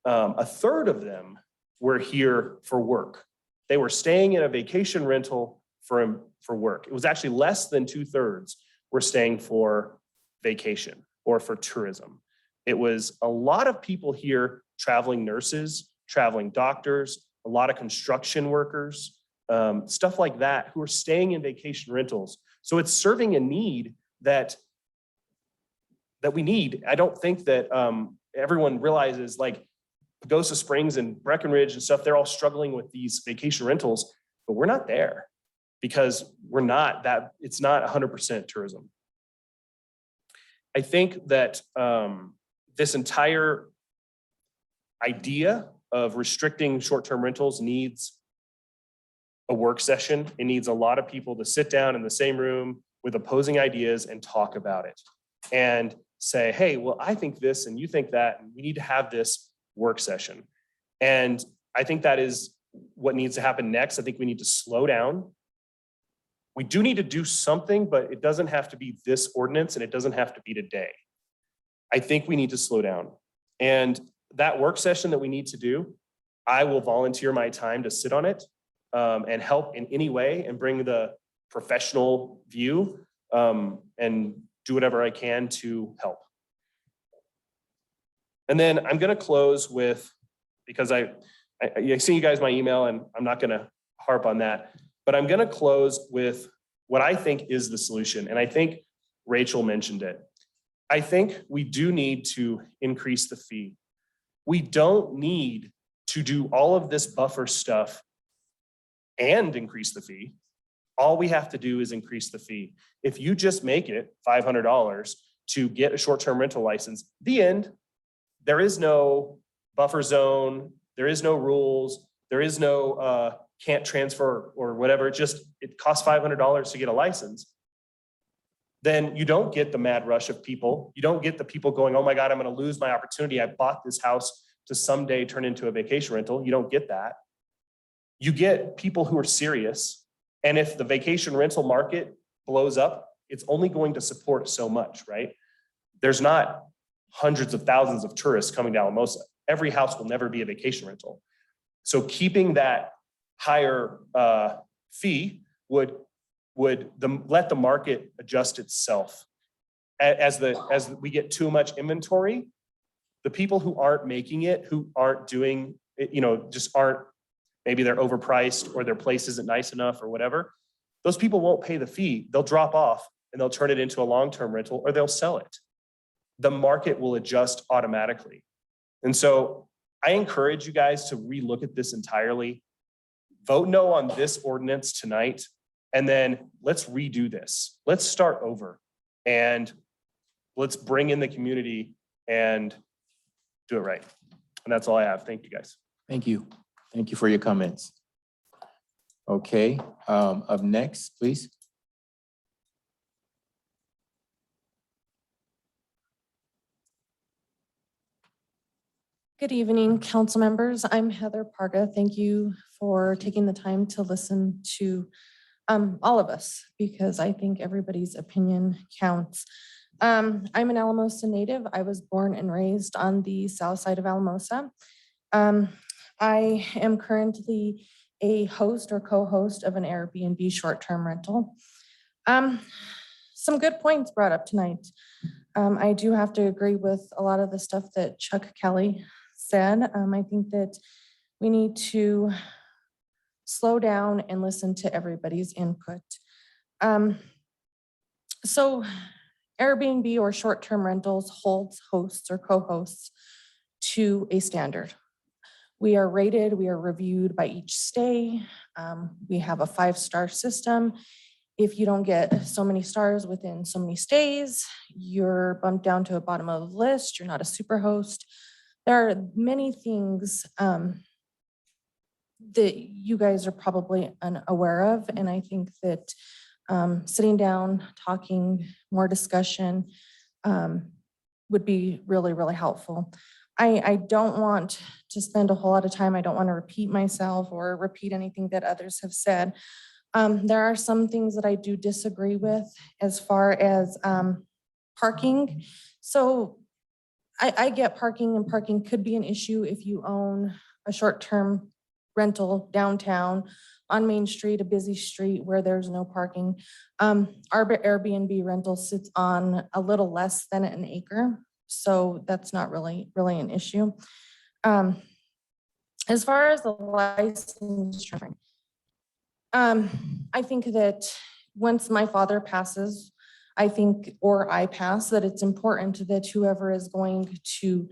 a third of them were here for work. They were staying in a vacation rental for work. It was actually less than 2/3 were staying for vacation or for tourism. It was a lot of people here, traveling nurses, traveling doctors, a lot of construction workers, stuff like that, who are staying in vacation rentals. So it's serving a need that we need. I don't think that everyone realizes, like Pagosa Springs and Breckenridge and stuff, they're all struggling with these vacation rentals, but we're not there because we're not that, it's not 100% tourism. I think that this entire idea of restricting short-term rentals needs a work session. It needs a lot of people to sit down in the same room with opposing ideas and talk about it and say, hey, well, I think this and you think that, and we need to have this work session. And I think that is what needs to happen next. I think we need to slow down. We do need to do something, but it doesn't have to be this ordinance and it doesn't have to be today. I think we need to slow down. And that work session that we need to do, I will volunteer my time to sit on it and help in any way and bring the professional view and do whatever I can to help. And then I'm going to close with, because I see you guys my email and I'm not going to harp on that, but I'm going to close with what I think is the solution. And I think Rachel mentioned it. I think we do need to increase the fee. We don't need to do all of this buffer stuff and increase the fee. All we have to do is increase the fee. If you just make it $500 to get a short-term rental license, the end, there is no buffer zone, there is no rules, there is no can't transfer or whatever, it costs $500 to get a license. Then you don't get the mad rush of people. You don't get the people going, oh my God, I'm gonna lose my opportunity. I bought this house to someday turn into a vacation rental. You don't get that. You get people who are serious. And if the vacation rental market blows up, it's only going to support so much, right? There's not hundreds of thousands of tourists coming to Alamosa. Every house will never be a vacation rental. So keeping that higher fee would let the market adjust itself. As we get too much inventory, the people who aren't making it, who aren't doing it, just aren't, maybe they're overpriced or their place isn't nice enough or whatever, those people won't pay the fee. They'll drop off and they'll turn it into a long-term rental or they'll sell it. The market will adjust automatically. And so I encourage you guys to relook at this entirely. Vote no on this ordinance tonight, and then let's redo this. Let's start over and let's bring in the community and do it right. And that's all I have. Thank you, guys. Thank you. Thank you for your comments. Okay, up next, please. Good evening, council members. I'm Heather Parga. Thank you for taking the time to listen to all of us, because I think everybody's opinion counts. I'm an Alamosa native. I was born and raised on the south side of Alamosa. I am currently a host or co-host of an Airbnb short-term rental. some good points brought up tonight. I do have to agree with a lot of the stuff that Chuck Kelly said. I think that we need to slow down and listen to everybody's input. So Airbnb or short-term rentals holds hosts or co-hosts to a standard. We are rated, we are reviewed by each stay. We have a 5-star system. If you don't get so many stars within so many stays, you're bumped down to a bottom of the list. You're not a super host. There are many things that you guys are probably unaware of. And I think that sitting down, talking, more discussion would be really, really helpful. I don't want to spend a whole lot of time. I don't want to repeat myself or repeat anything that others have said. There are some things that I do disagree with as far as parking. So I get parking, and parking could be an issue if you own a short-term rental downtown on Main Street, a busy street where there's no parking. Our Airbnb rental sits on a little less than an acre, so that's not really an issue. As far as the license, I think that once my father passes, or I pass, that it's important that whoever is going to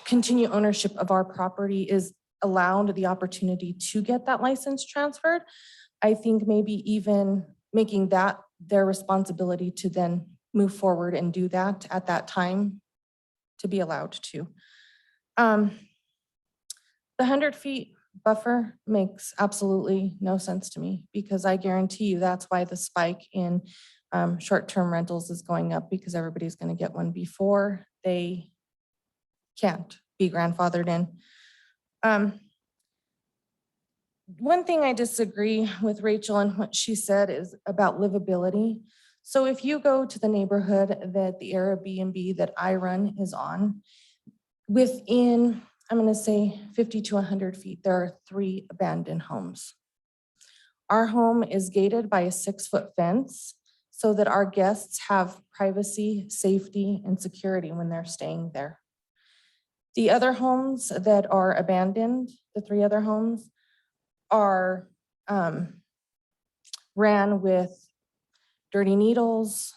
continue ownership of our property is allowed the opportunity to get that license transferred. I think maybe even making that their responsibility to then move forward and do that at that time to be allowed to. The 100 feet buffer makes absolutely no sense to me, because I guarantee you that's why the spike in short-term rentals is going up, because everybody's going to get one before they can't be grandfathered in. One thing I disagree with Rachel and what she said is about livability. So if you go to the neighborhood that the Airbnb that I run is on, within, I'm going to say 50 to 100 feet, there are 3 abandoned homes. Our home is gated by a 6-foot fence so that our guests have privacy, safety, and security when they're staying there. The other homes that are abandoned, the 3 other homes, are ran with dirty needles,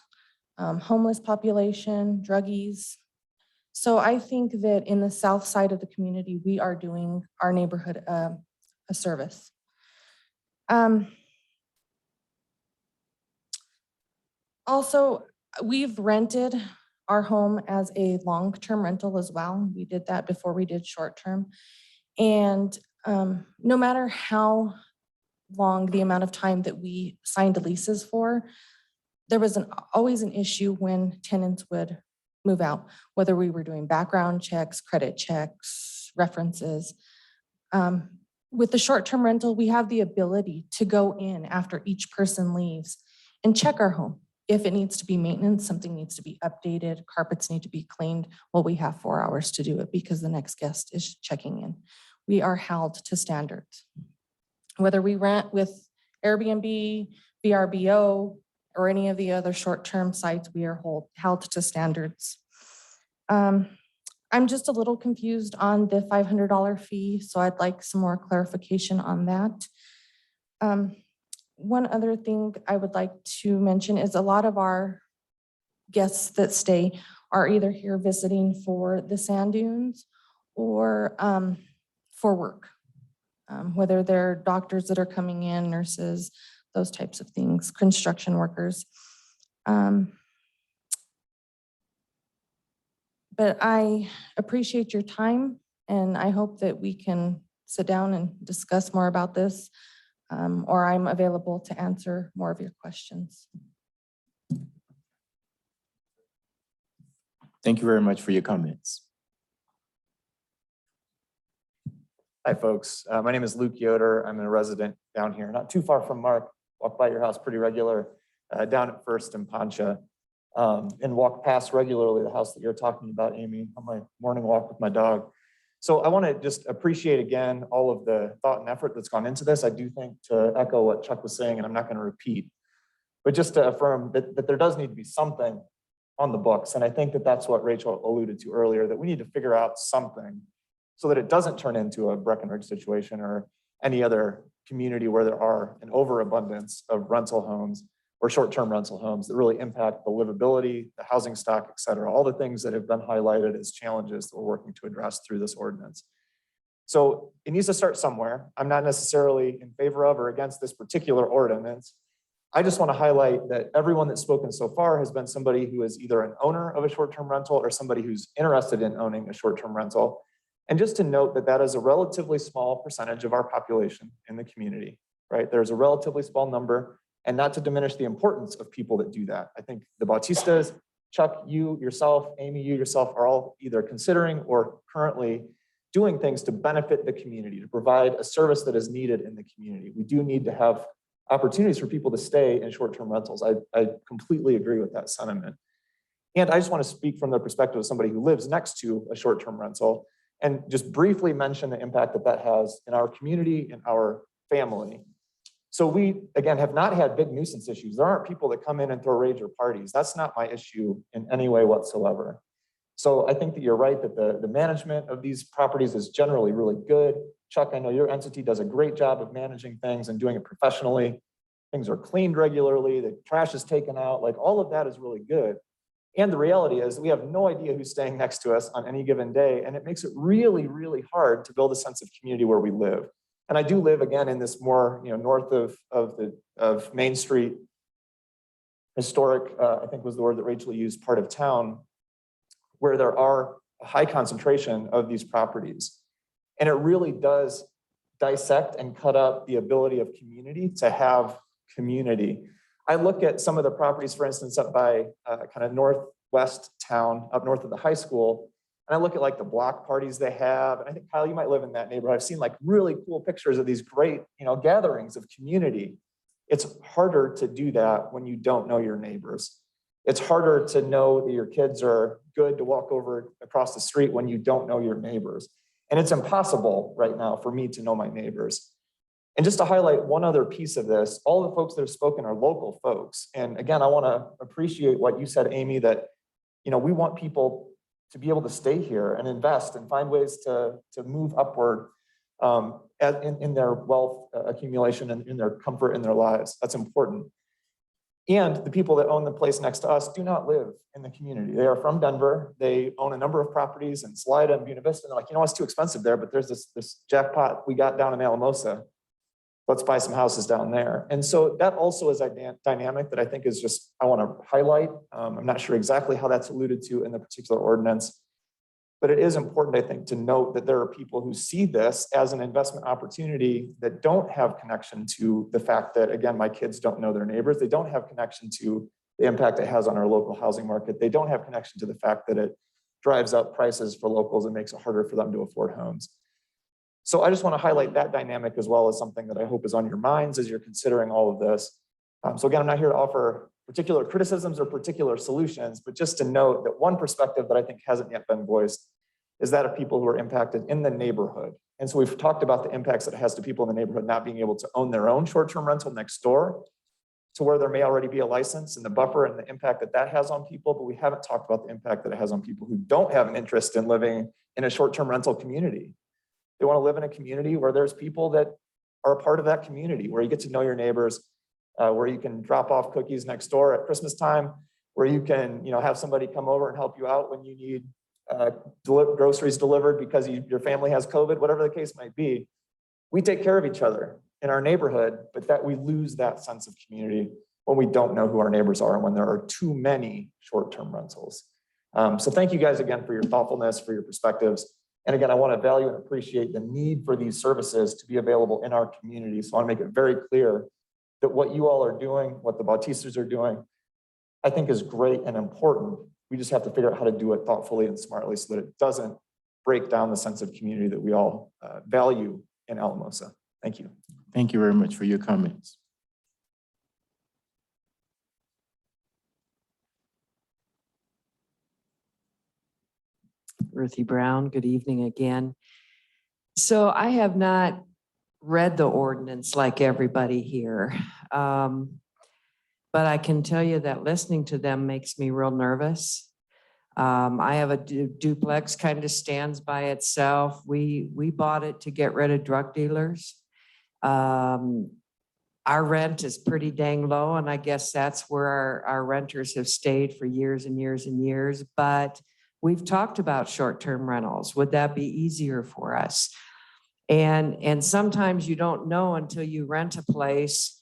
homeless population, druggies. So I think that in the south side of the community, we are doing our neighborhood a service. Also, we've rented our home as a long-term rental as well. We did that before we did short-term. And no matter how long the amount of time that we signed leases for, there was always an issue when tenants would move out, whether we were doing background checks, credit checks, references. With the short-term rental, we have the ability to go in after each person leaves and check our home. If it needs to be maintenance, something needs to be updated, carpets need to be cleaned, well, we have 4 hours to do it because the next guest is checking in. We are held to standards. Whether we rent with Airbnb, VRBO, or any of the other short-term sites, we are held to standards. I'm just a little confused on the $500 fee, so I'd like some more clarification on that. One other thing I would like to mention is a lot of our guests that stay are either here visiting for the sand dunes or for work, whether they're doctors that are coming in, nurses, those types of things, construction workers. But I appreciate your time, and I hope that we can sit down and discuss more about this, or I'm available to answer more of your questions. Thank you very much for your comments. Hi, folks. My name is Luke Yoder. I'm a resident down here, not too far from Mark. Walk by your house pretty regular, down at First and Pancha, and walk past regularly the house that you're talking about, Amy, on my morning walk with my dog. So I want to just appreciate again all of the thought and effort that's gone into this. I do think, to echo what Chuck was saying, and I'm not going to repeat, but just to affirm that there does need to be something on the books. And I think that that's what Rachel alluded to earlier, that we need to figure out something so that it doesn't turn into a Breckenridge situation or any other community where there are an overabundance of rental homes or short-term rental homes that really impact the livability, the housing stock, et cetera, all the things that have been highlighted as challenges that we're working to address through this ordinance. So it needs to start somewhere. I'm not necessarily in favor of or against this particular ordinance. I just want to highlight that everyone that's spoken so far has been somebody who is either an owner of a short-term rental or somebody who's interested in owning a short-term rental. And just to note that that is a relatively small percentage of our population in the community, right? There's a relatively small number, and not to diminish the importance of people that do that. I think the Bautistas, Chuck, you, yourself, Amy, you yourself are all either considering or currently doing things to benefit the community, to provide a service that is needed in the community. We do need to have opportunities for people to stay in short-term rentals. I completely agree with that sentiment. And I just want to speak from the perspective of somebody who lives next to a short-term rental and just briefly mention the impact that that has in our community and our family. So we, again, have not had big nuisance issues. There aren't people that come in and throw rage or parties. That's not my issue in any way whatsoever. So I think that you're right that the management of these properties is generally really good. Chuck, I know your entity does a great job of managing things and doing it professionally. Things are cleaned regularly, the trash is taken out, like all of that is really good. And the reality is we have no idea who's staying next to us on any given day. And it makes it really, really hard to build a sense of community where we live. And I do live again in this more, north of Main Street, historic, I think was the word that Rachel used, part of town, where there are a high concentration of these properties. And it really does dissect and cut up the ability of community to have community. I look at some of the properties, for instance, up by kind of northwest town, up north of the high school, and I look at like the block parties they have. And I think, Kyle, you might live in that neighborhood. I've seen like really cool pictures of these great, gatherings of community. It's harder to do that when you don't know your neighbors. It's harder to know that your kids are good to walk over across the street when you don't know your neighbors. And it's impossible right now for me to know my neighbors. And just to highlight one other piece of this, all the folks that have spoken are local folks. And again, I want to appreciate what you said, Amy, that we want people to be able to stay here and invest and find ways to move upward in their wealth accumulation and in their comfort in their lives. That's important. And the people that own the place next to us do not live in the community. They are from Denver. They own a number of properties in Salida and Buena Vista. And they're like, it's too expensive there, but there's this jackpot we got down in Alamosa. Let's buy some houses down there. And so that also is a dynamic that I think is just, I want to highlight. I'm not sure exactly how that's alluded to in the particular ordinance, but it is important, I think, to note that there are people who see this as an investment opportunity that don't have connection to the fact that, again, my kids don't know their neighbors. They don't have connection to the impact it has on our local housing market. They don't have connection to the fact that it drives up prices for locals and makes it harder for them to afford homes. So I just want to highlight that dynamic as well as something that I hope is on your minds as you're considering all of this. So again, I'm not here to offer particular criticisms or particular solutions, but just to note that one perspective that I think hasn't yet been voiced is that of people who are impacted in the neighborhood. And so we've talked about the impacts that it has to people in the neighborhood not being able to own their own short-term rental next door to where there may already be a license and the buffer and the impact that that has on people, but we haven't talked about the impact that it has on people who don't have an interest in living in a short-term rental community. They want to live in a community where there's people that are a part of that community, where you get to know your neighbors, where you can drop off cookies next door at Christmas time, where you can, have somebody come over and help you out when you need groceries delivered because your family has COVID, whatever the case might be. We take care of each other in our neighborhood, but that we lose that sense of community when we don't know who our neighbors are and when there are too many short-term rentals. So thank you guys again for your thoughtfulness, for your perspectives. And again, I want to value and appreciate the need for these services to be available in our community. So I want to make it very clear that what you all are doing, what the Bautistas are doing, I think is great and important. We just have to figure out how to do it thoughtfully and smartly so that it doesn't break down the sense of community that we all value in Alamosa. Thank you. Thank you very much for your comments. Ruthie Brown, good evening again. So I have not read the ordinance like everybody here. But I can tell you that listening to them makes me real nervous. I have a duplex, kind of stands by itself. We bought it to get rid of drug dealers. Our rent is pretty dang low, and I guess that's where our renters have stayed for years and years and years. But we've talked about short-term rentals. Would that be easier for us? And sometimes you don't know until you rent a place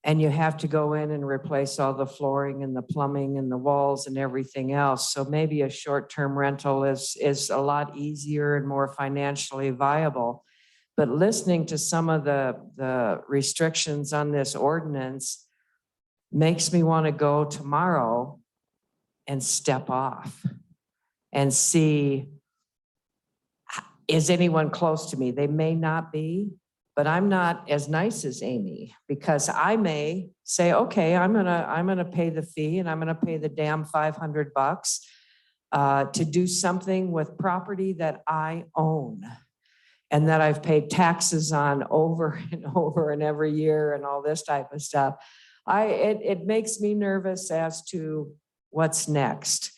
and you have to go in and replace all the flooring and the plumbing and the walls and everything else. So maybe a short-term rental is a lot easier and more financially viable. But listening to some of the restrictions on this ordinance makes me want to go tomorrow and step off and see, is anyone close to me? They may not be, but I'm not as nice as Amy, because I may say, okay, I'm gonna pay the fee and I'm gonna pay the damn $500 to do something with property that I own and that I've paid taxes on over and over and every year and all this type of stuff. It makes me nervous as to what's next.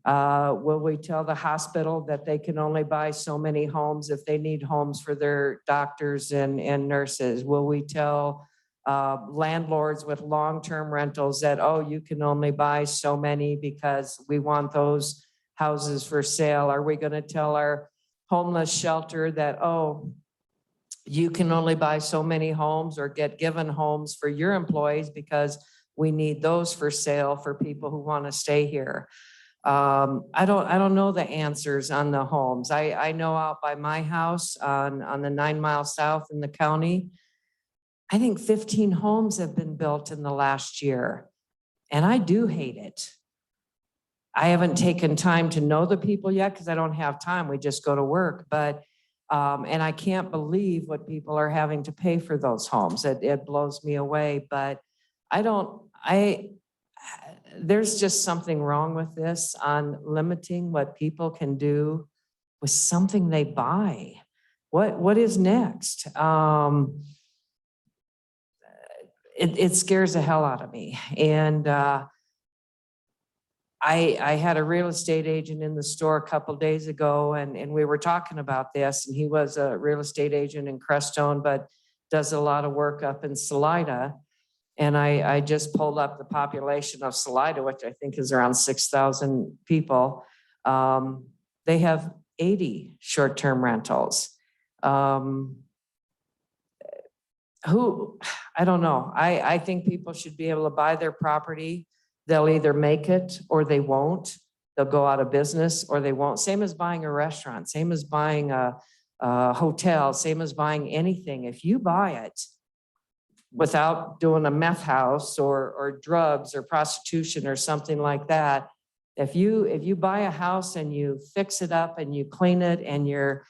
Will we tell the hospital that they can only buy so many homes if they need homes for their doctors and nurses? Will we tell landlords with long-term rentals that, oh, you can only buy so many because we want those houses for sale? Are we going to tell our homeless shelter that, oh, you can only buy so many homes or get given homes for your employees because we need those for sale for people who want to stay here? I don't know the answers on the homes. I know out by my house on the 9 Mile South in the county, I think 15 homes have been built in the last year. And I do hate it. I haven't taken time to know the people yet because I don't have time. We just go to work. But, and I can't believe what people are having to pay for those homes. It blows me away. But there's just something wrong with this on limiting what people can do with something they buy. What is next? It scares the hell out of me. And I had a real estate agent in the store a couple days ago, and we were talking about this, and he was a real estate agent in Crestone, but does a lot of work up in Salida. And I just pulled up the population of Salida, which I think is around 6,000 people. They have 80 short-term rentals. I don't know. I think people should be able to buy their property. They'll either make it or they won't. They'll go out of business or they won't. Same as buying a restaurant, same as buying a hotel, same as buying anything. If you buy it without doing a meth house or drugs or prostitution or something like that, if you buy a house and you fix it up and you clean it and you're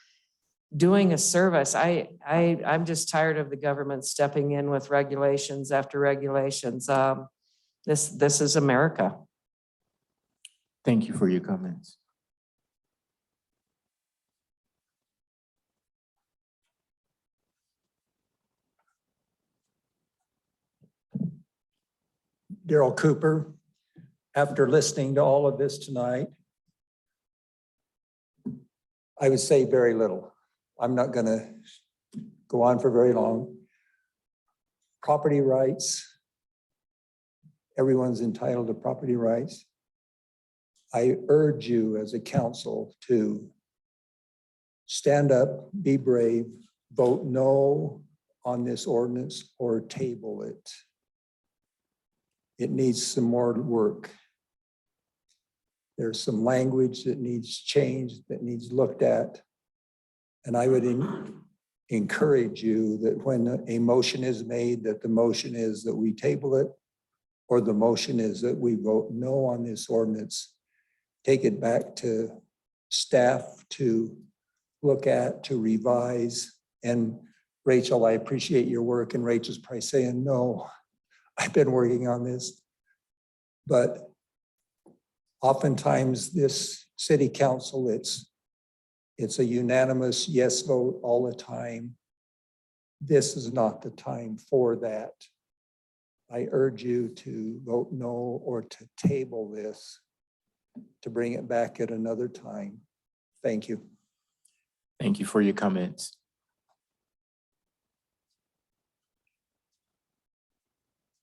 doing a service, I'm just tired of the government stepping in with regulations after regulations. This is America. Thank you for your comments. Daryl Cooper. After listening to all of this tonight, I would say very little. I'm not going to go on for very long. Property rights. Everyone's entitled to property rights. I urge you as a council to stand up, be brave, vote no on this ordinance or table it. It needs some more work. There's some language that needs changed, that needs looked at. And I would encourage you that when a motion is made, that the motion is that we table it, or the motion is that we vote no on this ordinance. Take it back to staff to look at, to revise. And Rachel, I appreciate your work, and Rachel's probably saying, no, I've been working on this. But oftentimes this city council, it's a unanimous yes vote all the time. This is not the time for that. I urge you to vote no or to table this, to bring it back at another time. Thank you. Thank you for your comments.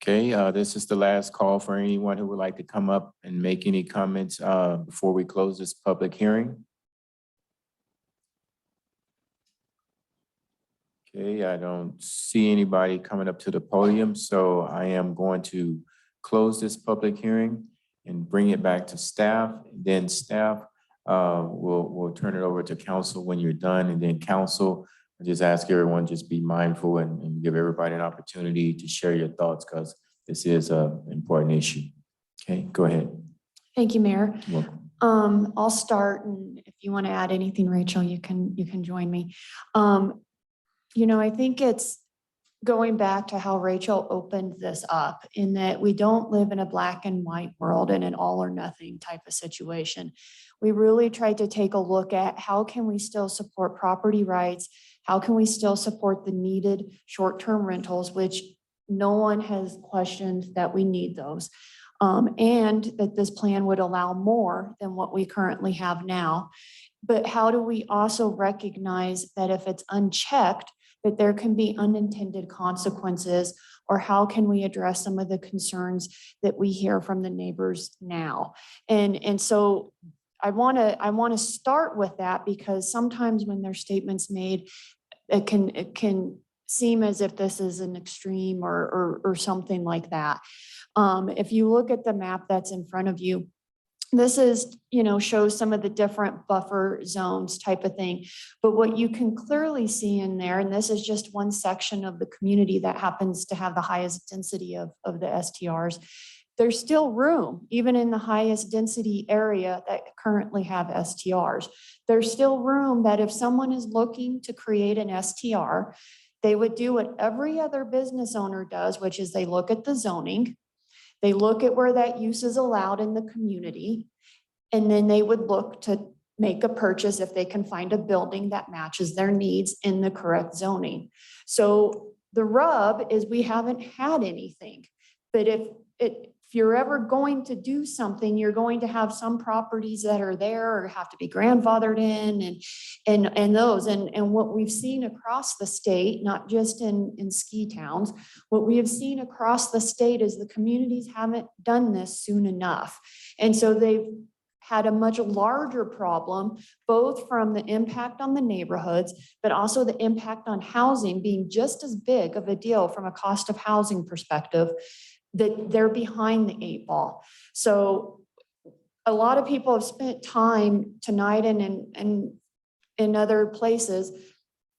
Okay, this is the last call for anyone who would like to come up and make any comments before we close this public hearing. Okay, I don't see anybody coming up to the podium, so I am going to close this public hearing and bring it back to staff. Then staff will turn it over to council when you're done, and then council, I just ask everyone just be mindful and give everybody an opportunity to share your thoughts because this is an important issue. Okay, go ahead. Thank you, Mayor. You're welcome. I'll start, and if you want to add anything, Rachel, you can join me. You know, I think it's going back to how Rachel opened this up, in that we don't live in a black and white world and an all or nothing type of situation. We really tried to take a look at how can we still support property rights? How can we still support the needed short-term rentals, which no one has questioned that we need those. And that this plan would allow more than what we currently have now. But how do we also recognize that if it's unchecked, that there can be unintended consequences, or how can we address some of the concerns that we hear from the neighbors now? And so I want to start with that, because sometimes when there's statements made, it can seem as if this is an extreme or something like that. If you look at the map that's in front of you, this is, you know, shows some of the different buffer zones type of thing. But what you can clearly see in there, and this is just one section of the community that happens to have the highest density of the STRs, there's still room, even in the highest density area that currently have STRs. There's still room that if someone is looking to create an STR, they would do what every other business owner does, which is they look at the zoning, they look at where that use is allowed in the community, and then they would look to make a purchase if they can find a building that matches their needs in the correct zoning. So the rub is we haven't had anything, but if you're ever going to do something, you're going to have some properties that are there or have to be grandfathered in and those. And what we've seen across the state, not just in ski towns, what we have seen across the state is the communities haven't done this soon enough. And so they've had a much larger problem, both from the impact on the neighborhoods, but also the impact on housing being just as big of a deal from a cost of housing perspective, that they're behind the 8 ball. So a lot of people have spent time tonight and in other places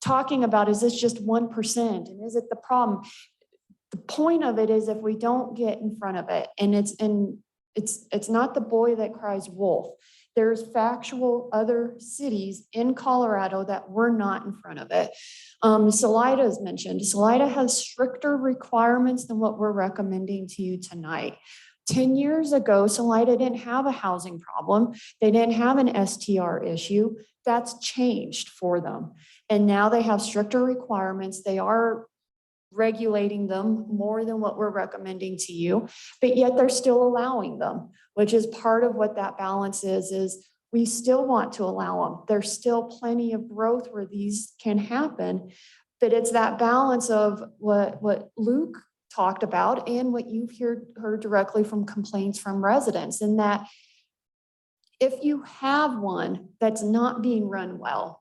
talking about, is this just 1%? And is it the problem? The point of it is, if we don't get in front of it, and it's not the boy that cries wolf. There's factual other cities in Colorado that were not in front of it. Salida is mentioned. Salida has stricter requirements than what we're recommending to you tonight. 10 years ago, Salida didn't have a housing problem. They didn't have an STR issue. That's changed for them. And now they have stricter requirements. They are regulating them more than what we're recommending to you, but yet they're still allowing them, which is part of what that balance is we still want to allow them. There's still plenty of growth where these can happen, but it's that balance of what Luke talked about and what you've heard directly from complaints from residents, in that if you have one that's not being run well,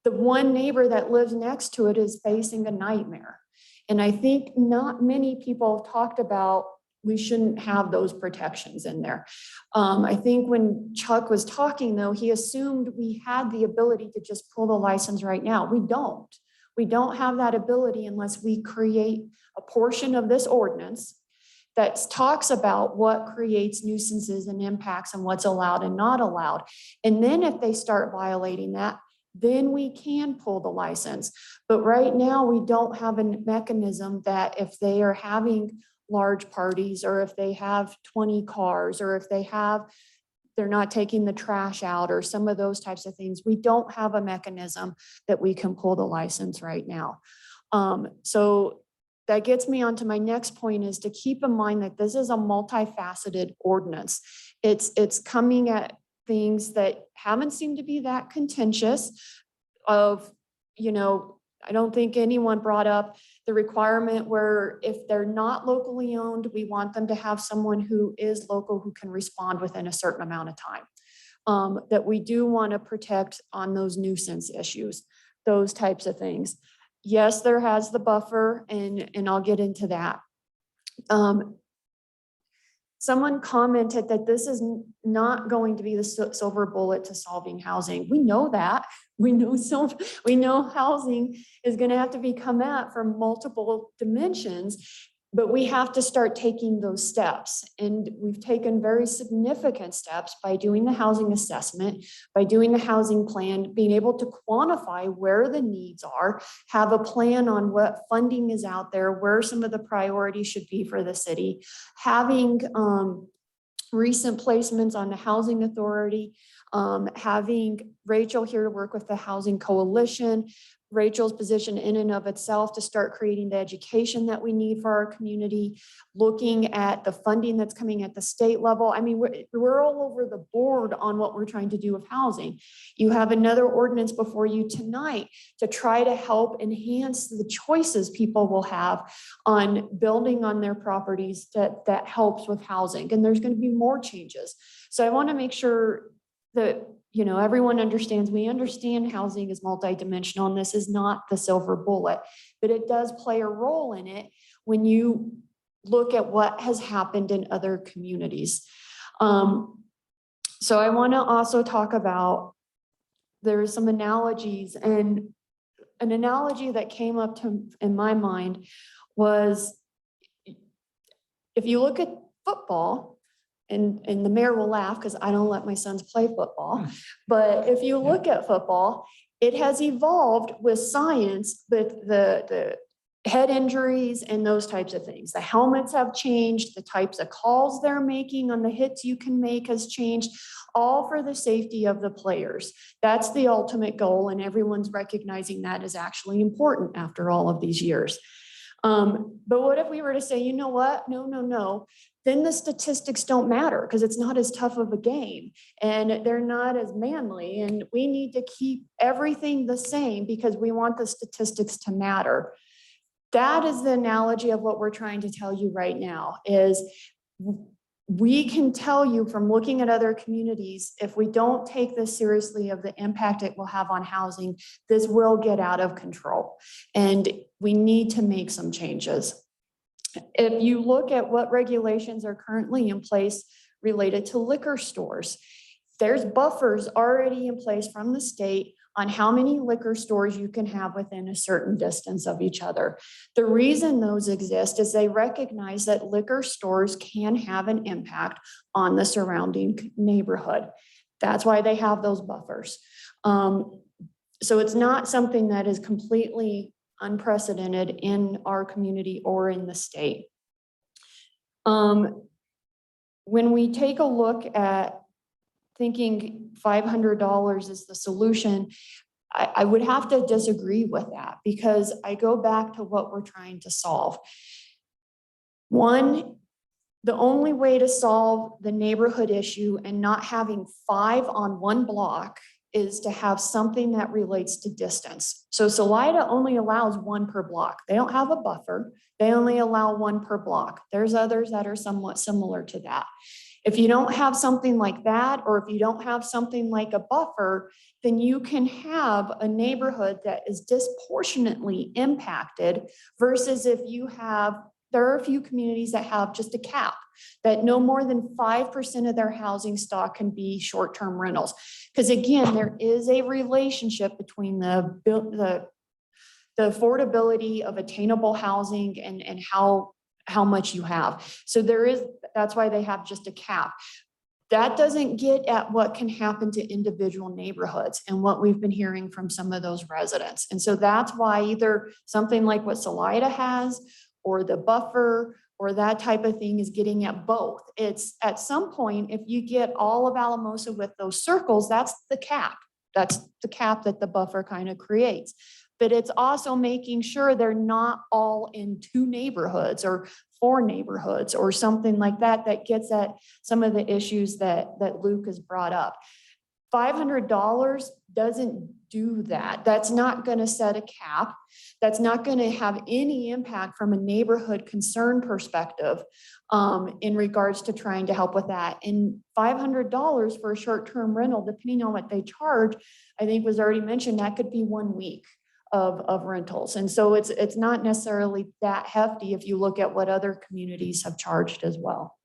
the one neighbor that lives next to it is facing a nightmare. And I think not many people have talked about we shouldn't have those protections in there. I think when Chuck was talking, though, he assumed we had the ability to just pull the license right now. We don't. We don't have that ability unless we create a portion of this ordinance that talks about what creates nuisances and impacts and what's allowed and not allowed. And then if they start violating that, then we can pull the license. But right now, we don't have a mechanism that if they are having large parties, or if they have 20 cars, or if they're not taking the trash out, or some of those types of things, we don't have a mechanism that we can pull the license right now. So that gets me onto my next point, is to keep in mind that this is a multifaceted ordinance. It's coming at things that haven't seemed to be that contentious of, I don't think anyone brought up the requirement where if they're not locally owned, we want them to have someone who is local who can respond within a certain amount of time. That we do want to protect on those nuisance issues, those types of things. Yes, there has the buffer, and I'll get into that. Someone commented that this is not going to be the silver bullet to solving housing. We know that. We know housing is going to have to be come at from multiple dimensions, but we have to start taking those steps. And we've taken very significant steps by doing the housing assessment, by doing the housing plan, being able to quantify where the needs are, have a plan on what funding is out there, where some of the priorities should be for the city, having recent placements on the housing authority, having Rachel here to work with the Housing Coalition, Rachel's position in and of itself to start creating the education that we need for our community, looking at the funding that's coming at the state level. I mean, we're all over the board on what we're trying to do with housing. You have another ordinance before you tonight to try to help enhance the choices people will have on building on their properties that helps with housing. And there's going to be more changes. So I want to make sure that everyone understands, we understand housing is multidimensional, and this is not the silver bullet, but it does play a role in it when you look at what has happened in other communities. So I want to also talk about, there are some analogies, and an analogy that came up in my mind was, if you look at football, and the mayor will laugh because I don't let my sons play football. But if you look at football, it has evolved with science, with the head injuries and those types of things. The helmets have changed, the types of calls they're making on the hits you can make has changed, all for the safety of the players. That's the ultimate goal, and everyone's recognizing that is actually important after all of these years. But what if we were to say, you know what? No. Then the statistics don't matter because it's not as tough of a game and they're not as manly, and we need to keep everything the same because we want the statistics to matter. That is the analogy of what we're trying to tell you right now, is we can tell you from looking at other communities, if we don't take this seriously of the impact it will have on housing, this will get out of control and we need to make some changes. If you look at what regulations are currently in place related to liquor stores, there's buffers already in place from the state on how many liquor stores you can have within a certain distance of each other. The reason those exist is they recognize that liquor stores can have an impact on the surrounding neighborhood. That's why they have those buffers. So it's not something that is completely unprecedented in our community or in the state. When we take a look at thinking $500 is the solution, I would have to disagree with that because I go back to what we're trying to solve. One, the only way to solve the neighborhood issue and not having 5 on one block is to have something that relates to distance. So Salida only allows 1 per block. They don't have a buffer. They only allow 1 per block. There's others that are somewhat similar to that. If you don't have something like that, or if you don't have something like a buffer, then you can have a neighborhood that is disproportionately impacted versus if you have, there are a few communities that have just a cap that no more than 5% of their housing stock can be short-term rentals. Because again, there is a relationship between the affordability of attainable housing and how much you have. So that's why they have just a cap. That doesn't get at what can happen to individual neighborhoods and what we've been hearing from some of those residents. And so that's why either something like what Salida has or the buffer or that type of thing is getting at both. It's at some point, if you get all of Alamosa with those circles, that's the cap. That's the cap that the buffer kind of creates. but it's also making sure they're not all in 2 neighborhoods or 4 neighborhoods or something like that, that gets at some of the issues that Luke has brought up. $500 doesn't do that. That's not going to set a cap. That's not going to have any impact from a neighborhood concern perspective in regards to trying to help with that. And $500 for a short-term rental, depending on what they charge, I think was already mentioned, that could be 1 week of rentals. And so it's not necessarily that hefty if you look at what other communities have charged as well.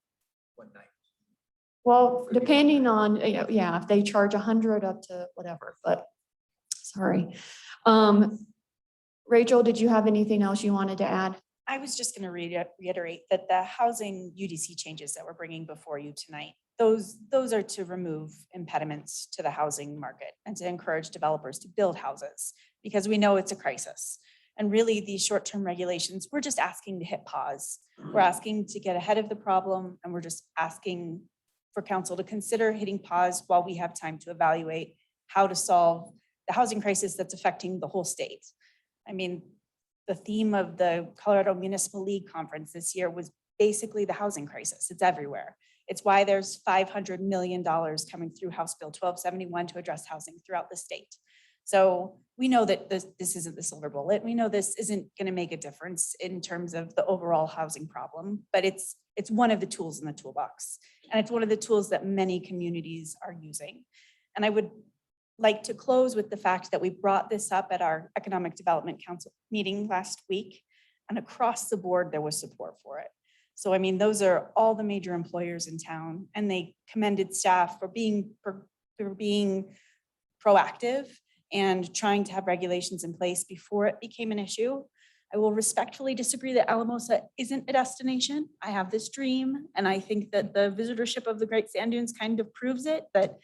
Well, depending on, yeah, if they charge 100 up to whatever, but sorry. Rachel, did you have anything else you wanted to add? I was just going to reiterate that the housing UDC changes that we're bringing before you tonight, those are to remove impediments to the housing market and to encourage developers to build houses, because we know it's a crisis. And really, these short-term regulations, we're just asking to hit pause. We're asking to get ahead of the problem, and we're just asking for council to consider hitting pause while we have time to evaluate how to solve the housing crisis that's affecting the whole state. I mean, the theme of the Colorado Municipal League Conference this year was basically the housing crisis. It's everywhere. It's why there's $500 million coming through House Bill 1271 to address housing throughout the state. So we know that this isn't the silver bullet. We know this isn't going to make a difference in terms of the overall housing problem, but it's one of the tools in the toolbox. And it's one of the tools that many communities are using. And I would like to close with the fact that we brought this up at our Economic Development Council meeting last week, and across the board, there was support for it. So, I mean, those are all the major employers in town, and they commended staff for being proactive and trying to have regulations in place before it became an issue. I will respectfully disagree that Alamosa isn't a destination. I have this dream, and I think that the visitorship of the Great Sand Dunes kind of proves it, that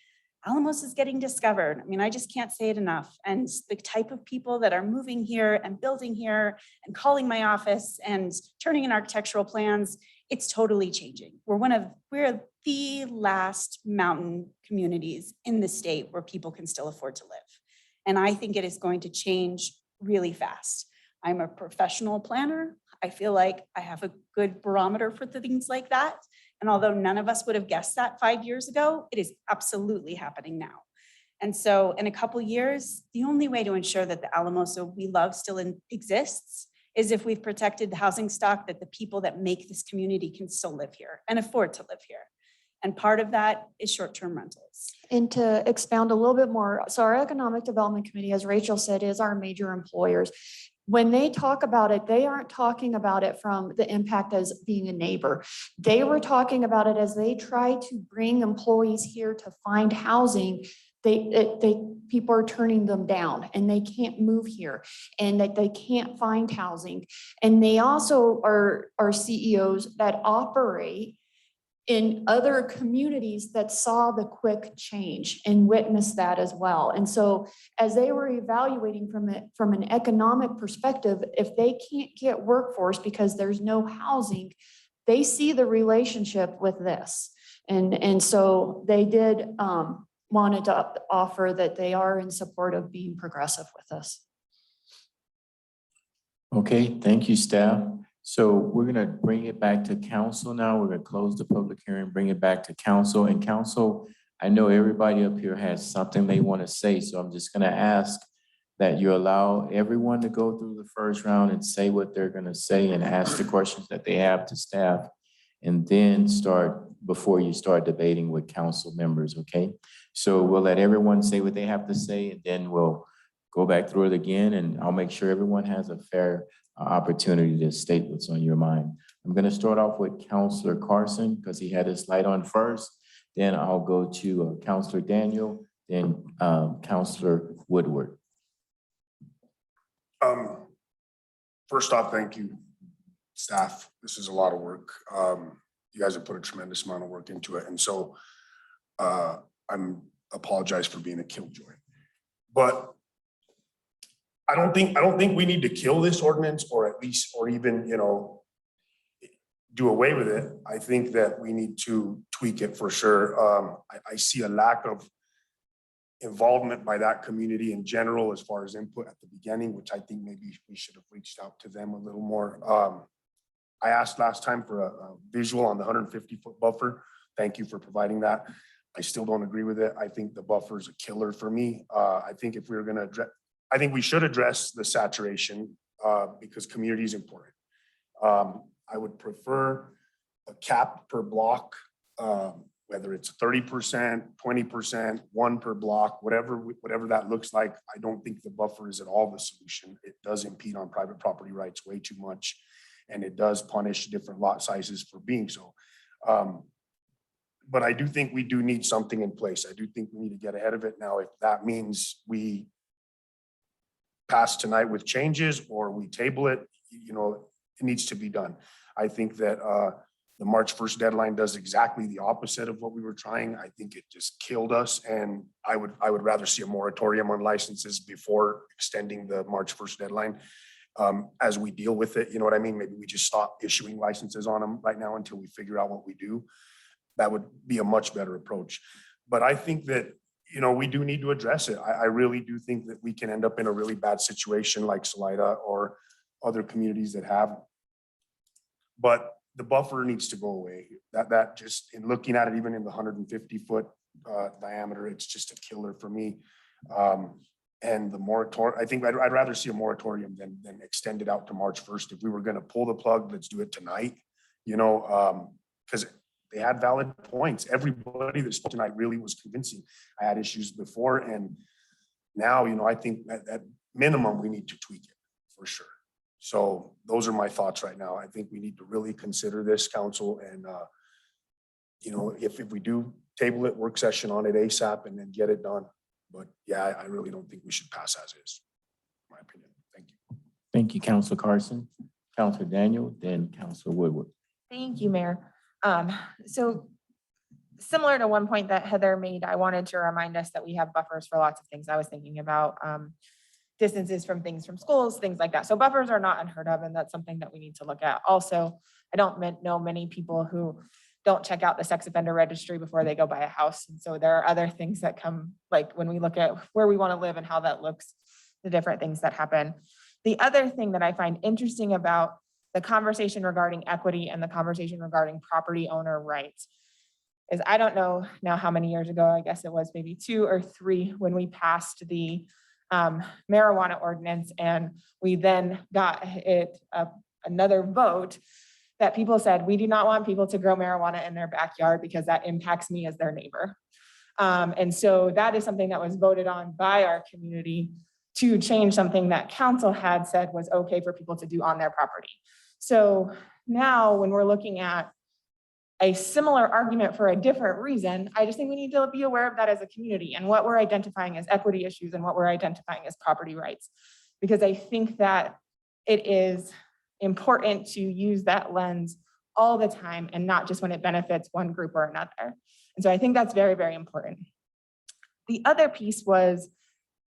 Alamosa is getting discovered. I mean, I just can't say it enough. And the type of people that are moving here and building here and calling my office and turning in architectural plans, it's totally changing. We're the last mountain communities in the state where people can still afford to live. And I think it is going to change really fast. I'm a professional planner. I feel like I have a good barometer for things like that. And although none of us would have guessed that 5 years ago, it is absolutely happening now. And so in a couple of years, the only way to ensure that the Alamosa we love still exists is if we've protected the housing stock that the people that make this community can still live here and afford to live here. And part of that is short-term rentals. And to expound a little bit more, so our Economic Development Committee, as Rachel said, is our major employers. When they talk about it, they aren't talking about it from the impact as being a neighbor. They were talking about it as they try to bring employees here to find housing. People are turning them down and they can't move here and that they can't find housing. And they also are CEOs that operate in other communities that saw the quick change and witnessed that as well. And so as they were evaluating from an economic perspective, if they can't get workforce because there's no housing, they see the relationship with this. And so they did wanted to offer that they are in support of being progressive with us. Okay, thank you, staff. So we're gonna bring it back to council now. We're gonna close the public hearing, bring it back to council. And council, I know everybody up here has something they want to say, so I'm just gonna ask that you allow everyone to go through the first round and say what they're gonna say and ask the questions that they have to staff, and then start before you start debating with council members, okay? So we'll let everyone say what they have to say, and then we'll go back through it again, and I'll make sure everyone has a fair opportunity to state what's on your mind. I'm going to start off with Councilor Carson because he had his light on first. Then I'll go to Councilor Daniel, then Councilor Woodward. First off, thank you, staff. This is a lot of work. You guys have put a tremendous amount of work into it. And so I'm apologize for being a killjoy. But I don't think we need to kill this ordinance, or at least, or even, do away with it. I think that we need to tweak it for sure. I see a lack of involvement by that community in general, as far as input at the beginning, which I think maybe we should have reached out to them a little more. I asked last time for a visual on the 150-foot buffer. Thank you for providing that. I still don't agree with it. I think the buffer is a killer for me. I think if we were gonna address, I think we should address the saturation because community is important. I would prefer a cap per block, whether it's 30%, 20%, 1 per block, whatever that looks like. I don't think the buffer is at all the solution. It does impede on private property rights way too much, and it does punish different lot sizes for being so. But I do think we do need something in place. I do think we need to get ahead of it now. If that means we pass tonight with changes or we table it, you know, it needs to be done. I think that the March 1st deadline does exactly the opposite of what we were trying. I think it just killed us, and I would rather see a moratorium on licenses before extending the March 1st deadline as we deal with it. You know what I mean? Maybe we just stop issuing licenses on them right now until we figure out what we do. That would be a much better approach. But I think that, you know, we do need to address it. I really do think that we can end up in a really bad situation like Salida or other communities that have. But the buffer needs to go away. That just, in looking at it, even in the 150-foot diameter, it's just a killer for me. And the moratorium, I think I'd rather see a moratorium than extend it out to March 1st. If we were gonna pull the plug, let's do it tonight, you know, because they had valid points. Everybody that spoke tonight really was convincing. I had issues before, and now, you know, I think at minimum, we need to tweak it for sure. So those are my thoughts right now. I think we need to really consider this, council, and you know, if we do table it, work session on it ASAP and then get it done. But yeah, I really don't think we should pass as is, in my opinion. Thank you. Thank you, Councilor Carson. Councilor Daniel, then Councilor Woodward. Thank you, Mayor. So similar to one point that Heather made, I wanted to remind us that we have buffers for lots of things. I was thinking about distances from things from schools, things like that. So buffers are not unheard of, and that's something that we need to look at. Also, I don't know many people who don't check out the sex offender registry before they go buy a house. And so there are other things that come, like when we look at where we want to live and how that looks, the different things that happen. The other thing that I find interesting about the conversation regarding equity and the conversation regarding property owner rights is, I don't know now how many years ago, I guess it was maybe 2 or 3 when we passed the marijuana ordinance, and we then got it another vote that people said, we do not want people to grow marijuana in their backyard because that impacts me as their neighbor. And so that is something that was voted on by our community to change something that council had said was okay for people to do on their property. So now when we're looking at a similar argument for a different reason, I just think we need to be aware of that as a community and what we're identifying as equity issues and what we're identifying as property rights. Because I think that it is important to use that lens all the time and not just when it benefits one group or another. And so I think that's very, very important. The other piece was,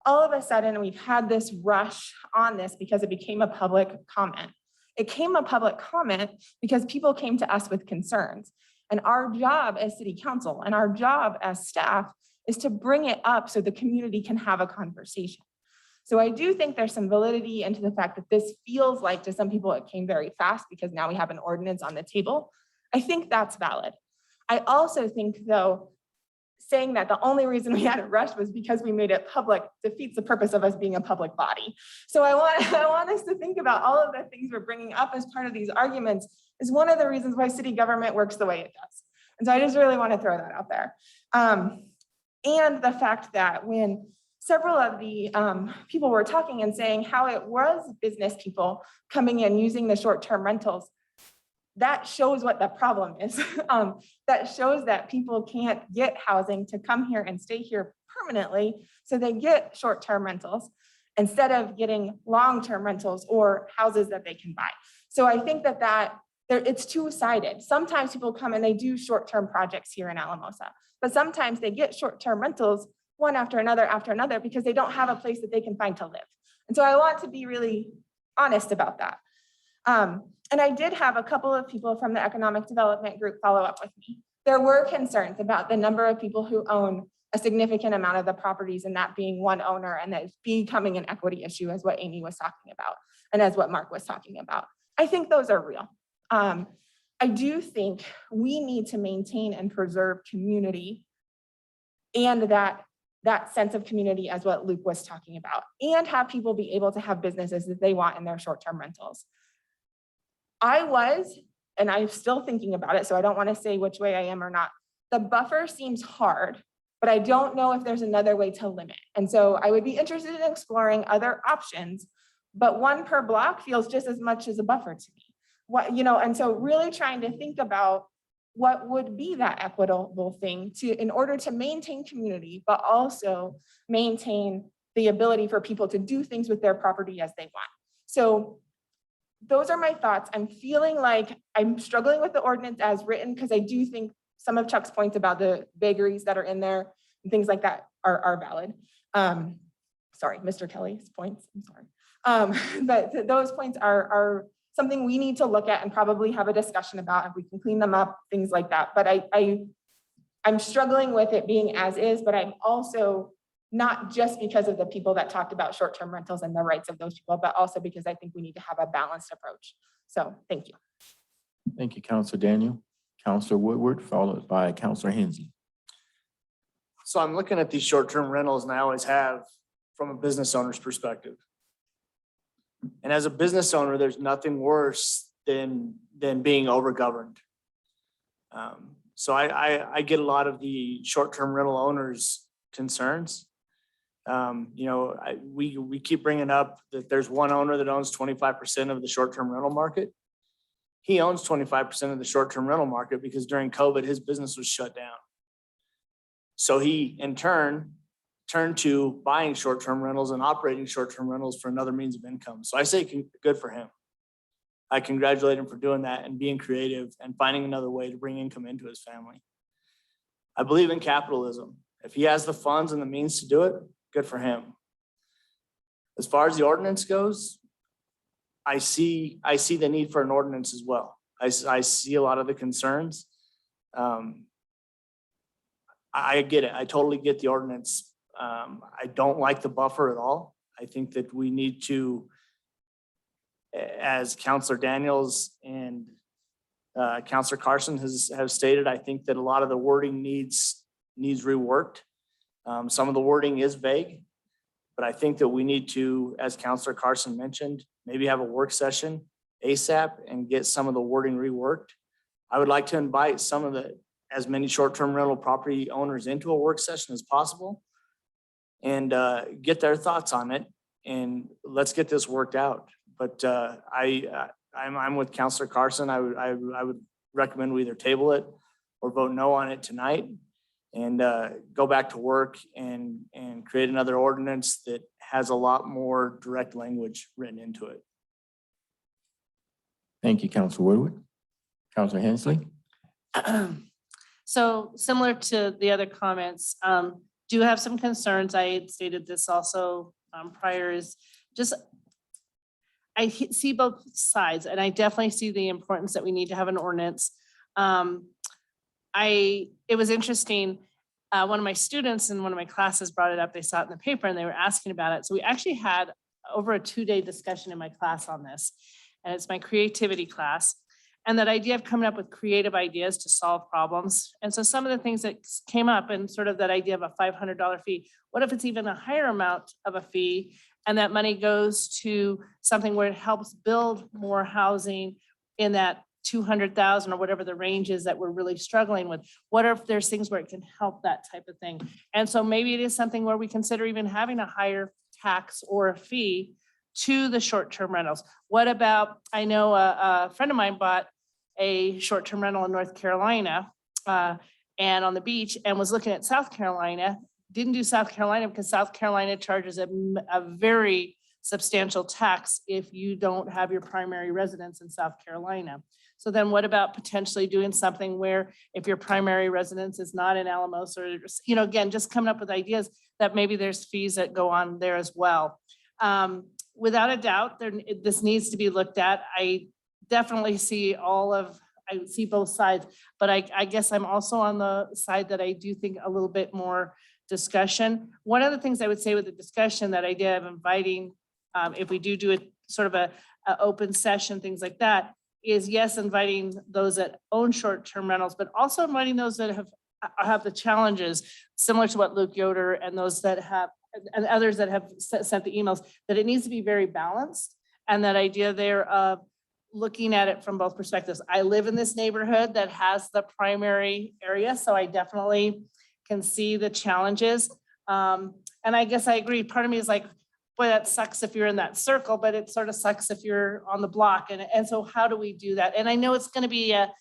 all of a sudden we've had this rush on this because it became a public comment. It came a public comment because people came to us with concerns. And our job as city council and our job as staff is to bring it up so the community can have a conversation. So I do think there's some validity into the fact that this feels like to some people it came very fast because now we have an ordinance on the table. I think that's valid. I also think though, saying that the only reason we had it rushed was because we made it public defeats the purpose of us being a public body. So I want us to think about all of the things we're bringing up as part of these arguments is one of the reasons why city government works the way it does. And so I just really want to throw that out there. And the fact that when several of the people were talking and saying how it was business people coming in using the short-term rentals, that shows what the problem is. That shows that people can't get housing to come here and stay here permanently, so they get short-term rentals instead of getting long-term rentals or houses that they can buy. So I think that it's two-sided. Sometimes people come and they do short-term projects here in Alamosa, but sometimes they get short-term rentals one after another because they don't have a place that they can find to live. And so I want to be really honest about that. And I did have a couple of people from the economic development group follow up with me. There were concerns about the number of people who own a significant amount of the properties and that being one owner and that it's becoming an equity issue as what Amy was talking about and as what Mark was talking about. I think those are real. I do think we need to maintain and preserve community and that sense of community as what Luke was talking about, and have people be able to have businesses that they want in their short-term rentals. And I'm still thinking about it, so I don't want to say which way I am or not. The buffer seems hard, but I don't know if there's another way to limit. And so I would be interested in exploring other options, but one per block feels just as much as a buffer to me. And so really trying to think about what would be that equitable thing in order to maintain community, but also maintain the ability for people to do things with their property as they want. So those are my thoughts. I'm feeling like I'm struggling with the ordinance as written because I do think some of Chuck's points about the vagaries that are in there and things like that are valid. Sorry, Mr. Kelly's points, I'm sorry. But those points are something we need to look at and probably have a discussion about if we can clean them up, things like that. But I'm struggling with it being as is, but I'm also not just because of the people that talked about short-term rentals and the rights of those people, but also because I think we need to have a balanced approach. So thank you. Thank you, Councilor Daniel. Councilor Woodward, followed by Councilor Hensley. So I'm looking at these short-term rentals and I always have from a business owner's perspective. And as a business owner, there's nothing worse than being overgoverned. So I get a lot of the short-term rental owners' concerns. We keep bringing up that there's one owner that owns 25% of the short-term rental market. He owns 25% of the short-term rental market because during COVID, his business was shut down. So he, in turn, turned to buying short-term rentals and operating short-term rentals for another means of income. So I say good for him. I congratulate him for doing that and being creative and finding another way to bring income into his family. I believe in capitalism. If he has the funds and the means to do it, good for him. As far as the ordinance goes, I see the need for an ordinance as well. I see a lot of the concerns. I get it. I totally get the ordinance. I don't like the buffer at all. I think that we need to, as Councilor Daniels and Councilor Carson have stated, I think that a lot of the wording needs reworked. Some of the wording is vague, but I think that we need to, as Councilor Carson mentioned, maybe have a work session ASAP and get some of the wording reworked. I would like to invite as many short-term rental property owners into a work session as possible and get their thoughts on it, and let's get this worked out. But I'm with Councilor Carson. I would recommend we either table it or vote no on it tonight and go back to work and create another ordinance that has a lot more direct language written into it. Thank you, Councilor Woodward. Councilor Hensley. So similar to the other comments, do have some concerns. I had stated this also prior, is just, I see both sides and I definitely see the importance that we need to have an ordinance. It was interesting. One of my students in one of my classes brought it up. They saw it in the paper and they were asking about it. So we actually had over a 2-day discussion in my class on this, and it's my creativity class. And that idea of coming up with creative ideas to solve problems. And so some of the things that came up and sort of that idea of a $500 fee, what if it's even a higher amount of a fee and that money goes to something where it helps build more housing in that 200,000 or whatever the range is that we're really struggling with? What if there's things where it can help that type of thing? And so maybe it is something where we consider even having a higher tax or a fee to the short-term rentals. What about, I know a friend of mine bought a short-term rental in North Carolina and on the beach and was looking at South Carolina, didn't do South Carolina because South Carolina charges a very substantial tax if you don't have your primary residence in South Carolina. So then what about potentially doing something where if your primary residence is not in Alamosa, or, again, just coming up with ideas that maybe there's fees that go on there as well. Without a doubt, this needs to be looked at. I definitely see I see both sides, but I guess I'm also on the side that I do think a little bit more discussion. One of the things I would say with the discussion, that idea of inviting, if we do a sort of a open session, things like that, is yes, inviting those that own short-term rentals, but also inviting those that have the challenges, similar to what Luke Yoder and those that have, and others that have sent the emails, that it needs to be very balanced. And that idea there of looking at it from both perspectives. I live in this neighborhood that has the primary area, so I definitely can see the challenges. And I guess I agree. Part of me is like, boy, that sucks if you're in that circle, but it sort of sucks if you're on the block. And so how do we do that? And I know it's going to be a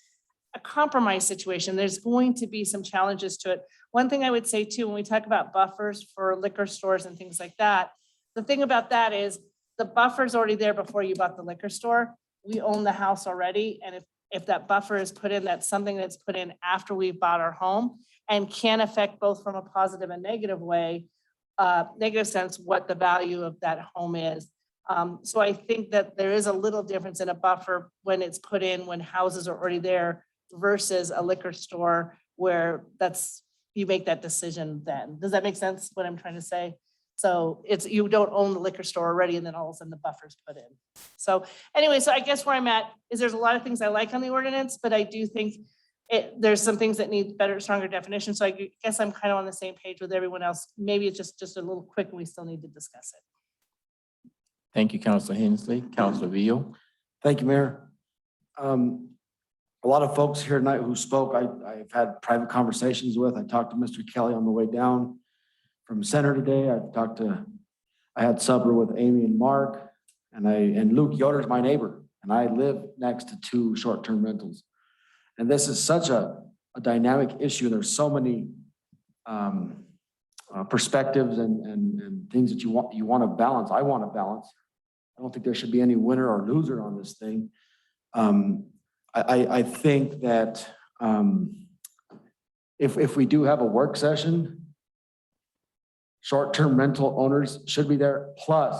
compromise situation. There's going to be some challenges to it. One thing I would say too, when we talk about buffers for liquor stores and things like that, the thing about that is the buffer's already there before you bought the liquor store. We own the house already. And if that buffer is put in, that's something that's put in after we bought our home and can affect both from a positive and negative way, negative sense, what the value of that home is. So I think that there is a little difference in a buffer when it's put in, when houses are already there versus a liquor store where you make that decision then. Does that make sense what I'm trying to say? So it's, you don't own the liquor store already and then all of a sudden the buffer's put in. So anyway, so I guess where I'm at is there's a lot of things I like on the ordinance, but I do think there's some things that need better, stronger definition. So I guess I'm kind of on the same page with everyone else. Maybe it's just a little quick and we still need to discuss it. Thank you, Councilor Hensley. Councilor Vigil. Thank you, Mayor. A lot of folks here tonight who spoke, I've had private conversations with. I talked to Mr. Kelly on the way down from center today. I had supper with Amy and Mark, and Luke Yoder's my neighbor, and I live next to 2 short-term rentals. And this is such a dynamic issue. There's so many perspectives and things that you want to balance. I want to balance. I don't think there should be any winner or loser on this thing. I think that if we do have a work session, short-term rental owners should be there, plus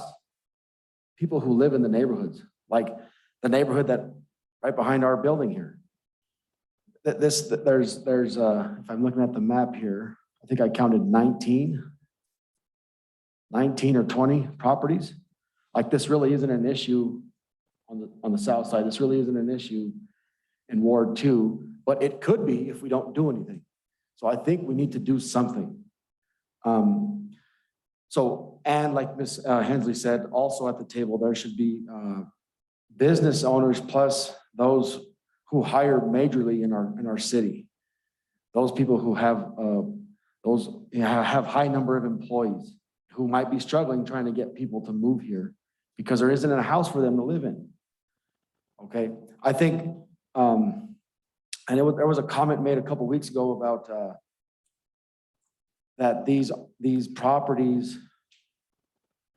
people who live in the neighborhoods, like the neighborhood that right behind our building here. There's if I'm looking at the map here, I think I counted 19 or 20 properties. Like this really isn't an issue on the south side. This really isn't an issue in Ward 2, but it could be if we don't do anything. So I think we need to do something. And like Ms. Hensley said, also at the table, there should be business owners plus those who hire majorly in our city. Those people who have high number of employees who might be struggling trying to get people to move here because there isn't a house for them to live in. Okay, I think, and there was a comment made a couple weeks ago about that these properties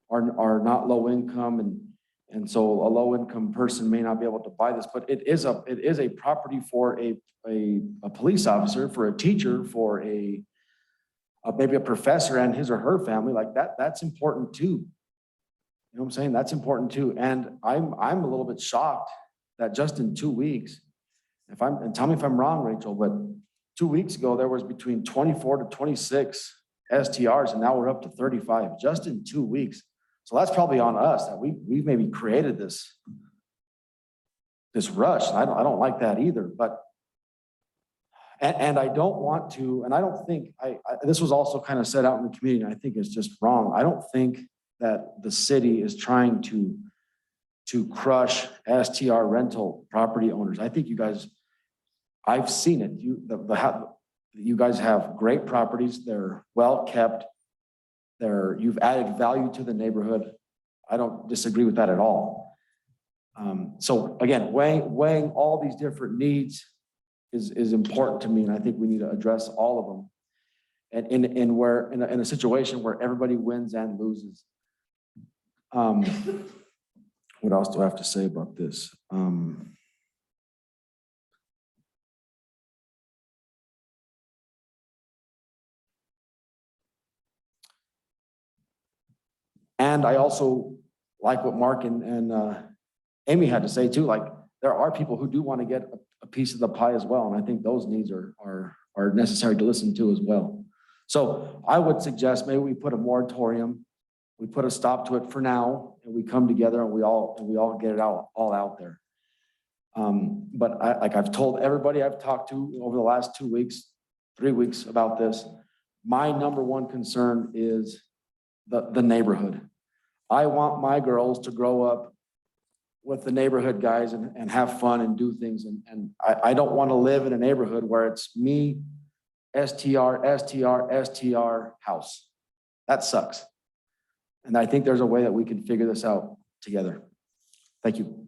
are not low income and so a low income person may not be able to buy this, but it is a property for a police officer, for a teacher, for maybe a professor and his or her family. Like that's important too. You know what I'm saying? That's important too. And I'm a little bit shocked that just in 2 weeks, and tell me if I'm wrong, Rachel, but 2 weeks ago, there was between 24 to 26 STRs, and now we're up to 35 just in 2 weeks. So that's probably on us that we've maybe created this rush. And I don't like that either, but, and I don't want to, and I don't think, this was also kind of said out in the community, and I think it's just wrong. I don't think that the city is trying to crush STR rental property owners. I think you guys, I've seen it. You guys have great properties. They're well kept. You've added value to the neighborhood. I don't disagree with that at all. So again, weighing all these different needs is important to me, and I think we need to address all of them. And in a situation where everybody wins and loses. What else do I have to say about this? And I also like what Mark and Amy had to say too. Like there are people who do want to get a piece of the pie as well, and I think those needs are necessary to listen to as well. So I would suggest maybe we put a moratorium, we put a stop to it for now, and we come together and we all get it all out there. But like I've told everybody I've talked to over the last 2 weeks, 3 weeks about this, my number one concern is the neighborhood. I want my girls to grow up with the neighborhood guys and have fun and do things. And I don't want to live in a neighborhood where it's me, STR, STR, STR house. That sucks. And I think there's a way that we can figure this out together. Thank you.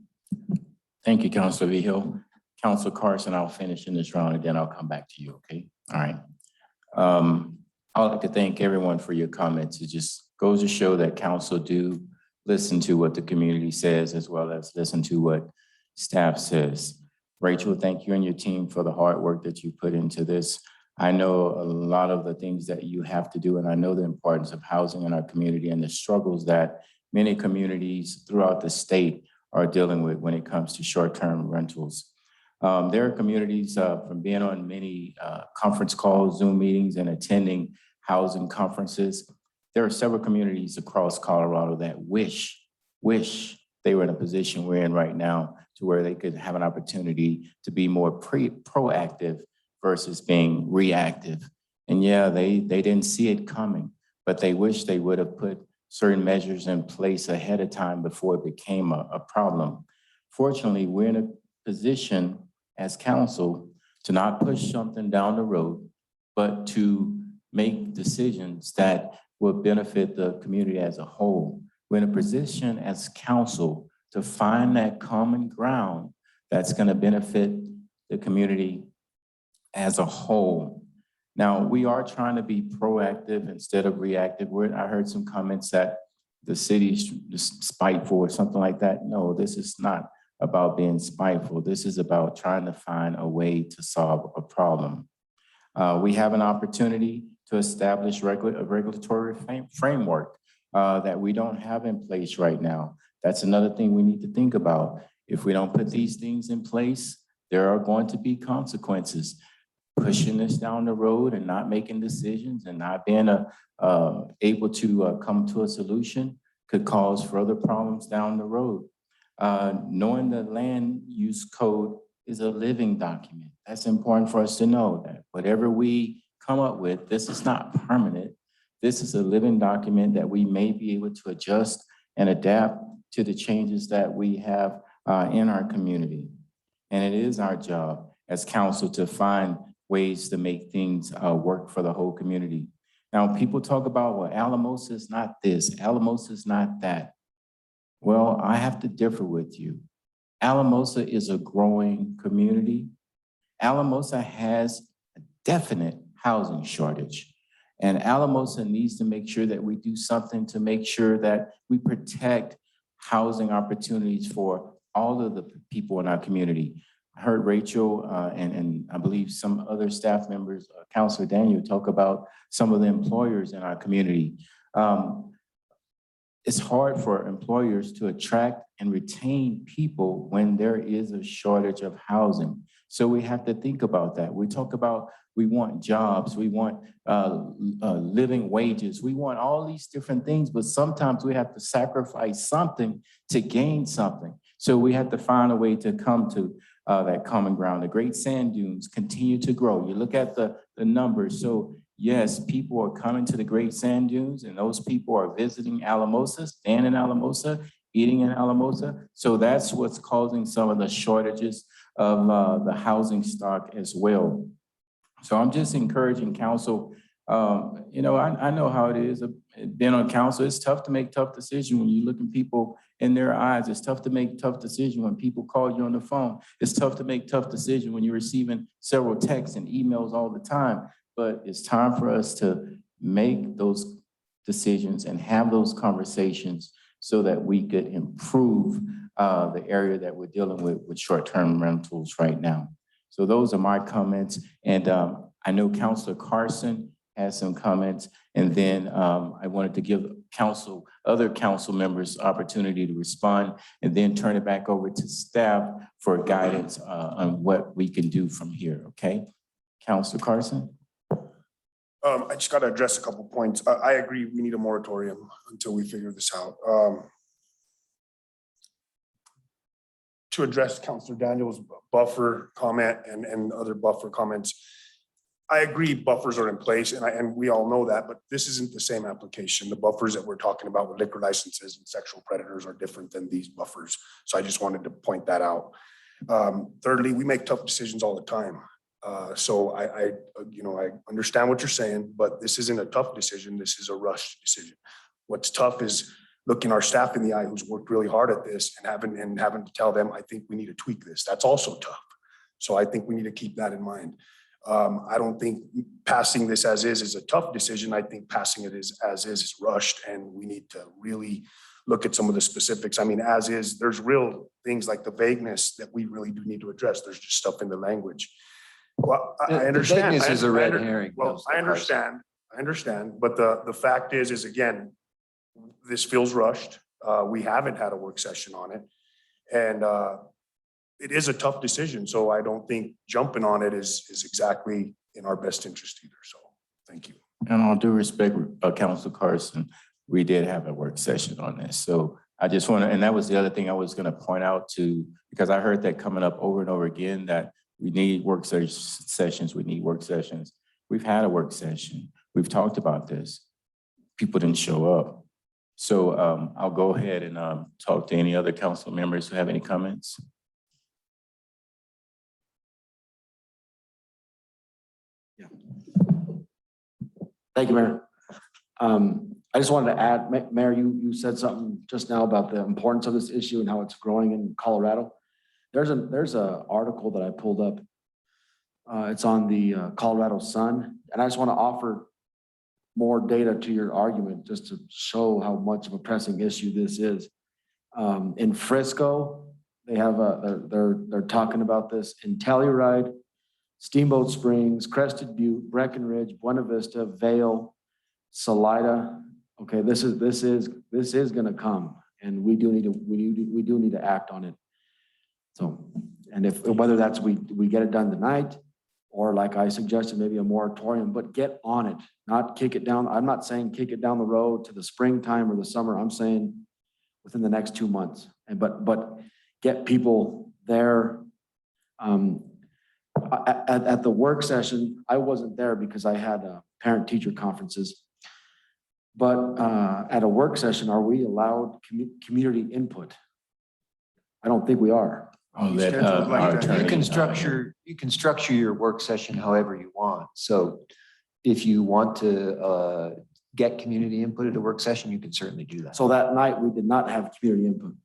Thank you, Councilor Vigil. Councilor Carson, I'll finish in this round and then I'll come back to you, okay? All right. I'd like to thank everyone for your comments. It just goes to show that council do listen to what the community says as well as listen to what staff says. Rachel, thank you and your team for the hard work that you put into this. I know a lot of the things that you have to do, and I know the importance of housing in our community and the struggles that many communities throughout the state are dealing with when it comes to short-term rentals. There are communities from being on many conference calls, Zoom meetings, and attending housing conferences. There are several communities across Colorado that wish they were in a position we're in right now to where they could have an opportunity to be more proactive versus being reactive. And yeah, they didn't see it coming, but they wish they would have put certain measures in place ahead of time before it became a problem. Fortunately, we're in a position as council to not push something down the road, but to make decisions that will benefit the community as a whole. We're in a position as council to find that common ground that's going to benefit the community as a whole. Now, we are trying to be proactive instead of reactive. I heard some comments that the city's spiteful or something like that. No, this is not about being spiteful. This is about trying to find a way to solve a problem. We have an opportunity to establish a regulatory framework that we don't have in place right now. That's another thing we need to think about. If we don't put these things in place, there are going to be consequences. Pushing this down the road and not making decisions and not being able to come to a solution could cause further problems down the road. Knowing the land use code is a living document. That's important for us to know that whatever we come up with, this is not permanent. This is a living document that we may be able to adjust and adapt to the changes that we have in our community. And it is our job as council to find ways to make things work for the whole community. Now, people talk about, well, Alamosa is not this, Alamosa is not that. Well, I have to differ with you. Alamosa is a growing community. Alamosa has a definite housing shortage. And Alamosa needs to make sure that we do something to make sure that we protect housing opportunities for all of the people in our community. I heard Rachel and I believe some other staff members, Councilor Daniel, talk about some of the employers in our community. It's hard for employers to attract and retain people when there is a shortage of housing. So we have to think about that. We talk about, we want jobs, we want living wages, we want all these different things, but sometimes we have to sacrifice something to gain something. So we have to find a way to come to that common ground. The Great Sand Dunes continue to grow. You look at the numbers. So yes, people are coming to the Great Sand Dunes and those people are visiting Alamosa, staying in Alamosa, eating in Alamosa. So that's what's causing some of the shortages of the housing stock as well. So I'm just encouraging council. I know how it is. Being on council, it's tough to make tough decisions when you look at people in their eyes. It's tough to make tough decisions when people call you on the phone. It's tough to make tough decisions when you're receiving several texts and emails all the time. But it's time for us to make those decisions and have those conversations so that we could improve the area that we're dealing with short-term rentals right now. So those are my comments. And I know Councilor Carson has some comments. And then I wanted to give other council members opportunity to respond and then turn it back over to staff for guidance on what we can do from here, okay? Councilor Carson? I just got to address a couple points. I agree, we need a moratorium until we figure this out. To address Councilor Daniel's buffer comment and other buffer comments, I agree buffers are in place and we all know that, but this isn't the same application. The buffers that we're talking about with liquor licenses and sexual predators are different than these buffers. So I just wanted to point that out. Thirdly, we make tough decisions all the time. So I understand what you're saying, but this isn't a tough decision. This is a rushed decision. What's tough is looking our staff in the eye who's worked really hard at this and having to tell them, I think we need to tweak this. That's also tough. So I think we need to keep that in mind. I don't think passing this as is a tough decision. I think passing it as is rushed, and we need to really look at some of the specifics. I mean, as is, there's real things like the vagueness that we really do need to address. There's just stuff in the language. Well, I understand. Vagueness is a red herring. Well, I understand, but the fact is again, this feels rushed. We haven't had a work session on it, and it is a tough decision. So I don't think jumping on it is exactly in our best interest either. So thank you. And all due respect, Councilor Carson, we did have a work session on this. So I just want to, and that was the other thing I was going to point out to, because I heard that coming up over and over again, that we need work sessions. We need work sessions. We've had a work session. We've talked about this. People didn't show up. So I'll go ahead and talk to any other council members who have any comments. Thank you, Mayor. I just wanted to add, Mayor, you said something just now about the importance of this issue and how it's growing in Colorado. There's a article that I pulled up. It's on the Colorado Sun, and I just want to offer more data to your argument just to show how much of a pressing issue this is. In Frisco, they have they're talking about this in Telluride, Steamboat Springs, Crested Butte, Breckenridge, Buena Vista, Vale, Salida. Okay, this is going to come, and we do need to act on it. So, and if whether that's we get it done tonight, or like I suggested, maybe a moratorium, but get on it, not kick it down. I'm not saying kick it down the road to the springtime or the summer. I'm saying within the next 2 months, and but get people there. At the work session, I wasn't there because I had parent-teacher conferences. But at a work session, are we allowed community input? I don't think we are. You can structure your work session however you want. So if you want to get community input at a work session, you can certainly do that. So that night, we did not have community input.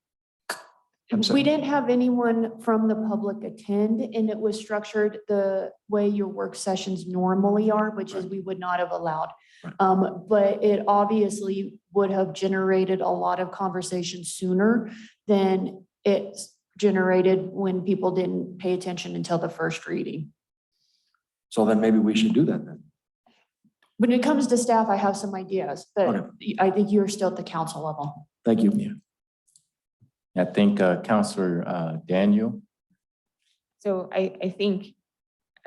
We didn't have anyone from the public attend, and it was structured the way your work sessions normally are, which is we would not have allowed. But it obviously would have generated a lot of conversation sooner than it's generated when people didn't pay attention until the first reading. So then maybe we should do that then. When it comes to staff, I have some ideas, but I think you're still at the council level. Thank you. Yeah. I think Councilor Daniel. So I think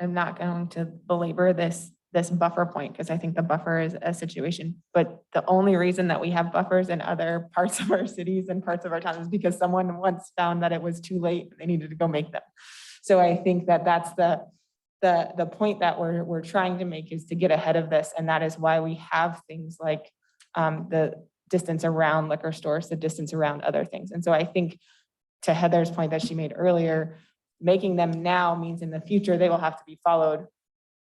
I'm not going to belabor this buffer point, because I think the buffer is a situation, but the only reason that we have buffers in other parts of our cities and parts of our towns is because someone once found that it was too late and they needed to go make them. So I think that that's the point that we're trying to make, is to get ahead of this. And that is why we have things like the distance around liquor stores, the distance around other things. And so I think, to Heather's point that she made earlier, making them now means in the future they will have to be followed.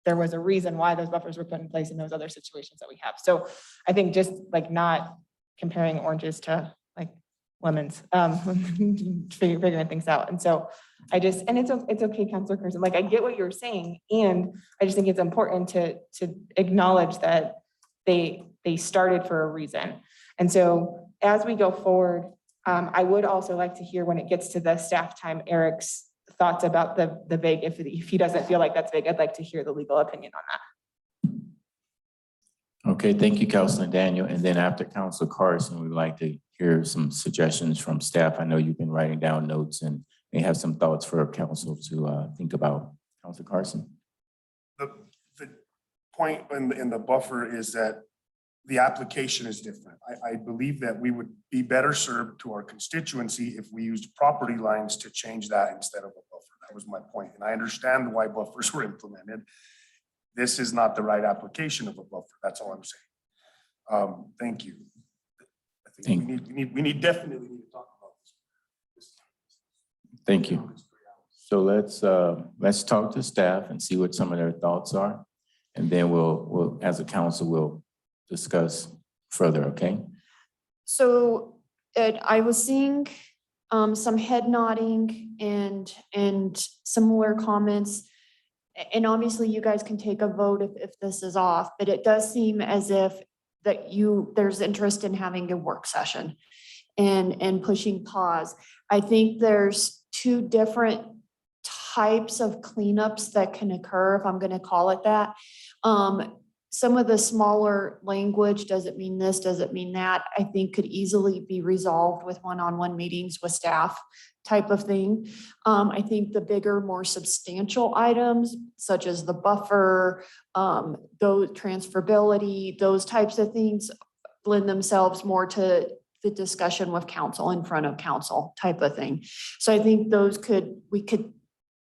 There was a reason why those buffers were put in place in those other situations that we have. So I think just like not comparing oranges to like lemons, figuring things out. And so and it's okay, Councilor Carson, like I get what you're saying. And I just think it's important to acknowledge that they started for a reason. And so as we go forward, I would also like to hear, when it gets to the staff time, Eric's thoughts about the vague. If he doesn't feel like that's vague, I'd like to hear the legal opinion on that. Okay, thank you, Councilor Daniel. And then after Councilor Carson, we'd like to hear some suggestions from staff. I know you've been writing down notes and may have some thoughts for council to think about. Councilor Carson. The point in the buffer is that the application is different. I believe that we would be better served to our constituency if we used property lines to change that instead of a buffer. That was my point. And I understand why buffers were implemented. This is not the right application of a buffer. That's all I'm saying. Thank you. I think we definitely need to talk about this. Thank you. So let's talk to staff and see what some of their thoughts are. And then we'll as a council, we'll discuss further, okay? So I was seeing some head nodding and similar comments. And obviously you guys can take a vote if this is off, but it does seem as if there's interest in having a work session and pushing pause. I think there's two different types of cleanups that can occur, if I'm going to call it that. Some of the smaller language, does it mean this, does it mean that, I think could easily be resolved with one-on-one meetings with staff type of thing. I think the bigger, more substantial items, such as the buffer, those transferability, those types of things lend themselves more to the discussion with council, in front of council type of thing. So I think we could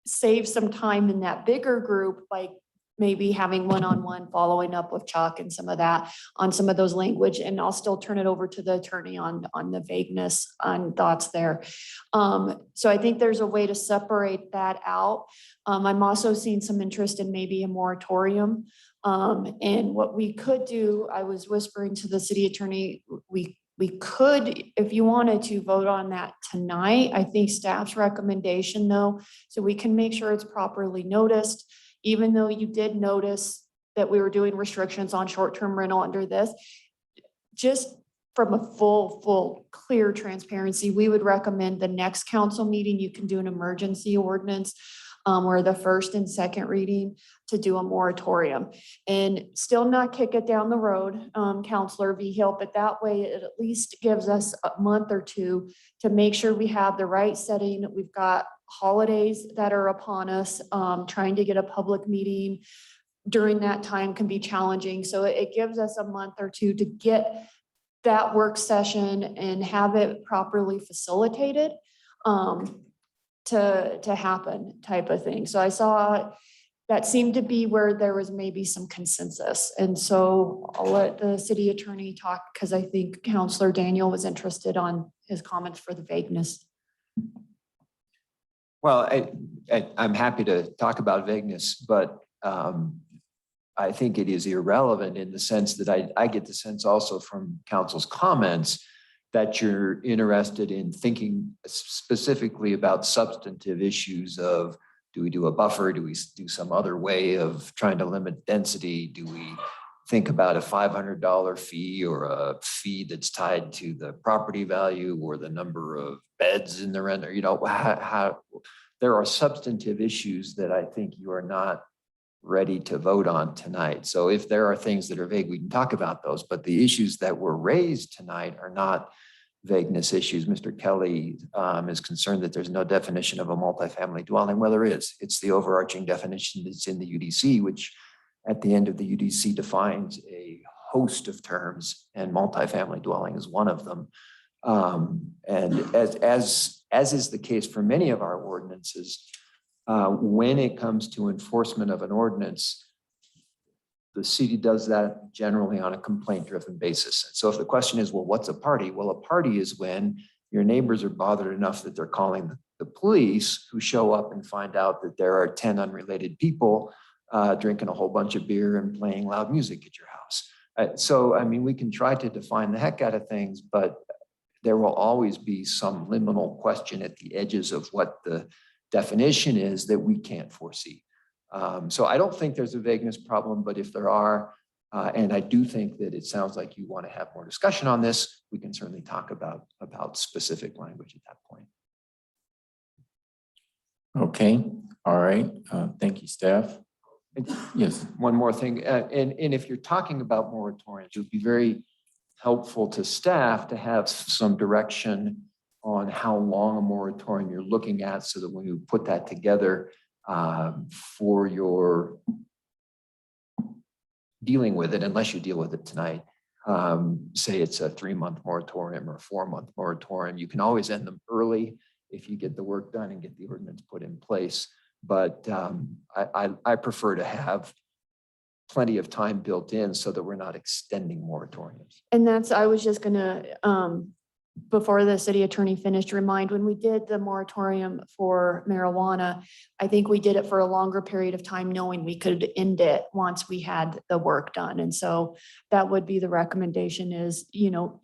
save some time in that bigger group, like maybe having one-on-one following up with Chuck and some of that on some of those language. And I'll still turn it over to the attorney on the vagueness on thoughts there. So I think there's a way to separate that out. I'm also seeing some interest in maybe a moratorium. And what we could do, I was whispering to the city attorney, we could, if you wanted to, vote on that tonight. I think staff's recommendation though, so we can make sure it's properly noticed. Even though you did notice that we were doing restrictions on short-term rental under this, just from a full, clear transparency, we would recommend the next council meeting, you can do an emergency ordinance or the first and second reading to do a moratorium and still not kick it down the road, Councilor Vigil, but that way it at least gives us a month or two to make sure we have the right setting. We've got holidays that are upon us, trying to get a public meeting during that time can be challenging. So it gives us a month or two to get that work session and have it properly facilitated to happen type of thing. So I saw that seemed to be where there was maybe some consensus. And so I'll let the city attorney talk because I think Councilor Daniel was interested on his comments for the vagueness. Well, I'm happy to talk about vagueness, but I think it is irrelevant in the sense that I get the sense also from council's comments that you're interested in thinking specifically about substantive issues of, do we do a buffer? Do we do some other way of trying to limit density? Do we think about a $500 fee or a fee that's tied to the property value or the number of beds in the rent? Or, you know, how there are substantive issues that I think you are not ready to vote on tonight. So if there are things that are vague, we can talk about those, but the issues that were raised tonight are not vagueness issues. Mr. Kelly is concerned that there's no definition of a multifamily dwelling. Well, there is. It's the overarching definition that's in the UDC, which at the end of the UDC defines a host of terms, and multifamily dwelling is one of them. And as is the case for many of our ordinances, when it comes to enforcement of an ordinance, the city does that generally on a complaint-driven basis. So if the question is, well, what's a party? Well, a party is when your neighbors are bothered enough that they're calling the police, who show up and find out that there are 10 unrelated people drinking a whole bunch of beer and playing loud music at your house. So, I mean, we can try to define the heck out of things, but there will always be some liminal question at the edges of what the definition is that we can't foresee. So I don't think there's a vagueness problem, but if there are, and I do think that it sounds like you want to have more discussion on this, we can certainly talk about specific language at that point. Okay, all right. Thank you, staff. Yes. One more thing, and if you're talking about moratoriums, it would be very helpful to staff to have some direction on how long a moratorium you're looking at, so that when you put that together for your dealing with it unless you deal with it tonight. Say it's a 3-month moratorium or a 4-month moratorium. You can always end them early if you get the work done and get the ordinance put in place. But I prefer to have plenty of time built in so that we're not extending moratoriums. And that's, I was just gonna, before the city attorney finished, remind, when we did the moratorium for marijuana, I think we did it for a longer period of time, knowing we could end it once we had the work done. And so that would be the recommendation is,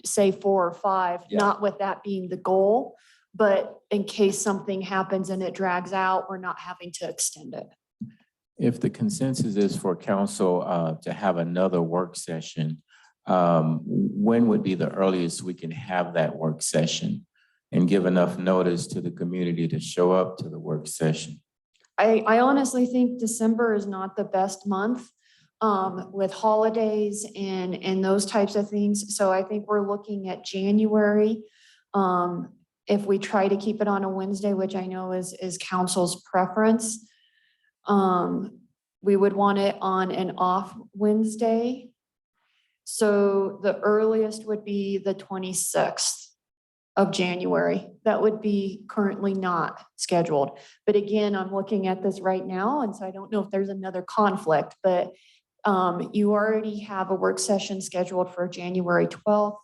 say 4 or 5, not with that being the goal, but in case something happens and it drags out, we're not having to extend it. If the consensus is for council to have another work session, when would be the earliest we can have that work session and give enough notice to the community to show up to the work session? I honestly think December is not the best month with holidays and those types of things. So I think we're looking at January. If we try to keep it on a Wednesday, which I know is council's preference, we would want it on an off Wednesday. So the earliest would be the 26th of January. That would be currently not scheduled. But again, I'm looking at this right now, and so I don't know if there's another conflict, but you already have a work session scheduled for January 12th,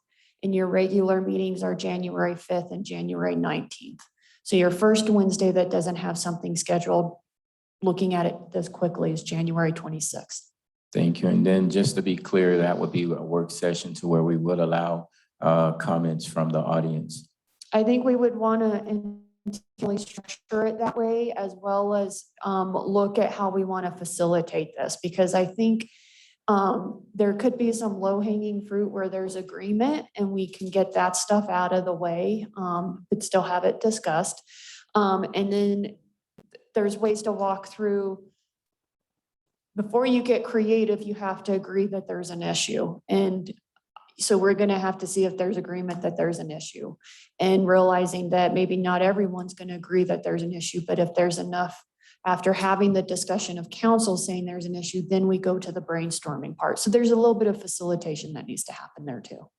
and your regular meetings are January 5th and January 19th. So your first Wednesday that doesn't have something scheduled, looking at it this quickly, is January 26th. Thank you. And then just to be clear, that would be a work session to where we would allow comments from the audience. I think we would want to intentionally structure it that way, as well as look at how we want to facilitate this, because I think there could be some low-hanging fruit where there's agreement and we can get that stuff out of the way, but still have it discussed. And then there's ways to walk through. Before you get creative, you have to agree that there's an issue. And so we're going to have to see if there's agreement that there's an issue, and realizing that maybe not everyone's going to agree that there's an issue, but if there's enough after having the discussion of council saying there's an issue, then we go to the brainstorming part. So there's a little bit of facilitation that needs to happen there too.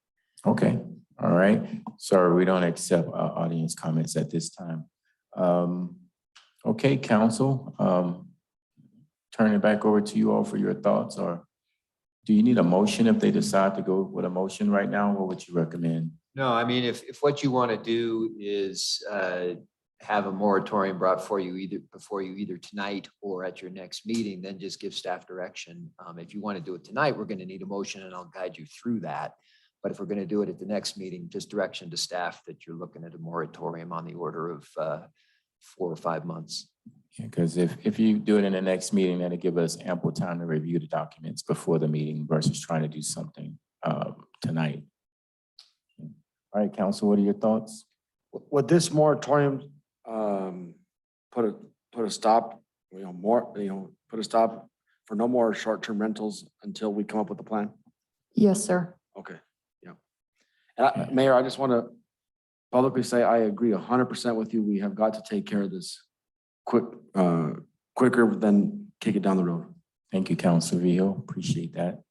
Okay, all right. Sorry, we don't accept audience comments at this time. Okay, council, turn it back over to you all for your thoughts, or do you need a motion if they decide to go with a motion right now? What would you recommend? No, I mean, if what you want to do is have a moratorium brought before you either tonight or at your next meeting, then just give staff direction. If you want to do it tonight, we're going to need a motion and I'll guide you through that. But if we're going to do it at the next meeting, just direction to staff that you're looking at a moratorium on the order of 4 or 5 months. Because if you do it in the next meeting, that'll give us ample time to review the documents before the meeting versus trying to do something tonight. All right, council, what are your thoughts? Would this moratorium put a stop, put a stop for no more short-term rentals until we come up with a plan? Yes, sir. Okay, yeah. And Mayor, I just want to publicly say I agree 100% with you. We have got to take care of this quicker than kick it down the road. Thank you, Councilor Vigil. Appreciate that.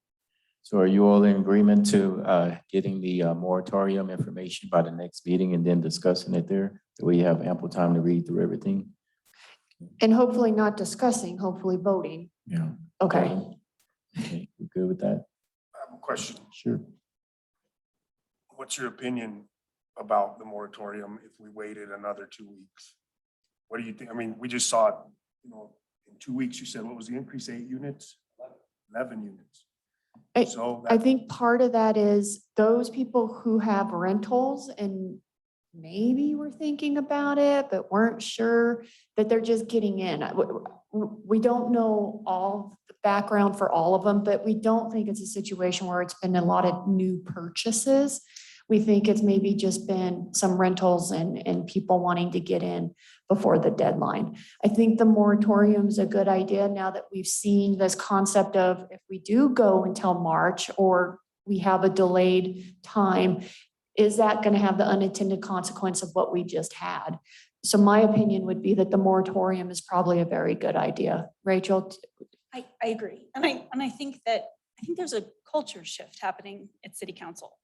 So are you all in agreement to getting the moratorium information by the next meeting and then discussing it there? So we have ample time to read through everything? And hopefully not discussing, hopefully voting. Yeah. Okay. Okay, you good with that? I have a question. Sure. What's your opinion about the moratorium if we waited another 2 weeks? What do you think? I mean, we just saw it, in 2 weeks, you said, what was the increase? 8 units? 11 units. I think part of that is those people who have rentals and maybe were thinking about it, but weren't sure, that they're just getting in. We don't know all the background for all of them, but we don't think it's a situation where it's been a lot of new purchases. We think it's maybe just been some rentals and people wanting to get in before the deadline. I think the moratorium is a good idea now that we've seen this concept of if we do go until March or we have a delayed time, is that going to have the unintended consequence of what we just had? So my opinion would be that the moratorium is probably a very good idea. Rachel? I agree. And I think that I think there's a culture shift happening at City Council.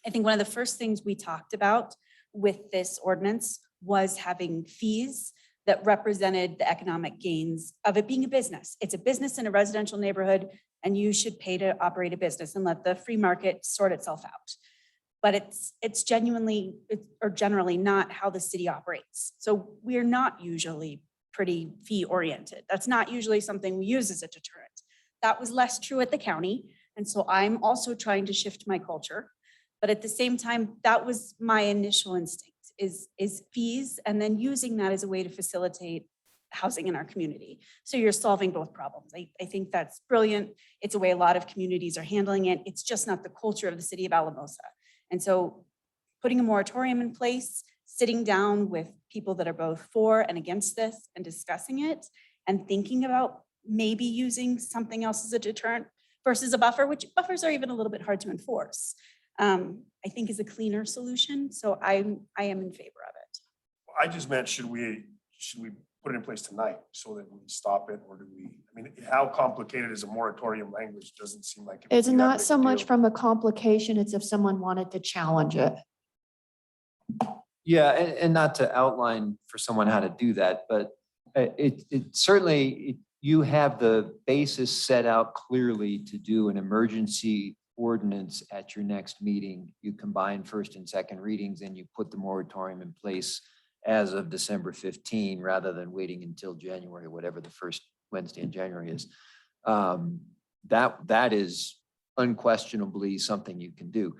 I think one of the first things we talked about with this ordinance was having fees that represented the economic gains of it being a business. It's a business in a residential neighborhood, and you should pay to operate a business and let the free market sort itself out. But it's genuinely, or generally not how the city operates. So we're not usually pretty fee oriented. That's not usually something we use as a deterrent. That was less true at the county. And so I'm also trying to shift my culture. But at the same time, that was my initial instinct is fees, and then using that as a way to facilitate housing in our community. So you're solving both problems. I think that's brilliant. It's a way a lot of communities are handling it. It's just not the culture of the city of Alamosa. And so putting a moratorium in place, sitting down with people that are both for and against this and discussing it and thinking about maybe using something else as a deterrent versus a buffer, which buffers are even a little bit hard to enforce, I think is a cleaner solution. So I am in favor of it. I just meant, should we put it in place tonight so that we stop it, or do we, I mean, how complicated is a moratorium language? Doesn't seem like. It's not so much from a complication, it's if someone wanted to challenge it. Yeah, and not to outline for someone how to do that, but it certainly, you have the basis set out clearly to do an emergency ordinance at your next meeting. You combine first and second readings and you put the moratorium in place as of December 15, rather than waiting until January, whatever the first Wednesday in January is. That is unquestionably something you can do.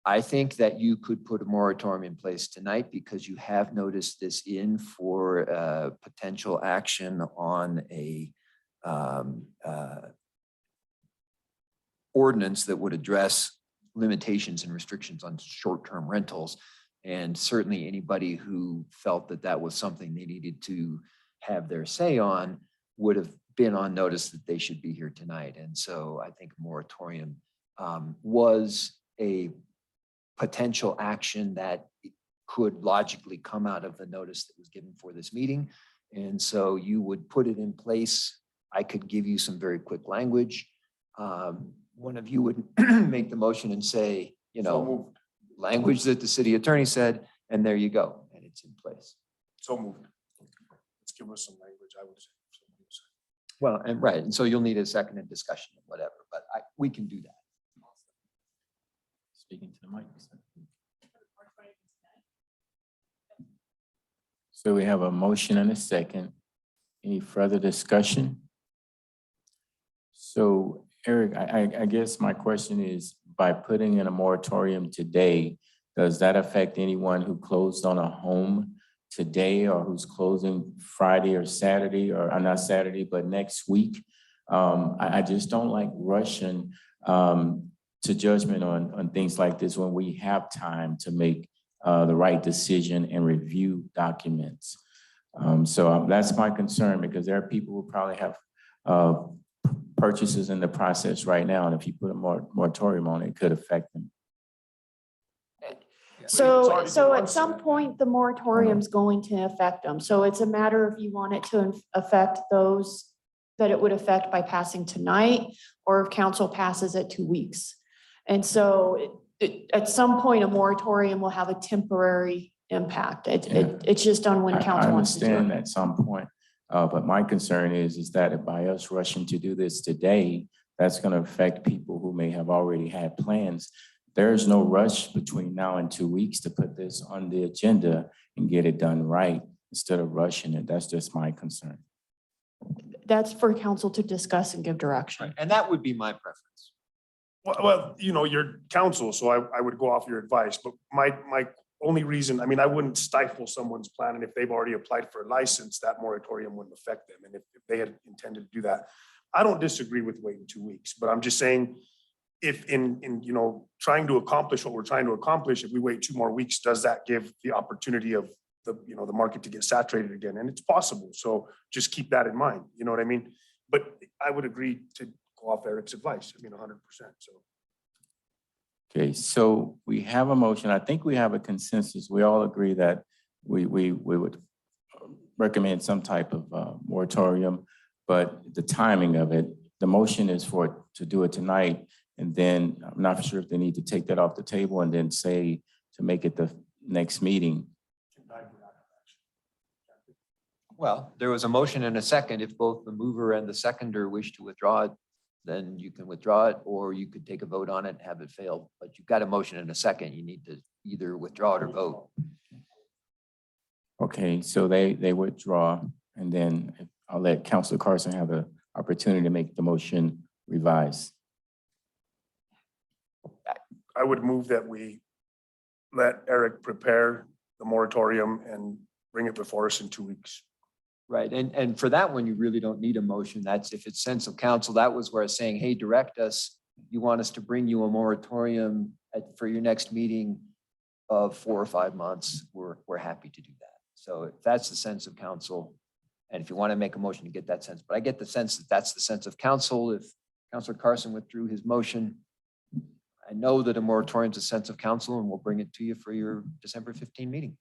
I think that you could put a moratorium in place tonight because you have noticed this in for potential action on a ordinance that would address limitations and restrictions on short-term rentals. And certainly anybody who felt that that was something they needed to have their say on would have been on notice that they should be here tonight. And so I think moratorium was a potential action that could logically come out of the notice that was given for this meeting. And so you would put it in place. I could give you some very quick language. One of you would make the motion and say, you know, language that the city attorney said, and there you go, and it's in place. So moved. Let's give us some language, I would say. Well, and right, and so you'll need a second and discussion and whatever, but we can do that. Speaking to the mic. So we have a motion and a second. Any further discussion? So Eric, I guess my question is, by putting in a moratorium today, does that affect anyone who closed on a home today or who's closing Friday or Saturday, or not Saturday, but next week? I just don't like rushing to judgment on things like this when we have time to make the right decision and review documents. So that's my concern, because there are people who probably have purchases in the process right now, and if you put a moratorium on it, it could affect them. So at some point, the moratorium is going to affect them. So it's a matter of you want it to affect those that it would affect by passing tonight, or if council passes it 2 weeks. And so at some point, a moratorium will have a temporary impact. It's just done when council wants to do it. I understand at some point. But my concern is that if by us rushing to do this today, that's going to affect people who may have already had plans. There is no rush between now and 2 weeks to put this on the agenda and get it done right instead of rushing it. That's just my concern. That's for council to discuss and give direction. And that would be my preference. Well, you know, you're counsel, so I would go off your advice, but my only reason, I mean, I wouldn't stifle someone's plan, and if they've already applied for a license, that moratorium wouldn't affect them. And if they had intended to do that, I don't disagree with waiting 2 weeks, but I'm just saying, if in you know, trying to accomplish what we're trying to accomplish, if we wait 2 more weeks, does that give the opportunity of the, you know, the market to get saturated again? And it's possible. So just keep that in mind. You know what I mean? But I would agree to go off Eric's advice. I mean, 100%. So. Okay, so we have a motion. I think we have a consensus. We all agree that we would recommend some type of moratorium, but the timing of it, the motion is to do it tonight. And then I'm not sure if they need to take that off the table and then say to make it the next meeting. Well, there was a motion and a second. If both the mover and the seconder wish to withdraw it, then you can withdraw it, or you could take a vote on it and have it fail. But you've got a motion and a second. You need to either withdraw it or vote. Okay, so they withdraw, and then I'll let Councilor Carson have an opportunity to make the motion revised. I would move that we let Eric prepare the moratorium and bring it before us in 2 weeks. Right, and for that one, you really don't need a motion. That's if it's sense of council. That was where it's saying, hey, direct us. You want us to bring you a moratorium for your next meeting of 4 or 5 months. We're happy to do that. So if that's the sense of council, and if you want to make a motion to get that sense, but I get the sense that that's the sense of council. If Councilor Carson withdrew his motion, I know that a moratorium is a sense of council, and we'll bring it to you for your December 15 meeting.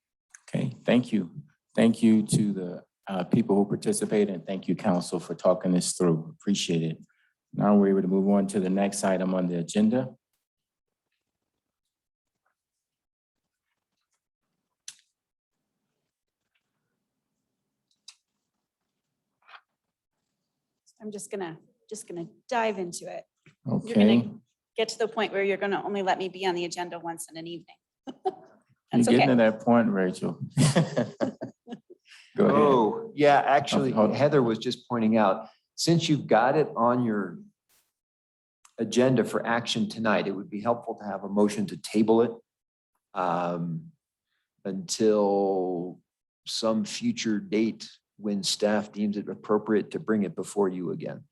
Okay, thank you. Thank you to the people who participated, and thank you, council, for talking this through. Appreciate it. Now we're able to move on to the next item on the agenda. I'm just gonna dive into it. You're gonna Okay, get to the point where you're gonna only let me be on the agenda once in an evening. you're That's getting to okay. that point, Rachel. Go ahead. Oh, yeah, actually, Hold on. Heather was just pointing out, since you've got it on your agenda for action tonight, it would be helpful to have a motion to table it until some future date when staff deems it appropriate to bring it before you again.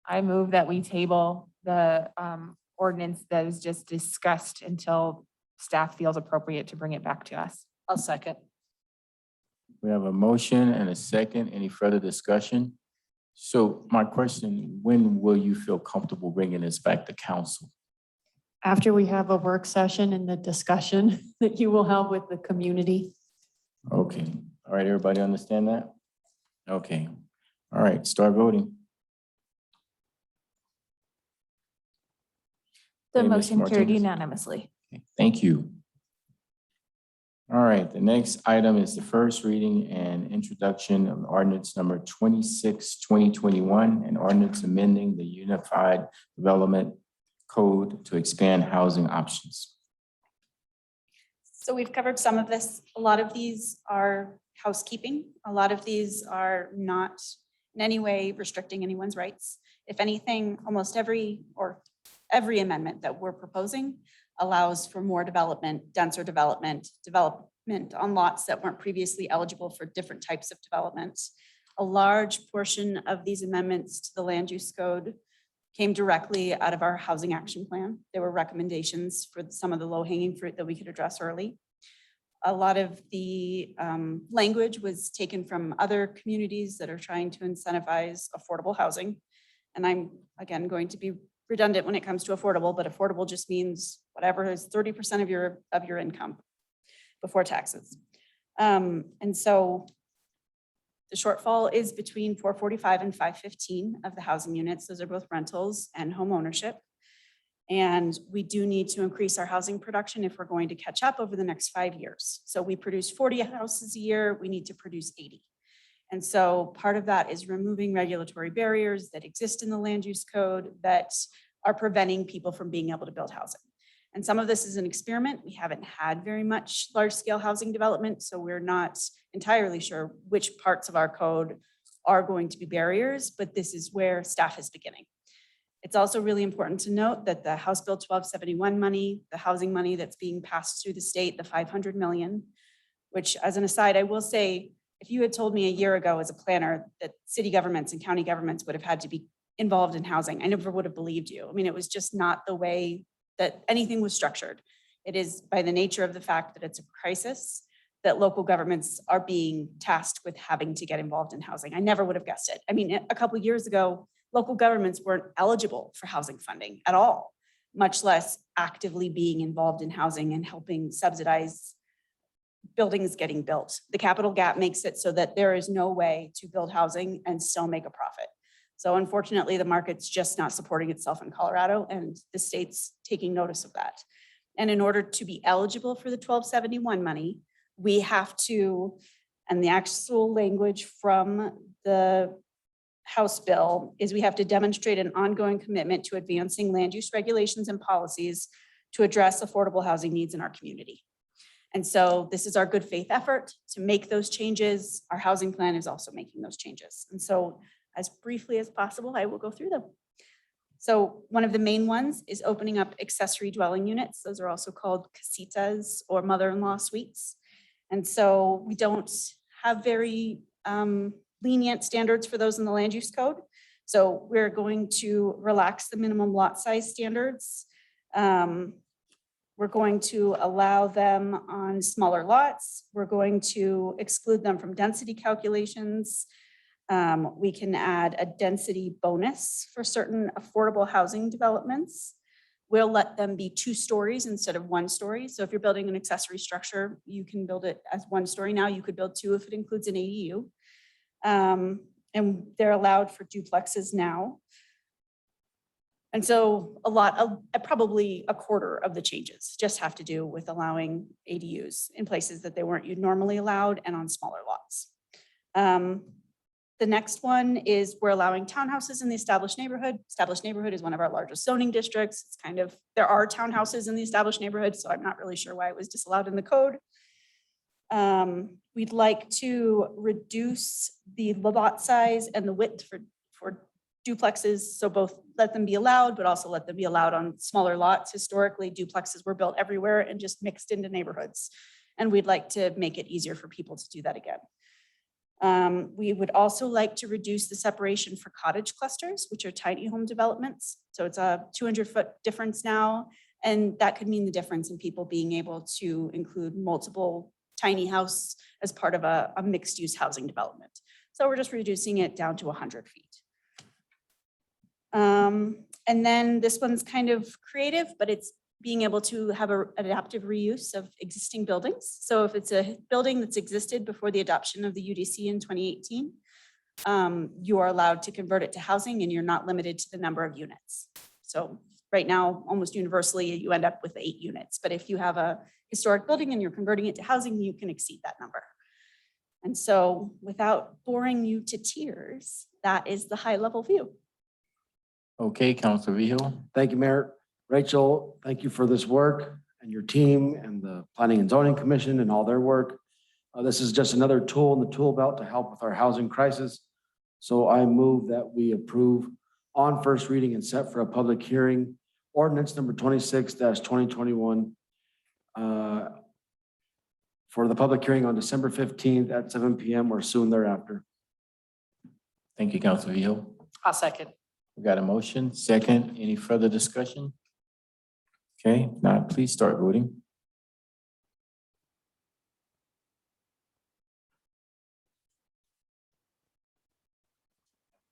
I move that we table the ordinance that was just discussed until staff feels appropriate to bring it back to us. I'll second. We have a motion and a second. Any further discussion? So my question, when will you feel comfortable bringing this back to council? After we have a work session and the discussion that you will have with the community. Okay, all right, everybody understand that? Okay, all right, start voting. The Okay, Ms. motion carried Martinez. unanimously. Okay, thank you. All right, the next item is the first reading and introduction of ordinance number 26, 2021, an ordinance amending the Unified Development Code to expand housing options. So we've covered some of this. A lot of these are housekeeping. A lot of these are not in any way restricting anyone's rights. If anything, almost every amendment that we're proposing allows for more development, denser development on lots that weren't previously eligible for different types of developments. A large portion of these amendments to the land use code came directly out of our housing action plan. There were recommendations for some of the low-hanging fruit that we could address early. A lot of the language was taken from other communities that are trying to incentivize affordable housing. And I'm, again, going to be redundant when it comes to affordable, but affordable just means whatever is 30% of your income before taxes. And so the shortfall is between 445 and 515 of the housing units. Those are both rentals and home ownership. And we do need to increase our housing production if we're going to catch up over the next 5 years. So we produce 40 houses a year, we need to produce 80. And so part of that is removing regulatory barriers that exist in the land use code that are preventing people from being able to build housing. And some of this is an experiment. We haven't had very much large scale housing development, so we're not entirely sure which parts of our code are going to be barriers, but this is where staff is beginning. It's also really important to note that the House Bill 1271 money, the housing money that's being passed through the state, the 500 million, which as an aside, I will say, if you had told me a year ago as a planner that city governments and county governments would have had to be involved in housing, I never would have believed you. I mean, it was just not the way that anything was structured. It is by the nature of the fact that it's a crisis that local governments are being tasked with having to get involved in housing. I never would have guessed it. I mean, a couple of years ago, local governments weren't eligible for housing funding at all, much less actively being involved in housing and helping subsidize buildings getting built. The capital gap makes it so that there is no way to build housing and still make a profit. So unfortunately, the market's just not supporting itself in Colorado, and the state's taking notice of that. And in order to be eligible for the 1271 money, we have to, and the actual language from the House bill is we have to demonstrate an ongoing commitment to advancing land use regulations and policies to address affordable housing needs in our community. And so this is our good faith effort to make those changes. Our housing plan is also making those changes. And so as briefly as possible, I will go through them. So one of the main ones is opening up accessory dwelling units. Those are also called casitas or mother-in-law suites. And so we don't have very lenient standards for those in the land use code. So we're going to relax the minimum lot size standards. We're going to allow them on smaller lots. We're going to exclude them from density calculations. We can add a density bonus for certain affordable housing developments. We'll let them be 2 stories instead of 1 story. So if you're building an accessory structure, you can build it as 1 story now. You could build 2 if it includes an ADU. And they're allowed for duplexes now. And so probably a quarter of the changes just have to do with allowing ADUs in places that they weren't normally allowed and on smaller lots. The next one is we're allowing townhouses in the established neighborhood. Established neighborhood is one of our largest zoning districts. It's kind of, there are townhouses in the established neighborhood, so I'm not really sure why it was disallowed in the code. We'd like to reduce the lot size and the width for duplexes. So both let them be allowed, but also let them be allowed on smaller lots. Historically, duplexes were built everywhere and just mixed into neighborhoods. And we'd like to make it easier for people to do that again. We would also like to reduce the separation for cottage clusters, which are tiny home developments. So it's a 200-foot difference now. And that could mean the difference in people being able to include multiple tiny house as part of a mixed use housing development. So we're just reducing it down to 100 feet. And then this one's kind of creative, but it's being able to have an adaptive reuse of existing buildings. So if it's a building that's existed before the adoption of the UDC in 2018, you are allowed to convert it to housing and you're not limited to the number of units. So right now, almost universally, you end up with 8 units. But if you have a historic building and you're converting it to housing, you can exceed that number. And so without boring you to tears, that is the high level view. Okay, Councilor Vigil. Thank you, Mayor. Rachel, thank you for this work and your team and the Planning and Zoning Commission and all their work. This is just another tool in the tool belt to help with our housing crisis. So I move that we approve on first reading and set for a public hearing, ordinance number 26-2021 for the public hearing on December 15th at 7 p.m. or soon thereafter. Thank you, Councilor Vigil. I'll second. We got a motion, second. Any further discussion? Okay, now please start voting.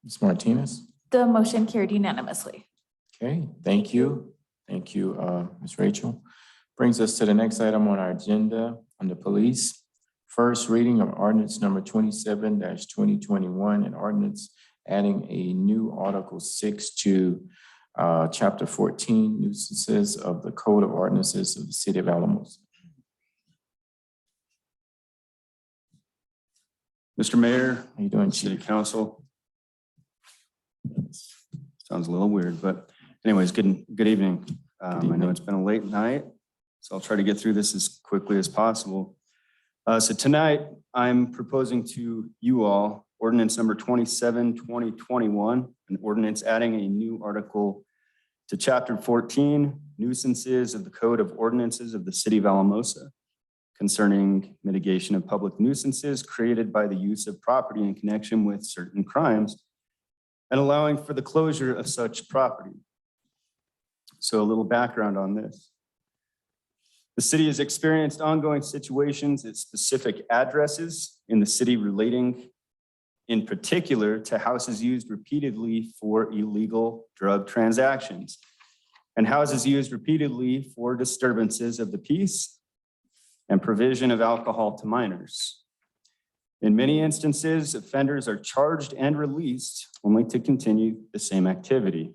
Ms. Martinez? The motion carried unanimously. Okay, thank you. Thank you, Ms. Rachel. Brings us to the next item on our agenda on the police. First reading of ordinance number 27-2021, an ordinance adding a new Article 6 to Chapter 14, nuisances of the Code of Ordinances of the City of Alamosa. Mr. Mayor, How you doing, City Chief? Council. Sounds a little weird, but anyways, good evening. I know it's been a late night, so I'll try to get through this as quickly as possible. So tonight, I'm proposing to you all ordinance number 27-2021, an ordinance adding a new article to Chapter 14, nuisances of the Code of Ordinances of the City of Alamosa, concerning mitigation of public nuisances created by the use of property in connection with certain crimes, and allowing for the closure of such property. So a little background on this. The city has experienced ongoing situations at specific addresses in the city relating in particular to houses used repeatedly for illegal drug transactions and houses used repeatedly for disturbances of the peace and provision of alcohol to minors. In many instances, offenders are charged and released only to continue the same activity.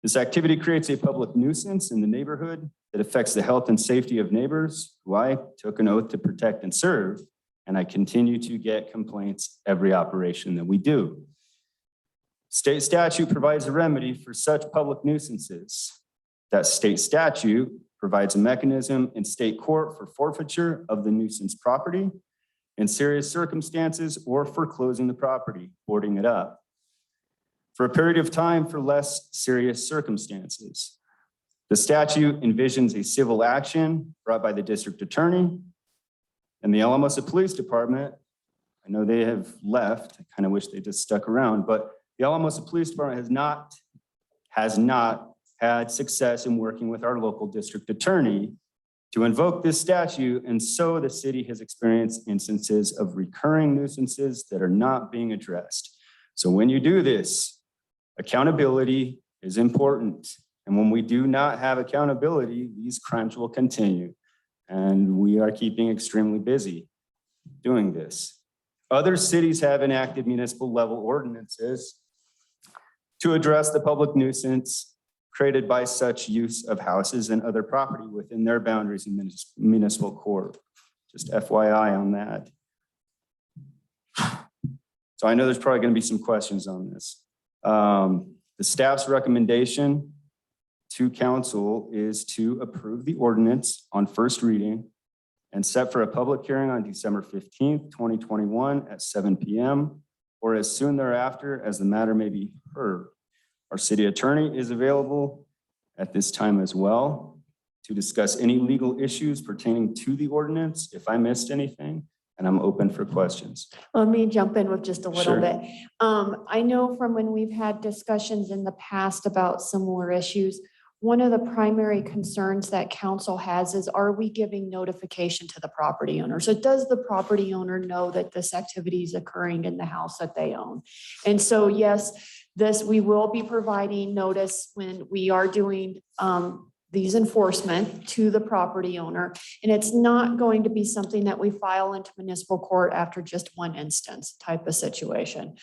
This activity creates a public nuisance in the neighborhood that affects the health and safety of neighbors who I took an oath to protect and serve, and I continue to get complaints every operation that we do. State statute provides a remedy for such public nuisances. That state statute provides a mechanism in state court for forfeiture of the nuisance property in serious circumstances or for closing the property, boarding it up for a period of time for less serious circumstances. The statute envisions a civil action brought by the district attorney and the Alamosa Police Department. I know they have left. I kind of wish they just stuck around, but the Alamosa Police Department has not had success in working with our local district attorney to invoke this statute. And so the city has experienced instances of recurring nuisances that are not being addressed. So when you do this, accountability is important. And when we do not have accountability, these crimes will continue. And we are keeping extremely busy doing this. Other cities have enacted municipal level ordinances to address the public nuisance created by such use of houses and other property within their boundaries in municipal court. Just FYI on that. So I know there's probably going to be some questions on this. The staff's recommendation to council is to approve the ordinance on first reading and set for a public hearing on December 15th, 2021 at 7 p.m. or as soon thereafter as the matter may be heard. Our city attorney is available at this time as well to discuss any legal issues pertaining to the ordinance if I missed anything, and I'm open for questions. Let me jump in with just a little Sure. bit. I know from when we've had discussions in the past about similar issues, one of the primary concerns that council has is, are we giving notification to the property owner? So does the property owner know that this activity is occurring in the house that they own? And so, yes, we will be providing notice when we are doing these enforcement to the property owner. And it's not going to be something that we file into municipal court after just one instance type of situation,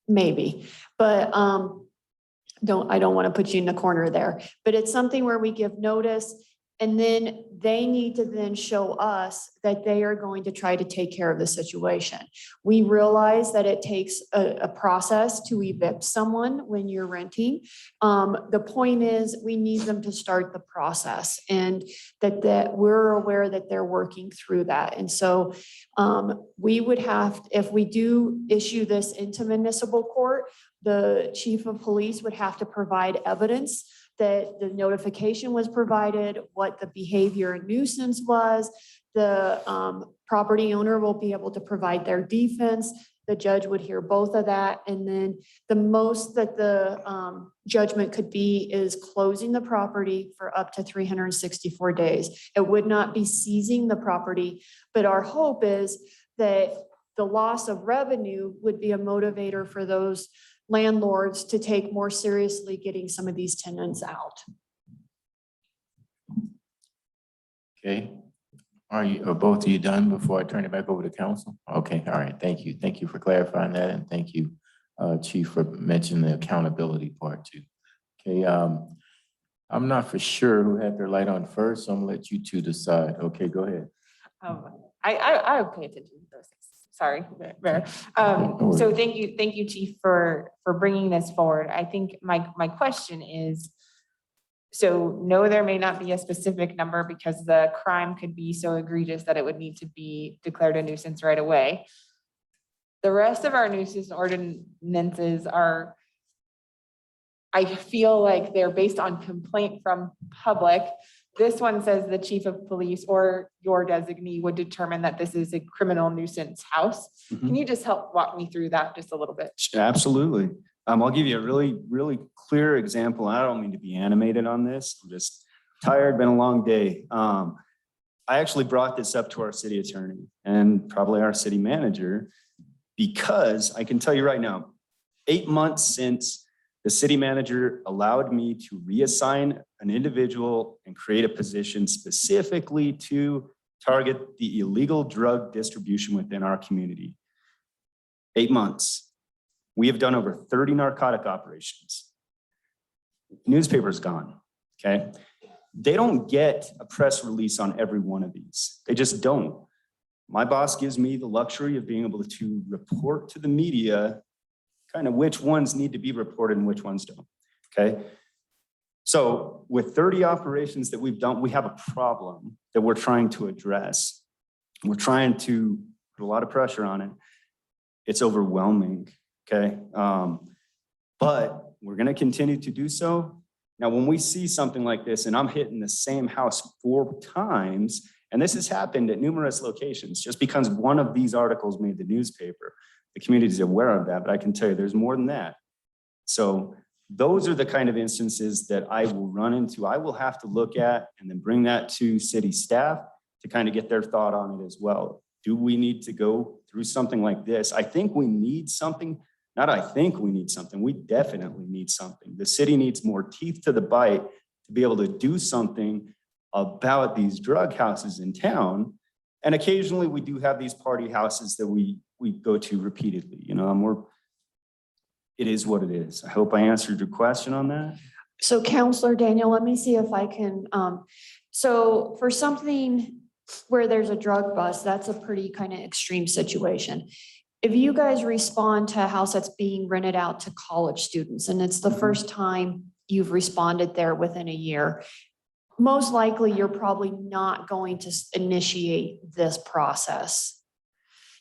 maybe. But I don't want to put you in the corner there, but it's something where we give notice and then they need to then show us that they are going to try to take care of the situation. We realize that it takes a process to evict someone when you're renting. The point is we need them to start the process and that we're aware that they're working through that. And so we would have, if we do issue this into municipal court, the chief of police would have to provide evidence that the notification was provided, what the behavior and nuisance was. The property owner will be able to provide their defense. The judge would hear both of that. And then the most that the judgment could be is closing the property for up to 364 days. It would not be seizing the property, but our hope is that the loss of revenue would be a motivator for those landlords to take more seriously getting some of these tenants out. Okay. Are both of you done before I turn it back over to council? Okay, all right, thank you. Thank you for clarifying that, and thank you, Chief, for mentioning the accountability part too. Okay, I'm not for sure who had their light on first, so I'm gonna let you two decide. Okay, go ahead. I pay attention to those things. Sorry, Mayor. So thank you, Chief, for bringing this forward. I think my question is, so no, there may not be a specific number because the crime could be so egregious that it would need to be declared a nuisance right away. The rest of our nuisance ordinances are, I feel like they're based on complaint from public. This one says the chief of police or your designee would determine that this is a criminal nuisance house. Mhm. Can you just help walk me through that just a little bit? Absolutely. I'll give you a really clear example. I don't mean to be animated on this. I'm just tired, been a long day. I actually brought this up to our city attorney and probably our city manager, because I can tell you right now, 8 months since the city manager allowed me to reassign an individual and create a position specifically to target the illegal drug distribution within our community. 8 months. We have done over 30 narcotic operations. Newspaper's gone, okay? They don't get a press release on every one of these. They just don't. My boss gives me the luxury of being able to report to the media kind of which ones need to be reported and which ones don't, okay? So with 30 operations that we've done, we have a problem that we're trying to address. We're trying to put a lot of pressure on it. It's overwhelming, okay? But we're gonna continue to do so. Now, when we see something like this, and I'm hitting the same house 4 times, and this has happened at numerous locations, just because one of these articles made the newspaper, the community is aware of that, but I can tell you there's more than that. So those are the kind of instances that I will run into. I will have to look at and then bring that to city staff to kind of get their thought on it as well. Do we need to go through something like this? I think we need something. Not I think we need something, we definitely need something. The city needs more teeth to the bite to be able to do something about these drug houses in town. And occasionally we do have these party houses that we go to repeatedly, you know, it is what it is. I hope I answered your question on that. So Counselor Daniel, let me see if I can, so for something where there's a drug bust, that's a pretty kind of extreme situation. If you guys respond to a house that's being rented out to college students, and it's the first time you've responded there within a year, most likely you're probably not going to initiate this process.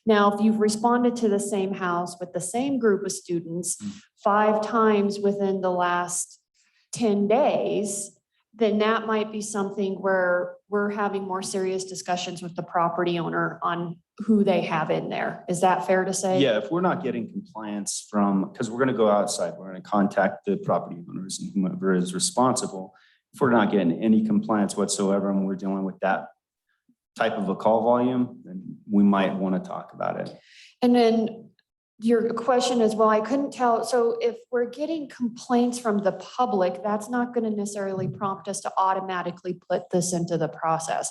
Now, if you've responded to the same house with the same group of students 5 times within the last 10 days, then that might be something where we're having more serious discussions with the property owner on who they have in there. Is that fair to say? Yeah, if we're not getting compliance from, because we're gonna go outside, we're gonna contact the property owners and whomever is responsible. If we're not getting any compliance whatsoever and we're dealing with that type of a call volume, then we might want to talk about it. And then your question as well, I couldn't tell. So if we're getting complaints from the public, that's not going to necessarily prompt us to automatically put this into the process.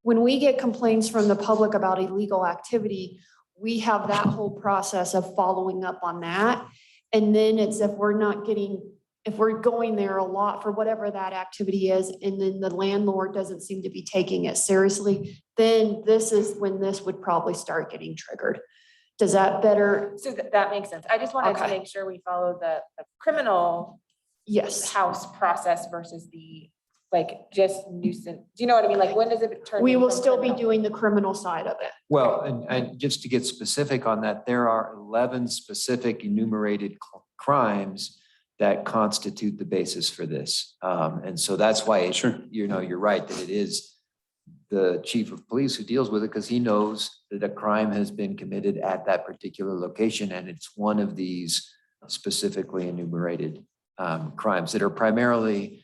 When we get complaints from the public about illegal activity, we have that whole process of following up on that. And then it's if we're going there a lot for whatever that activity is, and then the landlord doesn't seem to be taking it seriously, then this is when this would probably start getting triggered. Does that better? So that makes sense. I just wanted to make sure we follow the criminal house process versus the just nuisance. Do you know what I mean? Like, when does it turn? We will still be doing the criminal side of it. Well, and just to get specific on that, there are 11 specific enumerated crimes that constitute the basis for this. And so that's why, you're right, that it is the chief of police who deals with it, because he knows that a crime has been committed at that particular location. And it's one of these specifically enumerated crimes that are primarily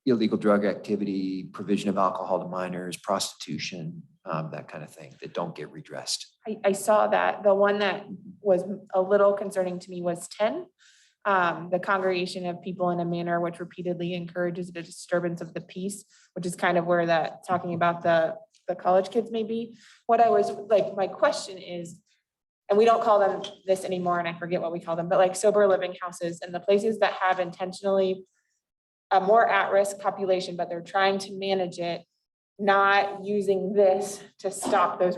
illegal drug activity, provision of alcohol to minors, prostitution, that kind of thing that don't get redressed. I saw that. The one that was a little concerning to me was 10. The congregation of people in a manner which repeatedly encourages the disturbance of the peace, which is kind of where that talking about the college kids may be. What I was like, my question is, and we don't call them this anymore, and I forget what we call them, but like sober living houses and the places that have intentionally a more at-risk population, but they're trying to manage it, not using this to stop those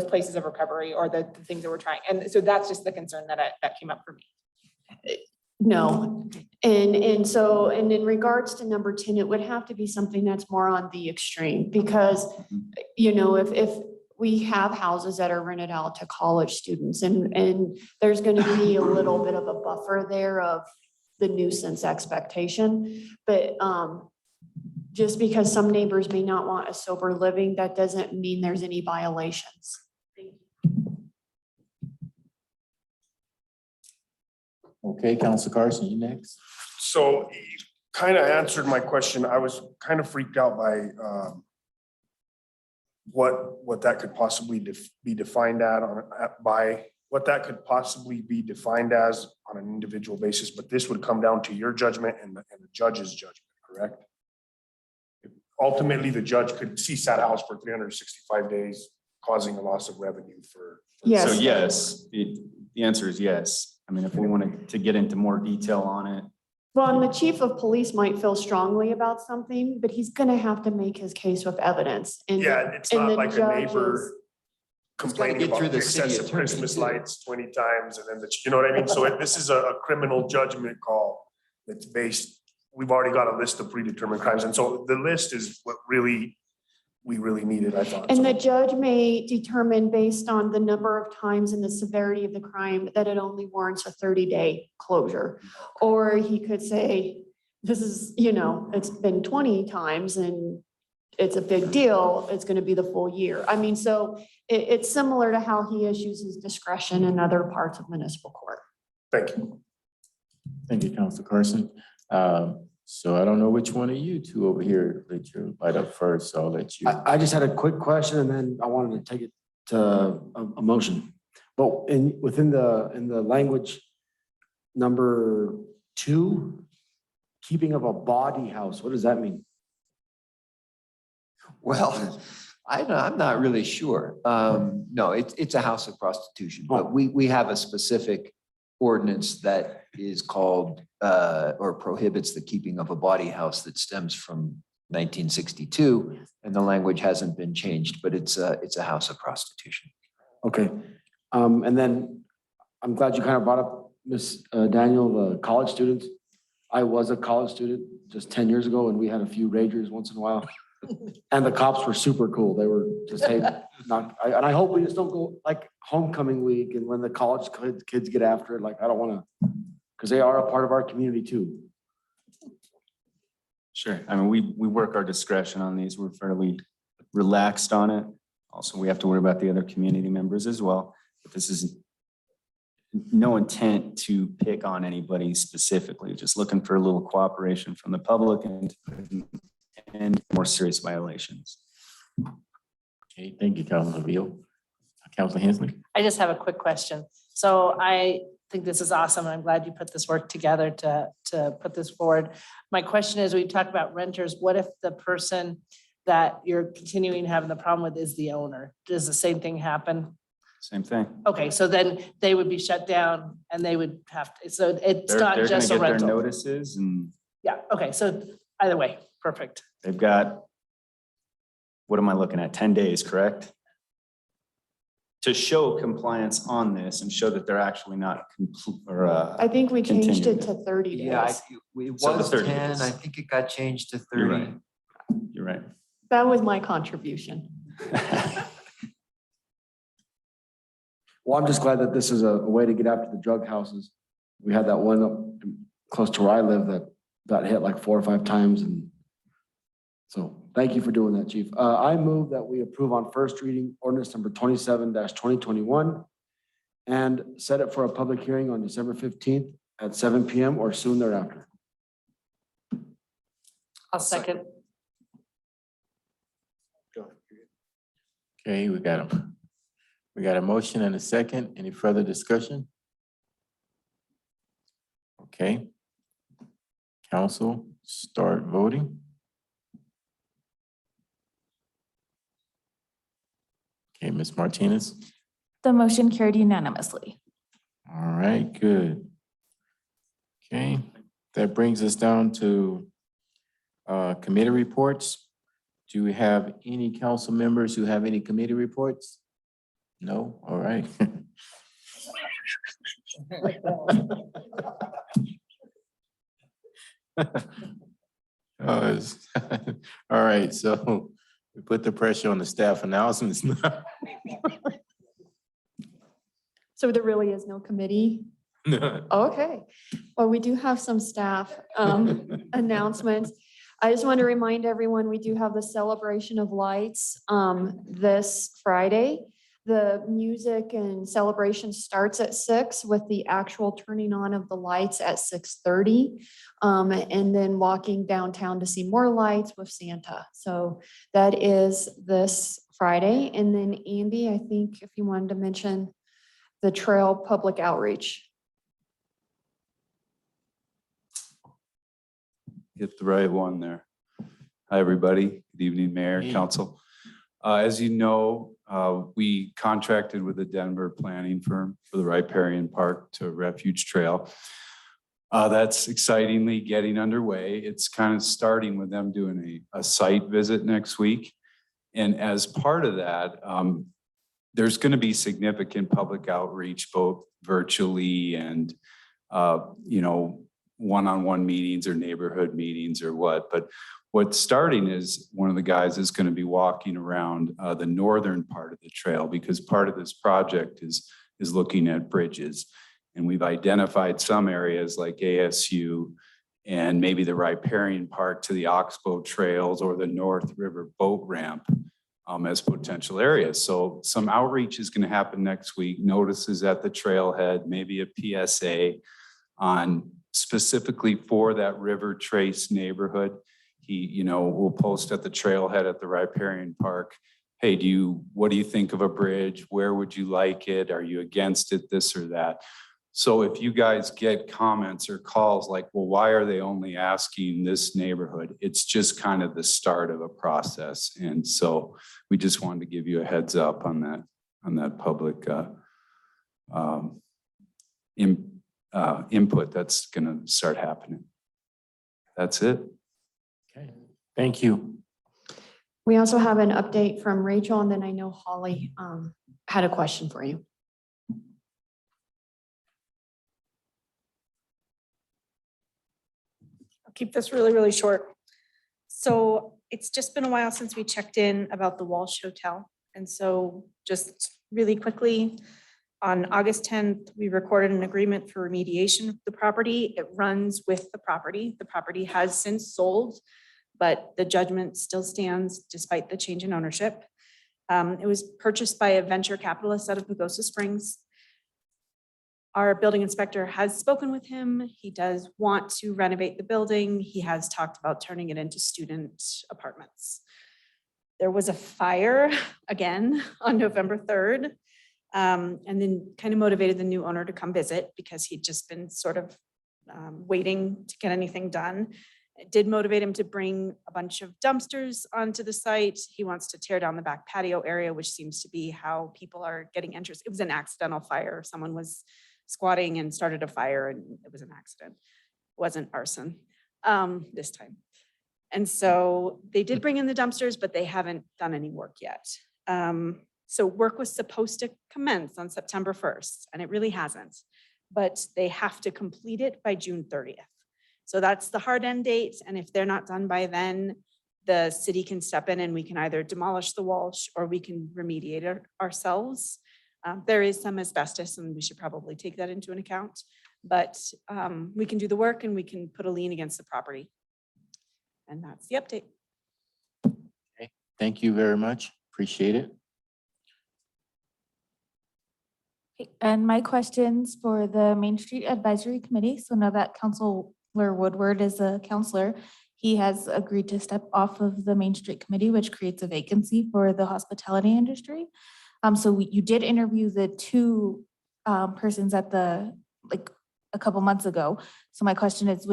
places of recovery or the things that we're trying. And so that's just the concern that came up for me. No. And so, and in regards to number 10, it would have to be something that's more on the extreme, because, if we have houses that are rented out to college students and there's going to be a little bit of a buffer there of the nuisance expectation, but just because some neighbors may not want a sober living, that doesn't mean there's any violations. Okay, Councilor Carson, you next. So you kind of answered my question. I was kind of freaked out by what that could possibly be defined what that could possibly be defined as on an individual basis, but this would come down to your judgment and the judge's judgment, correct? ultimately the judge could cease that house for 365 days, causing a loss of revenue for. Yes. So yes, the answer is yes. I mean, if we wanted to get into more detail on it. Well, and the chief of police might feel strongly about something, but he's gonna have to make his case with evidence. And Yeah, it's and not the like a judge neighbor is- complaining get about through the the city excessive attorney, Christmas too. lights 20 times and then you know what I mean? So this is a criminal judgment call that's based, we've already got a list of predetermined crimes. And so the list is what we really needed, I thought. And So- the judge may determine based on the number of times and the severity of the crime that it only warrants a 30-day closure. Or he could say, this is, it's been 20 times and it's a big deal, it's gonna be the full year. I mean, so it's similar to how he issues his discretion in other parts of municipal court. Thank you. Thank you, Councilor Carson. So I don't know which one of you two over here let your light up first, so I'll let you. I just had a quick question and then I wanted to take it to a motion. But within the language number 2, keeping of a body house, what does that mean? Well, I'm not really sure. No, it's a house of prostitution, but we have a specific ordinance that is called or prohibits the keeping of a body house that stems from 1962, and the language hasn't been changed, but it's a house of prostitution. Okay. And then I'm glad you kind of brought up, Ms. Daniel, the college students. I was a college student just 10 years ago, and we had a few ragers once in a while. And the cops were super cool. They were just, hey, and I hope we just don't go like homecoming week and when the college kids get after it, like, I don't want to, because they are a part of our community too. Sure. I mean, we work our discretion on these. We're fairly relaxed on it. Also, we have to worry about the other community members as well. But this is no intent to pick on anybody specifically, just looking for a little cooperation from the public and more serious violations. Okay, thank you, Councilor Veal. Councilor Hensley. I just have a quick question. So I think this is awesome. and I'm glad you put this work together to put this forward. My question is, we talk about renters. What if the person that you're continuing having the problem with is the owner? Does the same thing happen? Same thing. Okay, so then they would be shut down and they would have to, so it's They're not gonna just a get their rental. notices and Yeah, okay, so either way, perfect. they've got, what am I looking at? 10 days, correct? To show compliance on this and show that they're actually not complete or I think we changed it continuing. to 30 days. Yeah, it So the was 30 10. days. I think it got changed to You're 30. right. You're right. That was my contribution. Well, I'm just glad that this is a way to get after the drug houses. We had that one up close to where I live that got hit like 4 or 5 times. And so thank you for doing that, Chief. I move that we approve on first reading ordinance number 27-2021 and set it for a public hearing on December 15th at 7 PM or soon thereafter. I'll second. Okay, we got a motion and a second. Any further discussion? Okay. Council, start voting. Okay, Ms. Martinez. The motion carried unanimously. All right, good. Okay, that brings us down to committee reports. Do we have any council members who have any committee reports? No, all right. All right, so we put the pressure on the staff announcements now. So there really is no committee? Okay, well, we do have some staff announcements. I just want to remind everyone, we do have the celebration of lights this Friday. The music and celebration starts at 6 with the actual turning on of the lights at 6:30. And then walking downtown to see more lights with Santa. So that is this Friday. And then Andy, I think if you wanted to mention the trail public outreach. Hit the right one there. Hi, everybody. Good evening, Mayor, Hey. Council. As you know, we contracted with a Denver planning firm for the Riparian Park to Refuge Trail. That's excitingly getting underway. It's kind of starting with them doing a site visit next week. And as part of that, there's going to be significant public outreach, both virtually and, one-on-one meetings or neighborhood meetings or what. But what's starting is one of the guys is going to be walking around the northern part of the trail, because part of this project is looking at bridges. And we've identified some areas like ASU and maybe the Riparian Park to the Oxbow Trails or the North River Boat Ramp as potential areas. So some outreach is going to happen next week. Notices at the trailhead, maybe a PSA on specifically for that River Trace neighborhood. He, will post at the trailhead at the Riparian Park. Hey, what do you think of a bridge? Where would you like it? Are you against it? This or that. So if you guys get comments or calls like, well, why are they only asking this neighborhood? It's just kind of the start of a process. And so we just wanted to give you a heads up on that public input that's going to start happening. That's it. Okay, thank you. We also have an update from Rachel, and then I know Holly had a question for you. I'll keep this really, really short. So it's just been a while since we checked in about the Walsh Hotel. And so just really quickly, on August 10th, we recorded an agreement for remediation of the property. It runs with the property. The property has since sold, but the judgment still stands despite the change in ownership. It was purchased by a venture capitalist out of Pagosa Springs. Our building inspector has spoken with him. He does want to renovate the building. He has talked about turning it into student apartments. There was a fire again on November 3rd. And then kind of motivated the new owner to come visit because he'd just been sort of waiting to get anything done. It did motivate him to bring a bunch of dumpsters onto the site. He wants to tear down the back patio area, which seems to be how people are getting interest. It was an accidental fire. Someone was squatting and started a fire and it was an accident. It wasn't arson this time. And so they did bring in the dumpsters, but they haven't done any work yet. So work was supposed to commence on September 1st, and it really hasn't, but they have to complete it by June 30th. So that's the hard end date. And if they're not done by then, the city can step in and we can either demolish the Walsh or we can remediate it ourselves. There is some asbestos and we should probably take that into an account, but we can do the work and we can put a lien against the property. And that's the update. Okay, thank you very much. Appreciate it. And my questions for the Main Street Advisory Committee. So now that Councilor Woodward is a counselor, he has agreed to step off of the Main Street Committee, which creates a vacancy for the hospitality industry. So you did interview the two persons at a couple months ago. So my question is,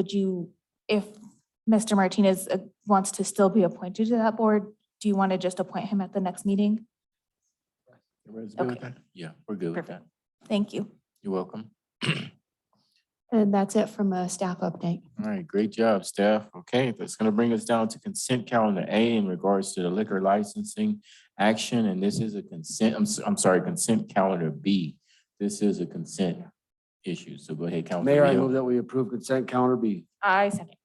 if Mr. Martinez wants to still be appointed to that board, do you want to just appoint him at the next meeting? Everyone's good with that? Yeah, we're good with that. Thank you. You're welcome. And that's it from a staff update. All right, great job, staff. Okay, that's gonna bring us down to consent calendar A in regards to the liquor licensing action. And this is a consent, I'm sorry, consent calendar B. This is a consent issue. So go ahead, Councilor. Mayor, I Vigil. move that we approve consent calendar B. I second.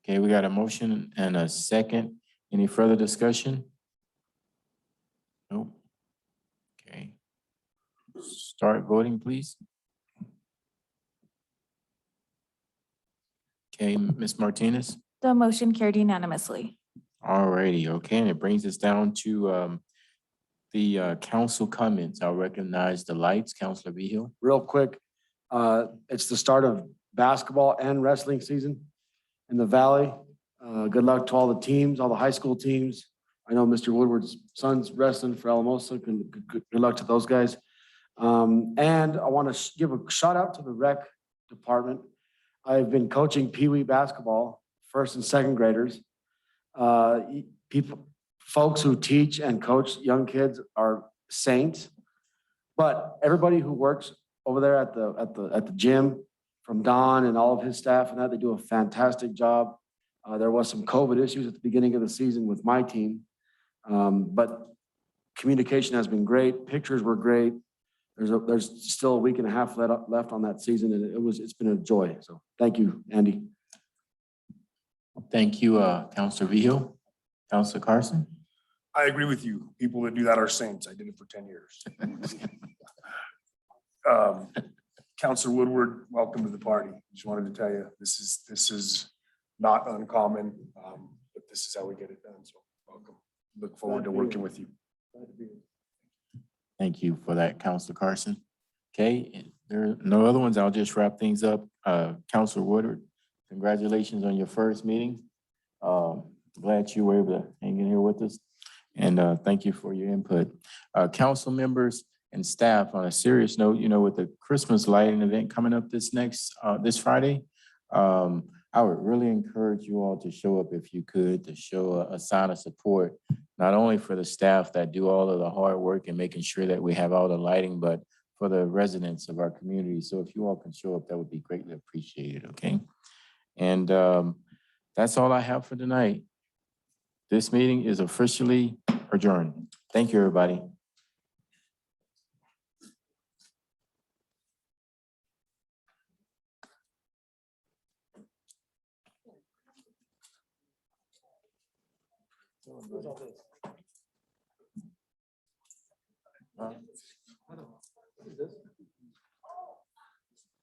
Okay, we got a motion and a second. Any further discussion? Nope. Okay. Start voting, please. Okay, Ms. Martinez. The motion carried unanimously. All righty, okay, and it brings us down to the council comments. I'll recognize the lights, Councilor Vigil. Real quick, it's the start of basketball and wrestling season in the Valley. Good luck to all the teams, all the high school teams. I know Mr. Woodward's son's wrestling for Alamosa. Good luck to those guys. And I want to give a shout out to the rec department. I've been coaching Pee Wee basketball, first and second graders. People, folks who teach and coach young kids are saints. But everybody who works over there at the gym, from Don and all of his staff and that, they do a fantastic job. There was some COVID issues at the beginning of the season with my team. But communication has been great. Pictures were great. There's still a week and a half left on that season, and it's been a joy. So thank you, Andy. Thank you, Councilor Vigil. Councilor Carson? I agree with you. People that do that are saints. I did it for 10 years. Councilor Woodward, welcome to the party. Just wanted to tell you, this is not uncommon, but this is how we get it done. So welcome. Look forward to working with you. Thank you for that, Councilor Carson. Okay, if there are no other ones. I'll just wrap things up. Councilor Woodward, congratulations on your first meeting. Glad you were able to hang in here with us. And thank you for your input. Council members and staff, on a serious note, you know, with the Christmas lighting event coming up this Friday, I would really encourage you all to show up if you could, to show a sign of support, not only for the staff that do all of the hard work and making sure that we have all the lighting, but for the residents of our community. So if you all can show up, that would be greatly appreciated, okay? And that's all I have for tonight. This meeting is officially adjourned. Thank you, everybody. Who's all this?